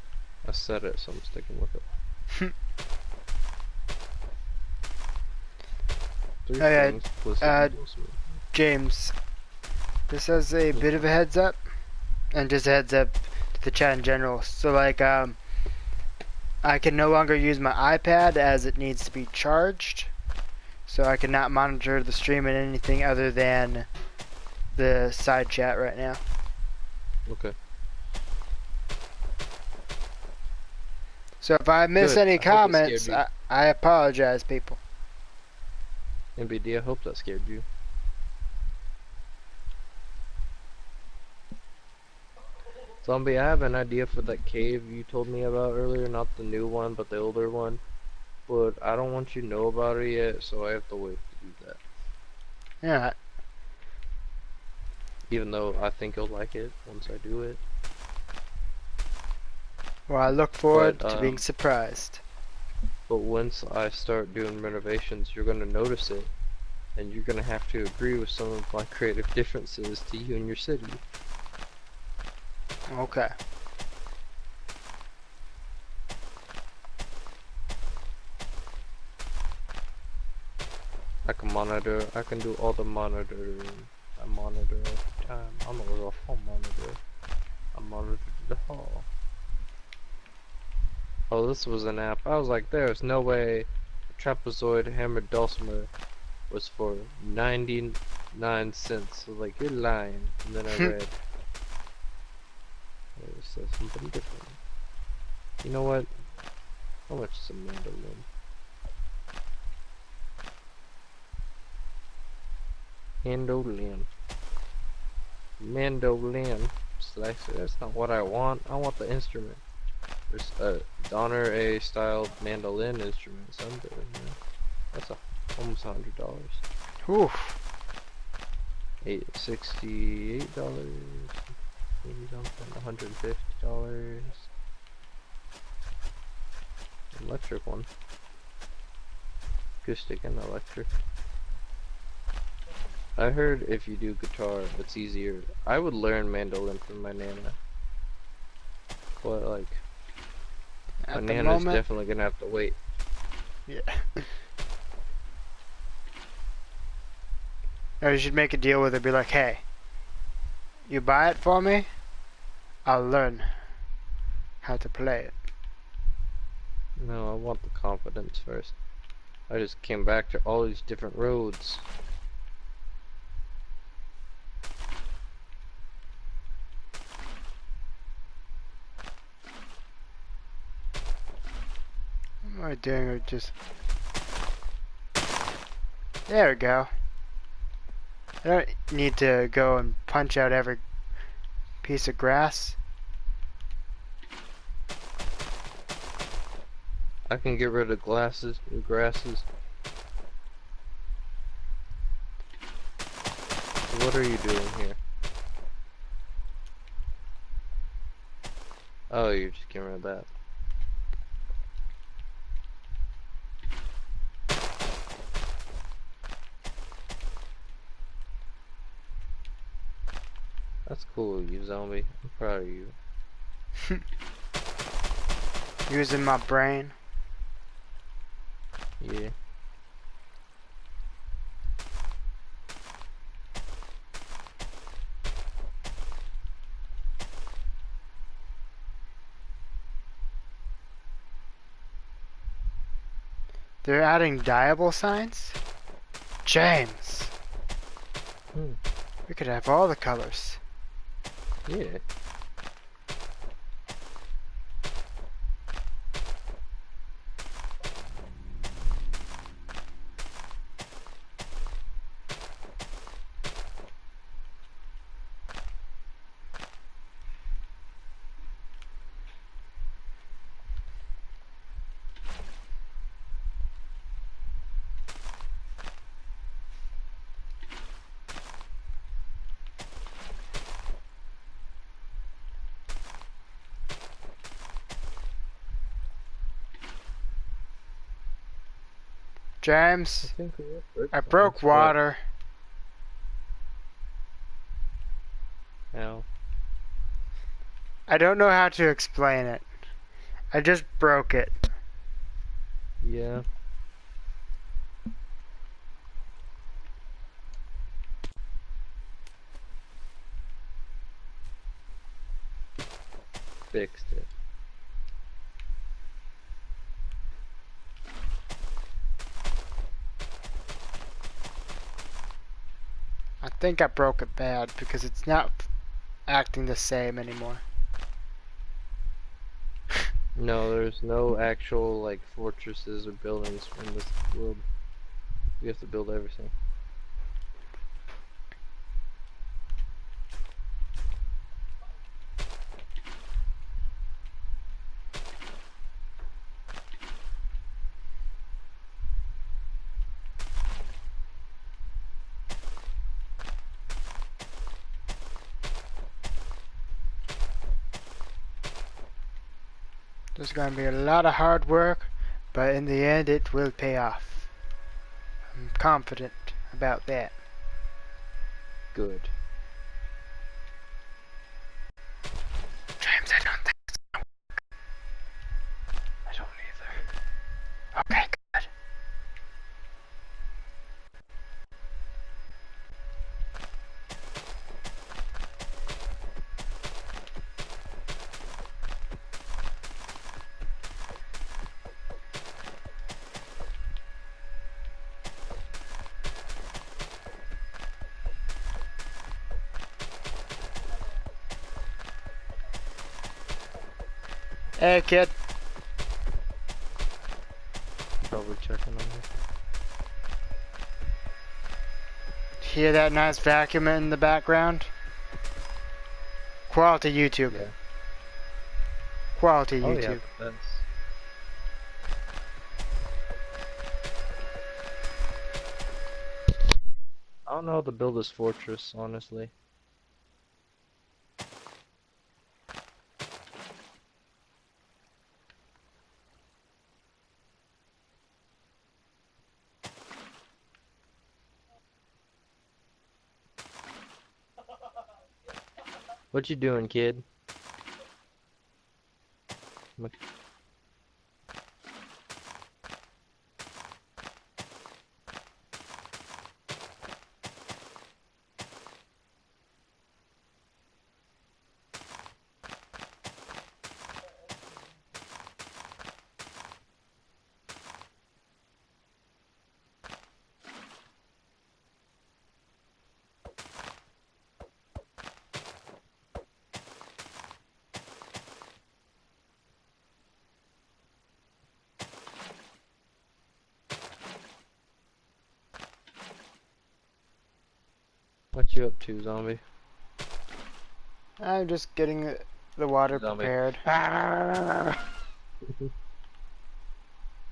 I said it, so I'm sticking with it. Three Oh, yeah, things plus a dulcimer. James, this has a bit of a heads up, and just a heads up to the chat in general. So like, I can no longer use my iPad as it needs to be charged, so I cannot monitor the stream and anything other than the side chat right now. Okay. So if I miss Good. any I hope it comments, scared I apologize, people. MBD, I hope that scared you. Zombie, I have an idea for that cave you told me about earlier, not the new one, but the older one. But I don't want you to know about it yet, so I have to wait to do that. Yeah. Even though I think you'll like it once I do it. Well, I look forward But, to being surprised. But once I start doing renovations, you're going to notice it. And you're going to have to agree with some of my creative differences to you and your city. Okay. I can do all the monitoring. I monitor every time. I'm a little home monitor. I monitor the hall. Oh, this was an app. I was like, there's no way a trapezoid hammered dulcimer was for 99 cents. I was like, you're lying. And then I read. It was say something different. You know what? How much is a mandolin? Mandolin. Mandolin. Slicer. That's not what I want. I want the instrument. There's a Donner A styled mandolin instrument. So I'm doing that. That's almost $100. Oof. $68. Maybe something. $150. Electric one. Acoustic and electric. I heard if you do guitar, it's easier. I would learn mandolin from my nana. But like, my At the nana's moment, definitely gonna have to wait. yeah. Or you should make a deal with her. Be like, hey, you buy it for me, I'll learn how to play it. No, I want the confidence first. I just came back to all these different roads. What am I doing? Or just there we go. I don't need to go and punch out every piece of grass. I can get rid of grasses. What are you doing here? Oh, you're just getting rid of that. That's cool, you zombie. I'm proud of you. Using my brain. Yeah. They're adding diable signs? James! We could have all the colors. Yeah. James, I think I broke water. Now. I don't know how to explain it. I just broke it. Yeah. Fixed it. I think I broke it bad because it's not acting the same anymore. No, there's no actual like fortresses or buildings in this world. We have to build everything. There's going to be a lot of hard work, but in the end it will pay off. I'm confident about that. Good. James, I don't think I don't either. Okay, good. Hey, kid. Probably checking on me. Hear that nice vacuum in the background? Quality YouTube. Yeah. Quality Oh yeah, YouTube. but that's. I don't know how to build this fortress, honestly. What you doing, kid? What you up to, zombie? I'm just getting the water Zombie. prepared.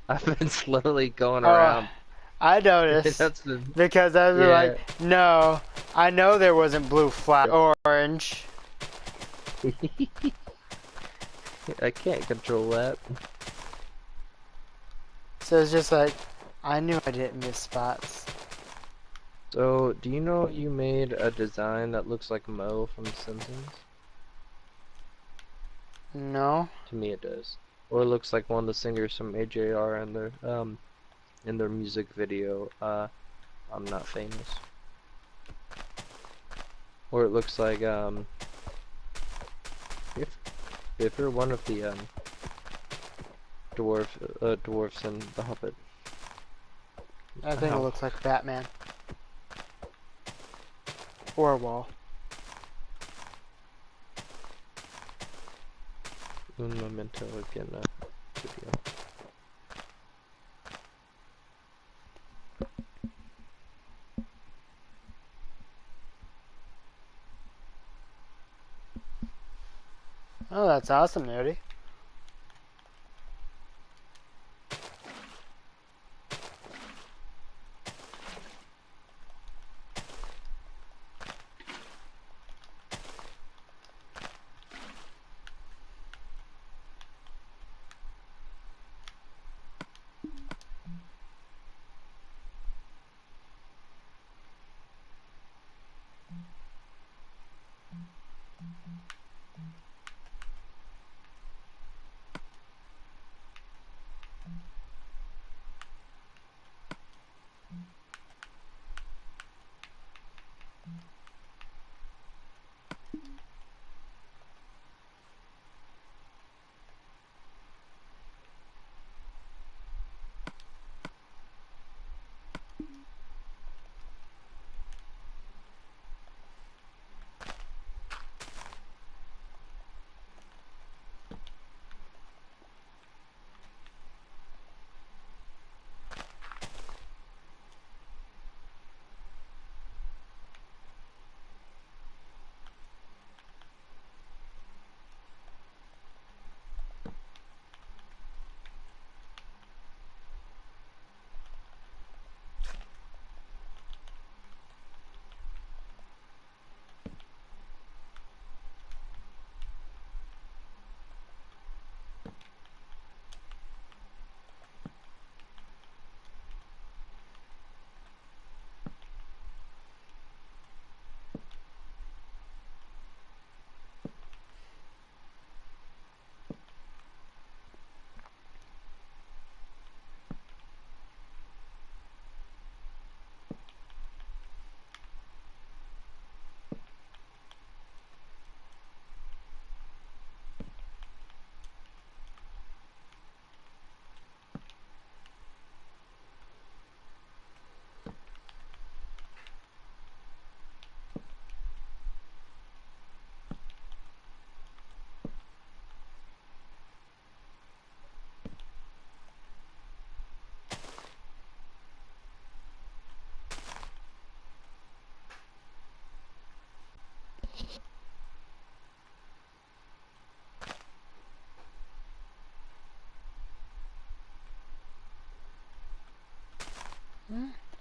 I've been slowly going Oh, around. I noticed. That's been. Because I was Yeah. like, no, I know there wasn't blue flag, orange. I can't control that. So it's just like, I knew I didn't miss spots. So, do you know you made a design that looks like Mo from Simpsons? No. To me, it does. Or it looks like one of the singers from AJR in their music video. I'm Not Famous. Or it looks like if if you're one of the dwarfs in The Hobbit. I think it Ow. looks like Batman. Or a wall. Un momento again. Video. Oh, that's awesome, Nerdy.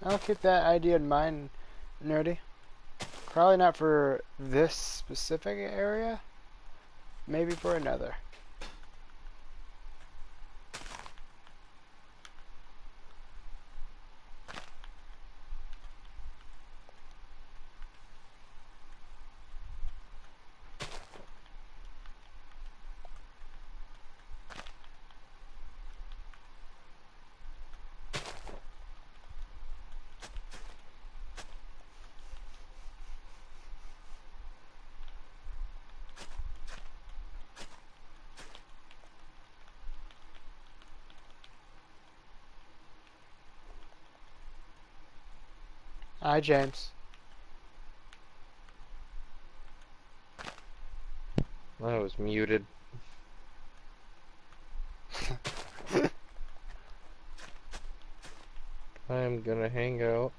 I'll keep that idea in mind, Nerdy. Probably not for this specific area. Maybe for another. Hi, James. I was muted. I'm gonna hang out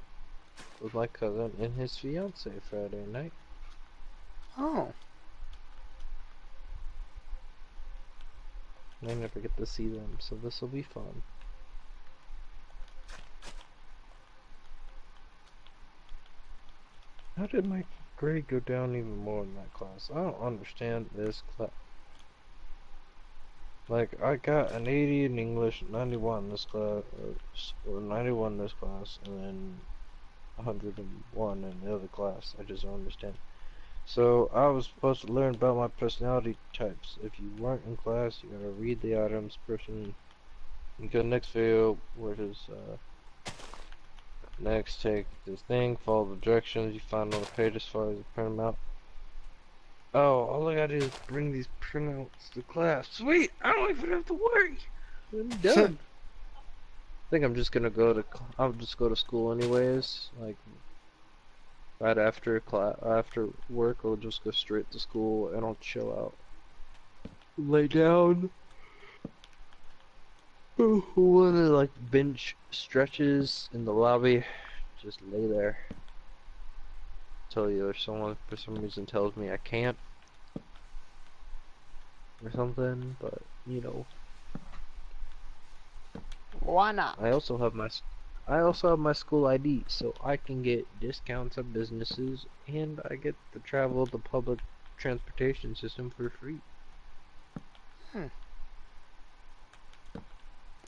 with my cousin and his fiance Friday night. Oh. I never get to see them, so this will be fun. How did my grade go down even more in that class? I don't understand this class. Like, I got an 80 in English, 91 this class, or 91 this class, and then 101 in the other class. I just don't understand. So, I was supposed to learn about my personality types. If you weren't in class, you gotta read the items, person. You go next video, where does, next take this thing, follow the directions you find on the page as far as you print them out. Oh, all I gotta do is bring these printouts to class. Sweet! I don't even have to worry! I'm done. I think I'm just gonna I'll just go to school anyways. Like, right after class, after work, I'll just go straight to school and I'll chill out. Lay down. One of the, like, bench stretches in the lobby. Just lay there. Tell you if someone for some reason tells me I can't. Or something, but, you know. Why not? I also have my school ID, so I can get discounts on businesses, and I get to travel the public transportation system for free.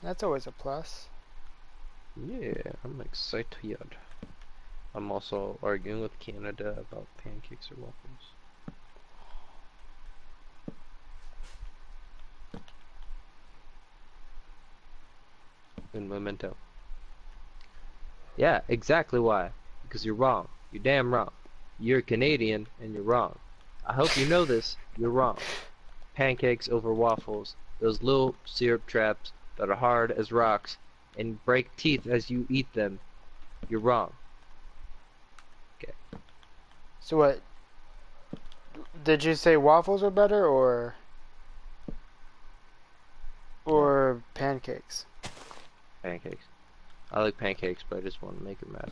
That's always a plus. Yeah, I'm excited. I'm also arguing with Canada about pancakes or waffles. In Memento. Yeah, exactly why. Because you're wrong. You're damn wrong. You're Canadian, and you're wrong. I hope you know this. You're wrong. Pancakes over waffles. Those little syrup traps that are hard as rocks and break teeth as you eat them. You're wrong. Okay. So what? Did you say waffles are better or pancakes? Pancakes. I like pancakes, but I just want to make her mad.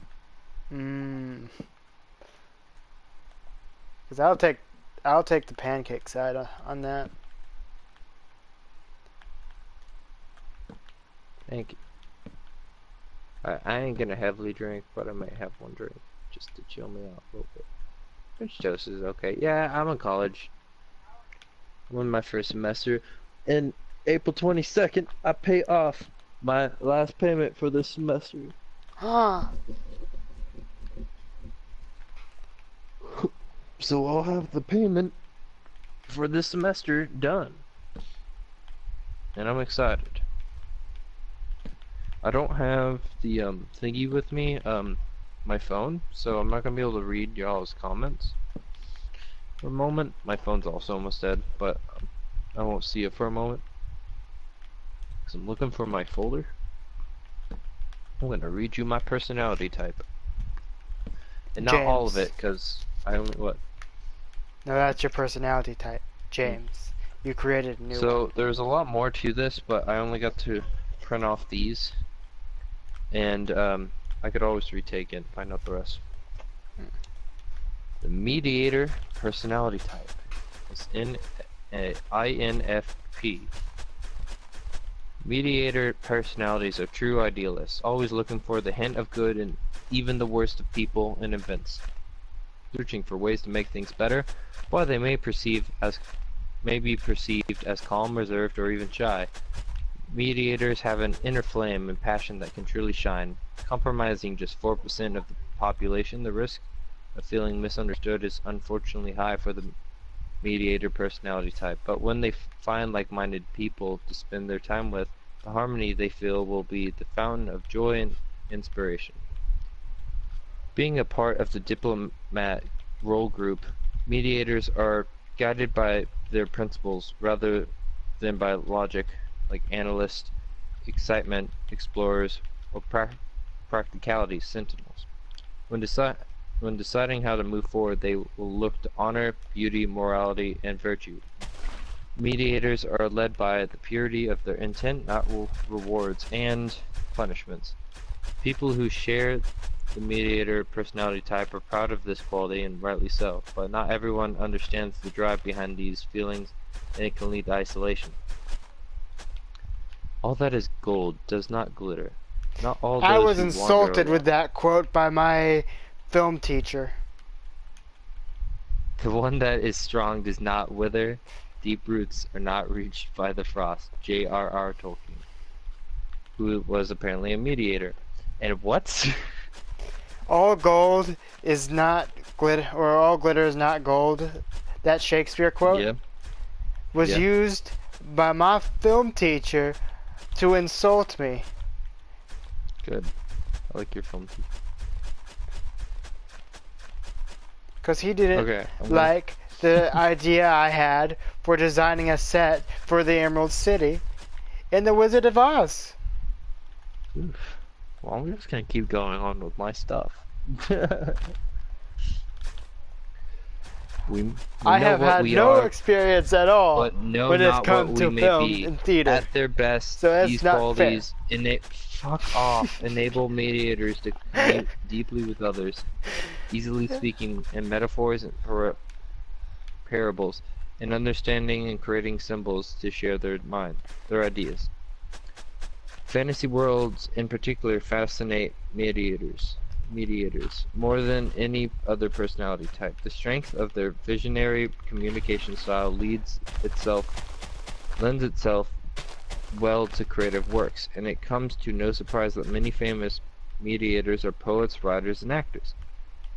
Because I'll take the pancake side on that. Thank you. I ain't gonna heavily drink, but I might have one drink just to chill me out a little bit. French toast is okay. Yeah, I'm in college. I'm in my first semester. And April 22nd, I pay off my last payment for this semester. So I'll have the payment for this semester done. And I'm excited. I don't have the thingy with me, my phone, so I'm not gonna be able to read y'all's comments for a moment. My phone's also almost dead, but I won't see it for a moment. Because I'm looking for my folder. I'm gonna read you my personality type. And not all of James. it, because I only, what? No, that's your personality type, James. You created a new one. So there's a lot more to this, but I only got to print off these. And I could always retake it and find out the rest. The mediator personality type is INFP. Mediator personalities are true idealists, always looking for the hint of good in even the worst of people and events, searching for ways to make things better, while they may be perceived as calm, reserved, or even shy. Mediators have an inner flame and passion that can truly shine. Compromising just 4% of the population, the risk of feeling misunderstood is unfortunately high for the mediator personality type, but when they find like-minded people to spend their time with, the harmony they feel will be the fountain of joy and inspiration. Being a part of the diplomat role group, mediators are guided by their principles rather than by logic, like analysts, excitement, explorers, or practicality, sentinels. When deciding how to move forward, they will look to honor, beauty, morality, and virtue. Mediators are led by the purity of their intent, not rewards and punishments. People who share the mediator personality type are proud of this quality, and rightly so, but not everyone understands the drive behind these feelings, and it can lead to isolation. All that is gold does not glitter. Not all I those was who wander insulted with along. that quote by my film teacher. The one that is strong does not wither. Deep roots are not reached by the frost. J.R.R. Tolkien, who was apparently a mediator. And what? All gold is not glitter, or all glitter is not gold. That Shakespeare quote Yeah, was yeah. used by my film teacher to insult me. Good. I like your film teacher. Because he didn't Okay, like the idea I had for designing a set for the Emerald City in The Wizard of Oz. Oof. Well, I'm just gonna keep going on with my stuff. we I know have what had we no are, experience at all but know when it's not what come we to may film be. and theater. At their best, So that's these not qualities fuck off, enable mediators to commute deeply with others, easily speaking in metaphors and parables, and understanding and creating symbols to share their ideas. Fantasy worlds in particular fascinate mediators more than any other personality type. The strength of their visionary communication style lends itself well to creative works, and it comes to no surprise that many famous mediators are poets, writers, and actors.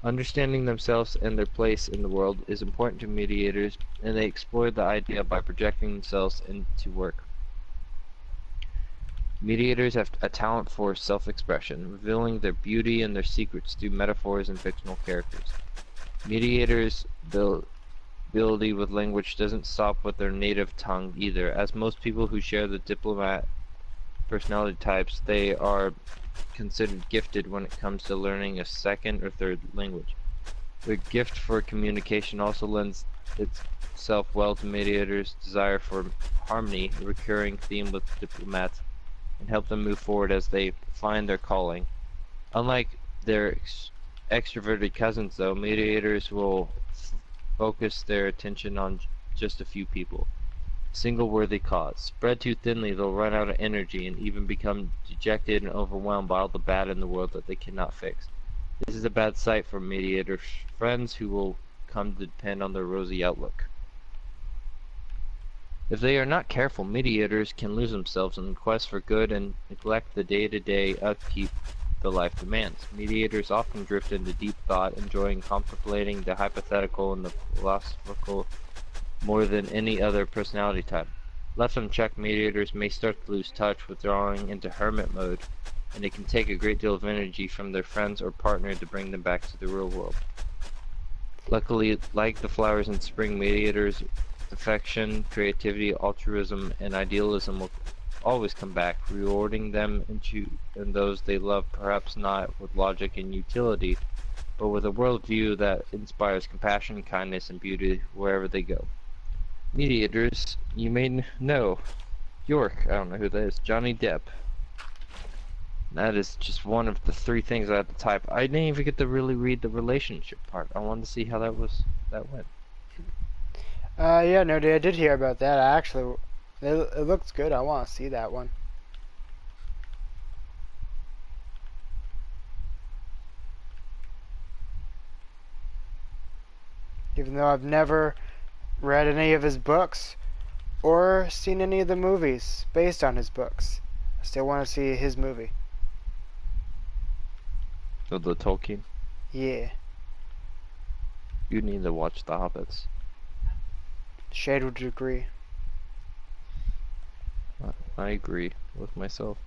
Understanding themselves and their place in the world is important to mediators, and they explore the idea by projecting themselves into work. Mediators have a talent for self-expression, revealing their beauty and their secrets through metaphors and fictional characters. Mediators' ability with language doesn't stop with their native tongue either. As most people who share the diplomat personality types, they are considered gifted when it comes to learning a second or third language. Their gift for communication also lends itself well to mediators' desire for harmony, a recurring theme with diplomats, and help them move forward as they find their calling. Unlike their extroverted cousins, though, mediators will focus their attention on just a few people. A single worthy cause. Spread too thinly, they'll run out of energy and even become dejected and overwhelmed by all the bad in the world that they cannot fix. This is a bad sight for mediator friends who will come to depend on their rosy outlook. If they are not careful, mediators can lose themselves in the quest for good and neglect the day-to-day upkeep the life demands. Mediators often drift into deep thought, enjoying contemplating the hypothetical and the philosophical more than any other personality type. Left unchecked, mediators may start to lose touch, withdrawing into hermit mode, and it can take a great deal of energy from their friends or partner to bring them back to the real world. Luckily, like the flowers in spring, mediators' affection, creativity, altruism, and idealism will always come back, rewarding them and those they love, perhaps not with logic and utility, but with a worldview that inspires compassion, kindness, and beauty wherever they go. Mediators, you may know. York, I don't know who that is. Johnny Depp. That is just one of the 3 things I had to type. I didn't even get to really read the relationship part. I wanted to see how that went. Yeah, no, I did hear about that. It looks good. I want to see that one. Even though I've never read any of his books or seen any of the movies based on his books. I still want to see his movie. Of the Tolkien. Yeah. You need to watch The Hobbits. Shade would agree. I agree with myself.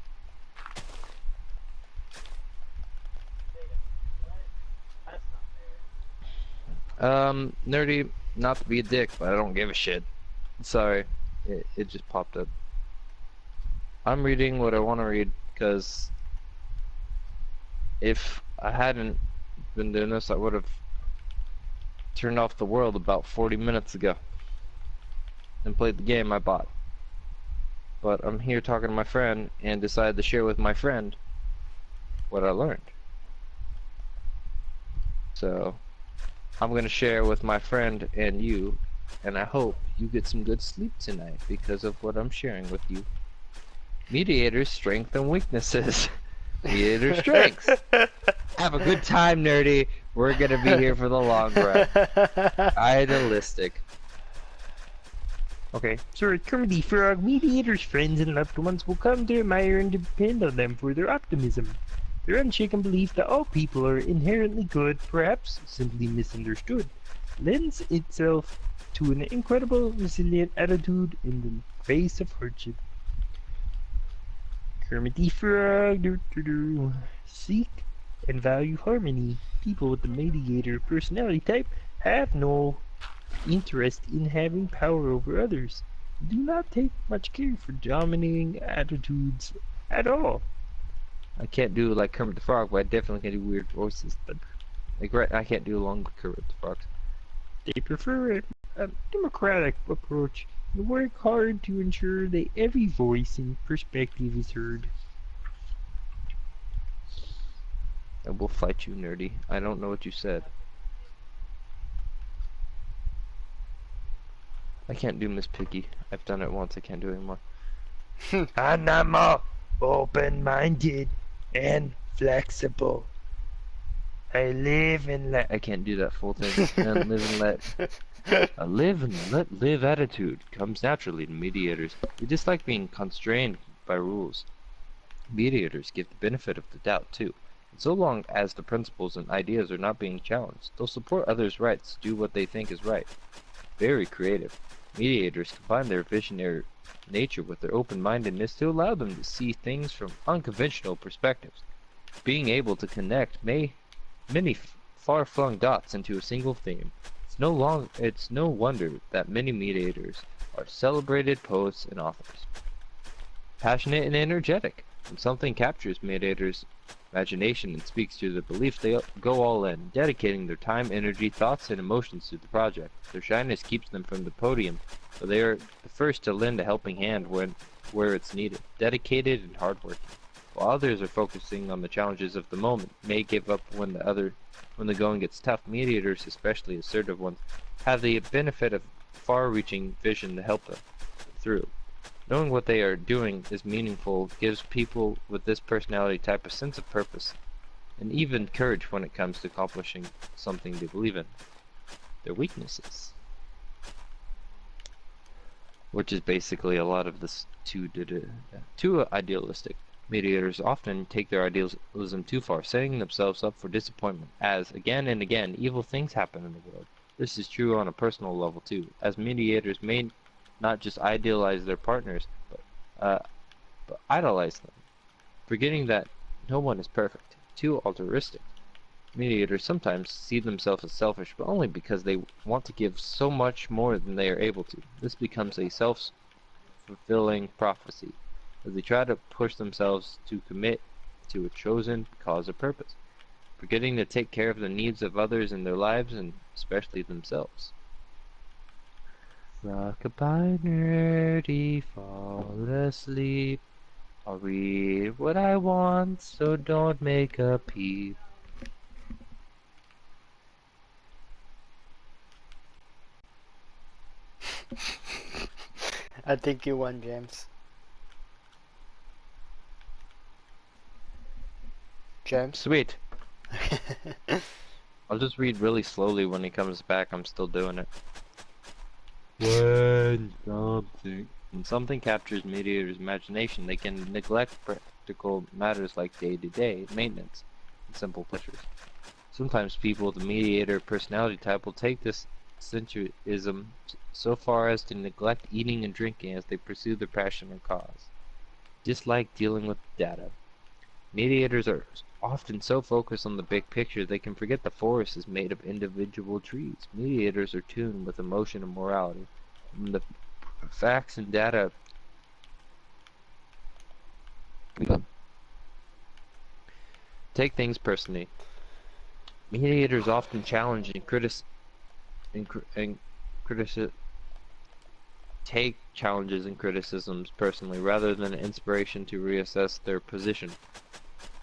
Nerdy, not to be a dick, but I don't give a shit. Sorry, it just popped up. I'm reading what I want to read, because if I hadn't been doing this, I would have turned off the world about 40 minutes ago and played the game I bought. But I'm here talking to my friend and decided to share with my friend what I learned. So I'm going to share with my friend and you, and I hope you get some good sleep tonight because of what I'm sharing with you. Mediators' strengths and weaknesses. Mediator strengths. Have a good time, nerdy. We're going to be here for the long run. Idealistic. Okay, so at Kermit the Frog, mediators, friends, and loved ones will come to admire and depend on them for their optimism. Their unshaken belief that all people are inherently good, perhaps simply misunderstood, lends itself to an incredible resilient attitude in the face of hardship. Kermit the Frog, seek and value harmony. People with the mediator personality type have no interest in having power over others. Do not take much care for dominating attitudes at all. I can't do like Kermit the Frog, but I definitely can do weird voices. But like, right, I can't do long Kermit the Frogs. They prefer a democratic approach and work hard to ensure that every voice and perspective is heard. I will fight you, nerdy. I don't know what you said. I can't do Miss Piggy. I've done it once. I can't do it anymore. I'm more open-minded and flexible. I live and let. I can't do that full thing. And live and let. A live and let live attitude comes naturally to mediators. We dislike being constrained by rules. Mediators give the benefit of the doubt too. And so long as the principles and ideas are not being challenged, they'll support others' rights to do what they think is right. Very creative. Mediators combine their visionary nature with their open-mindedness to allow them to see things from unconventional perspectives. Being able to connect many far-flung dots into a single theme. It's no wonder that many mediators are celebrated poets and authors. Passionate and energetic. When something captures mediators' imagination and speaks to their belief, they go all in, dedicating their time, energy, thoughts, and emotions to the project. Their shyness keeps them from the podium, but they are the first to lend a helping hand where it's needed, dedicated and hardworking. While others are focusing on the challenges of the moment, may give up when the going gets tough. Mediators, especially assertive ones, have the benefit of far-reaching vision to help them through. Knowing what they are doing is meaningful gives people with this personality type a sense of purpose, and even courage when it comes to accomplishing something they believe in. Their weaknesses, which is basically a lot of this too idealistic. Mediators often take their idealism too far, setting themselves up for disappointment, as again and again evil things happen in the world. This is true on a personal level too, as mediators may not just idealize their partners, but idolize them, forgetting that no one is perfect, too altruistic. Mediators sometimes see themselves as selfish, but only because they want to give so much more than they are able to. This becomes a self-fulfilling prophecy, as they try to push themselves to commit to a chosen cause or purpose, forgetting to take care of the needs of others in their lives and especially themselves. Rockabye nerdy, fall asleep. I'll read what I want, so don't make a peep. I think you won, James. James? Sweet. I'll just read really slowly when he comes back. I'm still doing it. When something captures mediator's imagination, they can neglect practical matters like day-to-day maintenance and simple pleasures. Sometimes people with a mediator personality type will take this sensuism so far as to neglect eating and drinking as they pursue their passion or cause. Dislike dealing with data. Mediators are often so focused on the big picture they can forget the forest is made of individual trees. Mediators are tuned with emotion and morality. When the facts and data take things personally. Mediators often challenge and take challenges and criticisms personally rather than an inspiration to reassess their position.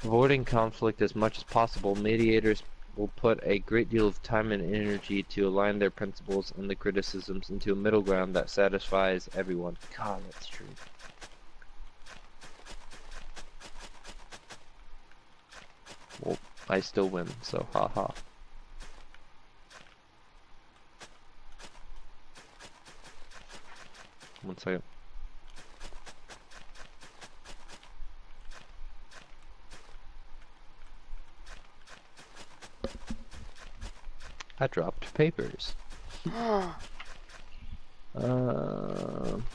Avoiding conflict as much as possible, mediators will put a great deal of time and energy to align their principles and the criticisms into a middle ground that satisfies everyone. God, that's true. Well, I still win, so haha. One second. I dropped papers.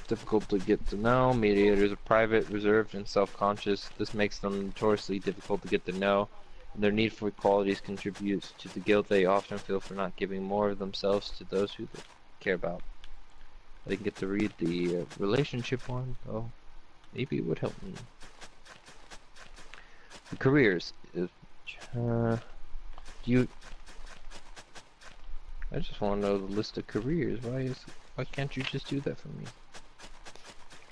Difficult to get to know. Mediators are private, reserved, and self-conscious. This makes them notoriously difficult to get to know, and their need for qualities contributes to the guilt they often feel for not giving more of themselves to those who they care about. I didn't get to read the relationship one, though. Maybe it would help me. The careers. I just want to know the list of careers. Why can't you just do that for me?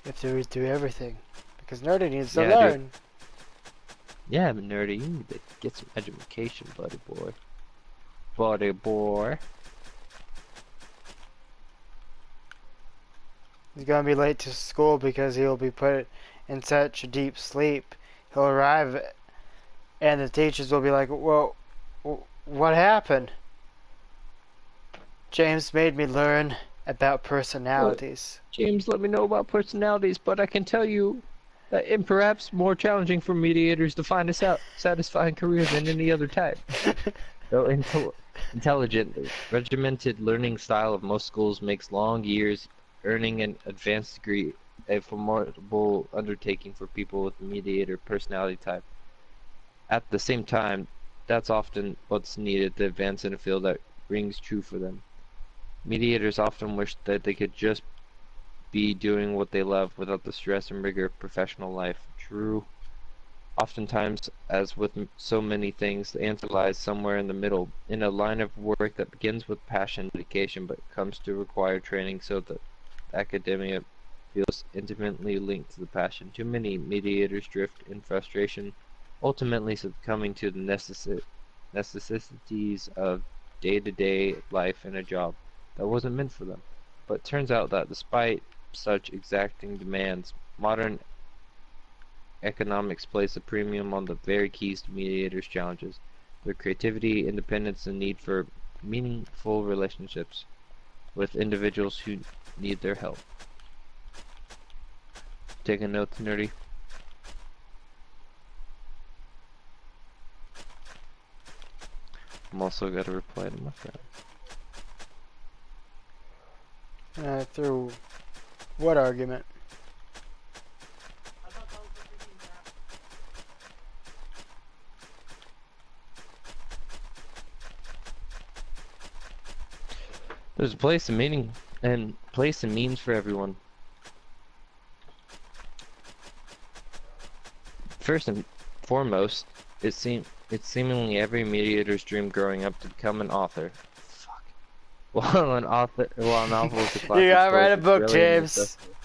You have to read through everything. Because Nerdy needs to Yeah, learn. Yeah, but Nerdy, you need to get some education, buddy boy. Buddy boy. He's gonna be late to school because he'll be put in such a deep sleep. He'll arrive and the teachers will be like, "Whoa, what happened?" James made me learn about personalities. James let me know about personalities, but I can tell you that it's perhaps more challenging for mediators to find a satisfying career than any other type. Though intelligent, regimented learning style of most schools makes long years earning an advanced degree a formidable undertaking for people with a mediator personality type. At the same time, that's often what's needed to advance in a field that rings true for them. Mediators often wish that they could just be doing what they love without the stress and rigor of professional life. True. Oftentimes, as with so many things, the answer lies somewhere in the middle, in a line of work that begins with passion and dedication but comes to require training so that academia feels intimately linked to the passion. Too many mediators drift in frustration, ultimately succumbing to the necessities of day-to-day life and a job that wasn't meant for them. But it turns out that despite such exacting demands, modern economics place a premium on the very keys to mediators' challenges: their creativity, independence, and need for meaningful relationships with individuals who need their help. Take a note, Nerdy. I'm also got to reply to my friend. Through what argument? There's a place and meaning and means for everyone. First and foremost, it's seemingly every mediator's dream growing up to become an author. Fuck. While a novel is a classic You gotta story write a for book, thrilling and James. successful.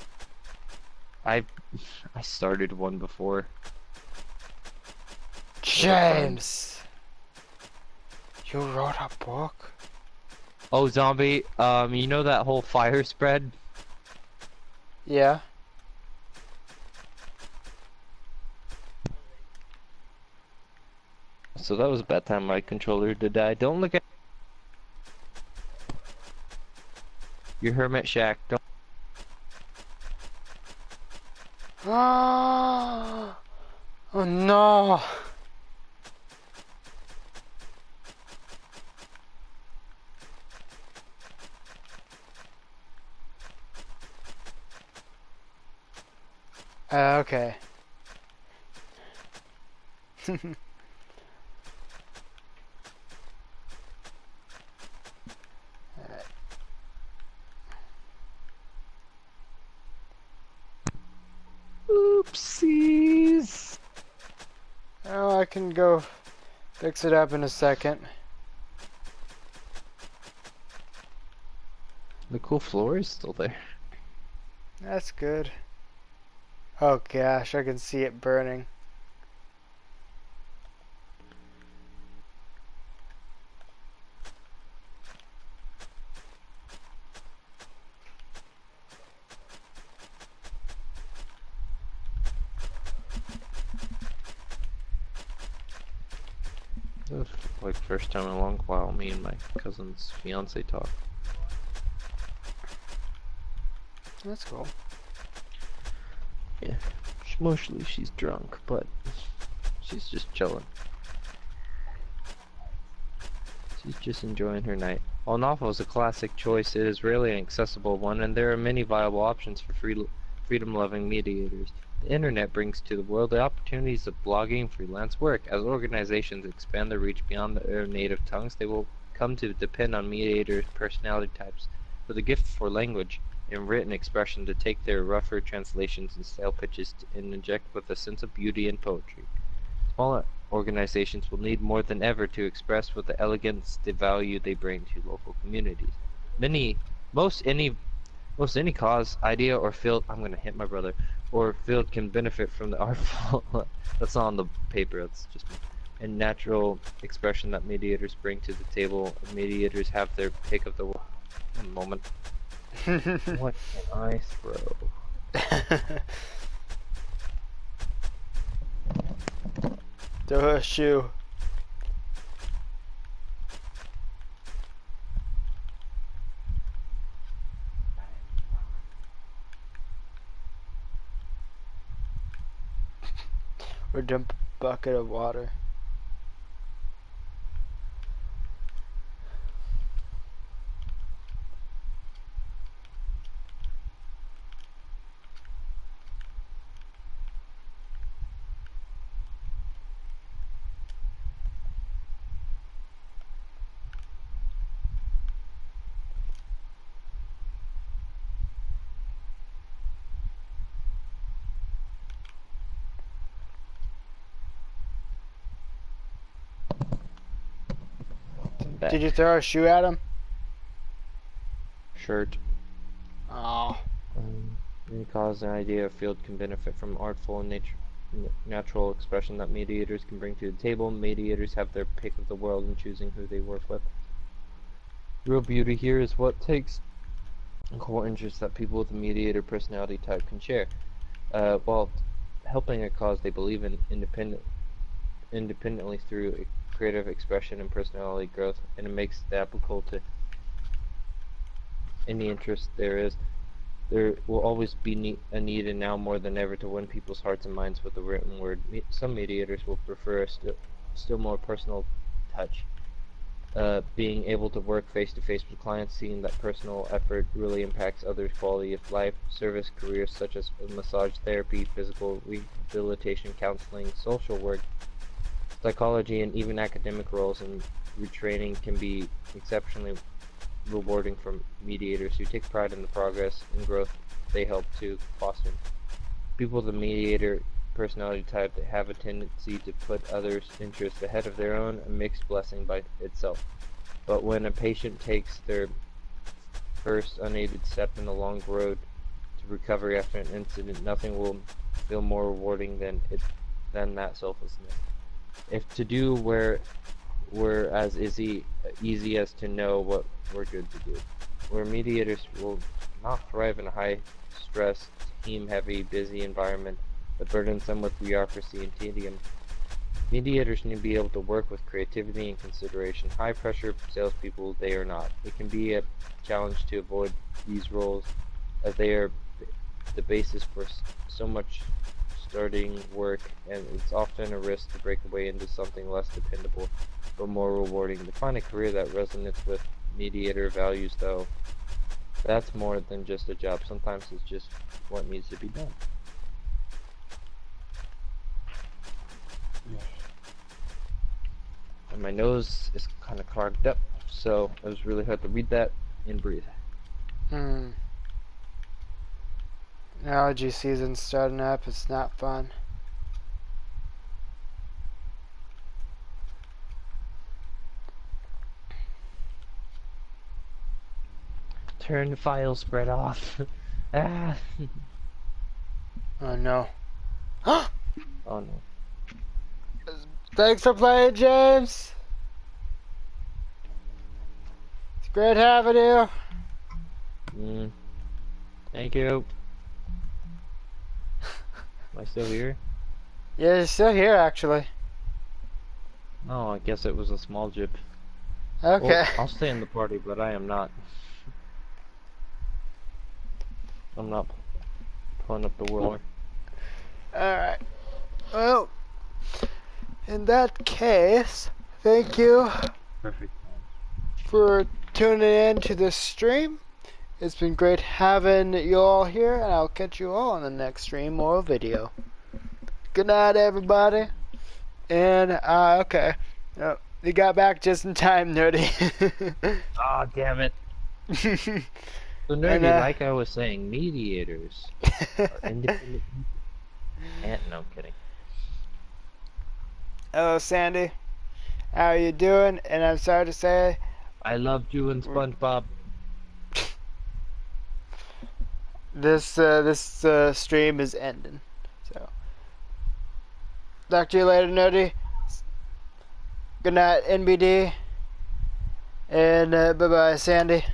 I started one before. James! You wrote a book? Oh, zombie, you know that whole fire spread? Yeah. So that was a bad time my controller to die. Don't look at your hermit shack. Don't. Oh, oh no! Okay. Oopsies. Oh, I can go fix it up in a second. The cool floor is still there. That's good. Oh gosh, I can see it burning. It was like first time in a long while me and my cousin's fiance talk. That's cool. Yeah, mostly she's drunk, but she's just chilling. She's just enjoying her night. While novel is a classic choice, it is rarely an accessible one, and there are many viable options for freedom-loving mediators. The internet brings to the world the opportunities of blogging and freelance work. As organizations expand their reach beyond their native tongues, they will come to depend on mediators' personality types with a gift for language and written expression to take their rougher translations and stale pitches and inject with a sense of beauty and poetry. Smaller organizations will need more than ever to express with the elegance the value they bring to local communities. Most any cause, idea, or field. I'm gonna hit my brother. Or field can benefit from the artful. That's not on the paper. That's just and natural expression that mediators bring to the table. Mediators have their pick of the. One moment. What can I throw? Throw a shoe. Or dump a bucket of water. Did you throw a shoe at him? Shirt. Oh. Any cause, an idea, or field can benefit from artful and natural expression that mediators can bring to the table. Mediators have their pick of the world in choosing who they work with. Real beauty here is what takes core interests that people with a mediator personality type can share, while helping a cause they believe in independently through creative expression and personality growth, and it makes it applicable to any interest there is. There will always be a need, and now more than ever, to win people's hearts and minds with the written word. Some mediators will prefer a still more personal touch. Being able to work face-to-face with clients, seeing that personal effort really impacts others' quality of life. Service careers such as massage therapy, physical rehabilitation, counseling, social work, psychology, and even academic roles and retraining can be exceptionally rewarding for mediators who take pride in the progress and growth they help to foster. People with a mediator personality type that have a tendency to put others' interests ahead of their own, a mixed blessing by itself. But when a patient takes their first unaided step in the long road to recovery after an incident, nothing will feel more rewarding than that selflessness. If to do were as easy as to know what we're good to do. Where mediators will not thrive in a high-stress, team-heavy, busy environment, but burdensome with bureaucracy and tedium. Mediators need to be able to work with creativity and consideration. High pressure salespeople, they are not. It can be a challenge to avoid these roles, as they are the basis for so much starting work, and it's often a risk to break away into something less dependable but more rewarding. To find a career that resonates with mediator values, though, that's more than just a job. Sometimes it's just what needs to be done. And my nose is kind of clogged up, so it was really hard to read that and breathe. Allergy season's starting up. It's not fun. Turn the file spread off. Ah. Oh no. Oh no. Thanks for playing, James. It's great having you. Thank you. Am I still here? Yeah, you're still here, actually. Oh, I guess it was a small jip. Okay. Well, I'll stay in the party, but I am not. I'm not pulling up the world. Alright. Well, in that case, thank you Perfect. for tuning in to this stream. It's been great having you all here, and I'll catch you all on the next stream or video. Good night, everybody. And, okay. Oh, you got back just in time, Nerdy. Ah, damn it. So nerdy, like I was saying, mediators are independent. And no, I'm kidding. Hello, Sandy. How are you doing? And I'm sorry to say, I love you and SpongeBob. this stream is ending. So, talk to you later, Nerdy. Good night, NBD. And bye-bye, Sandy.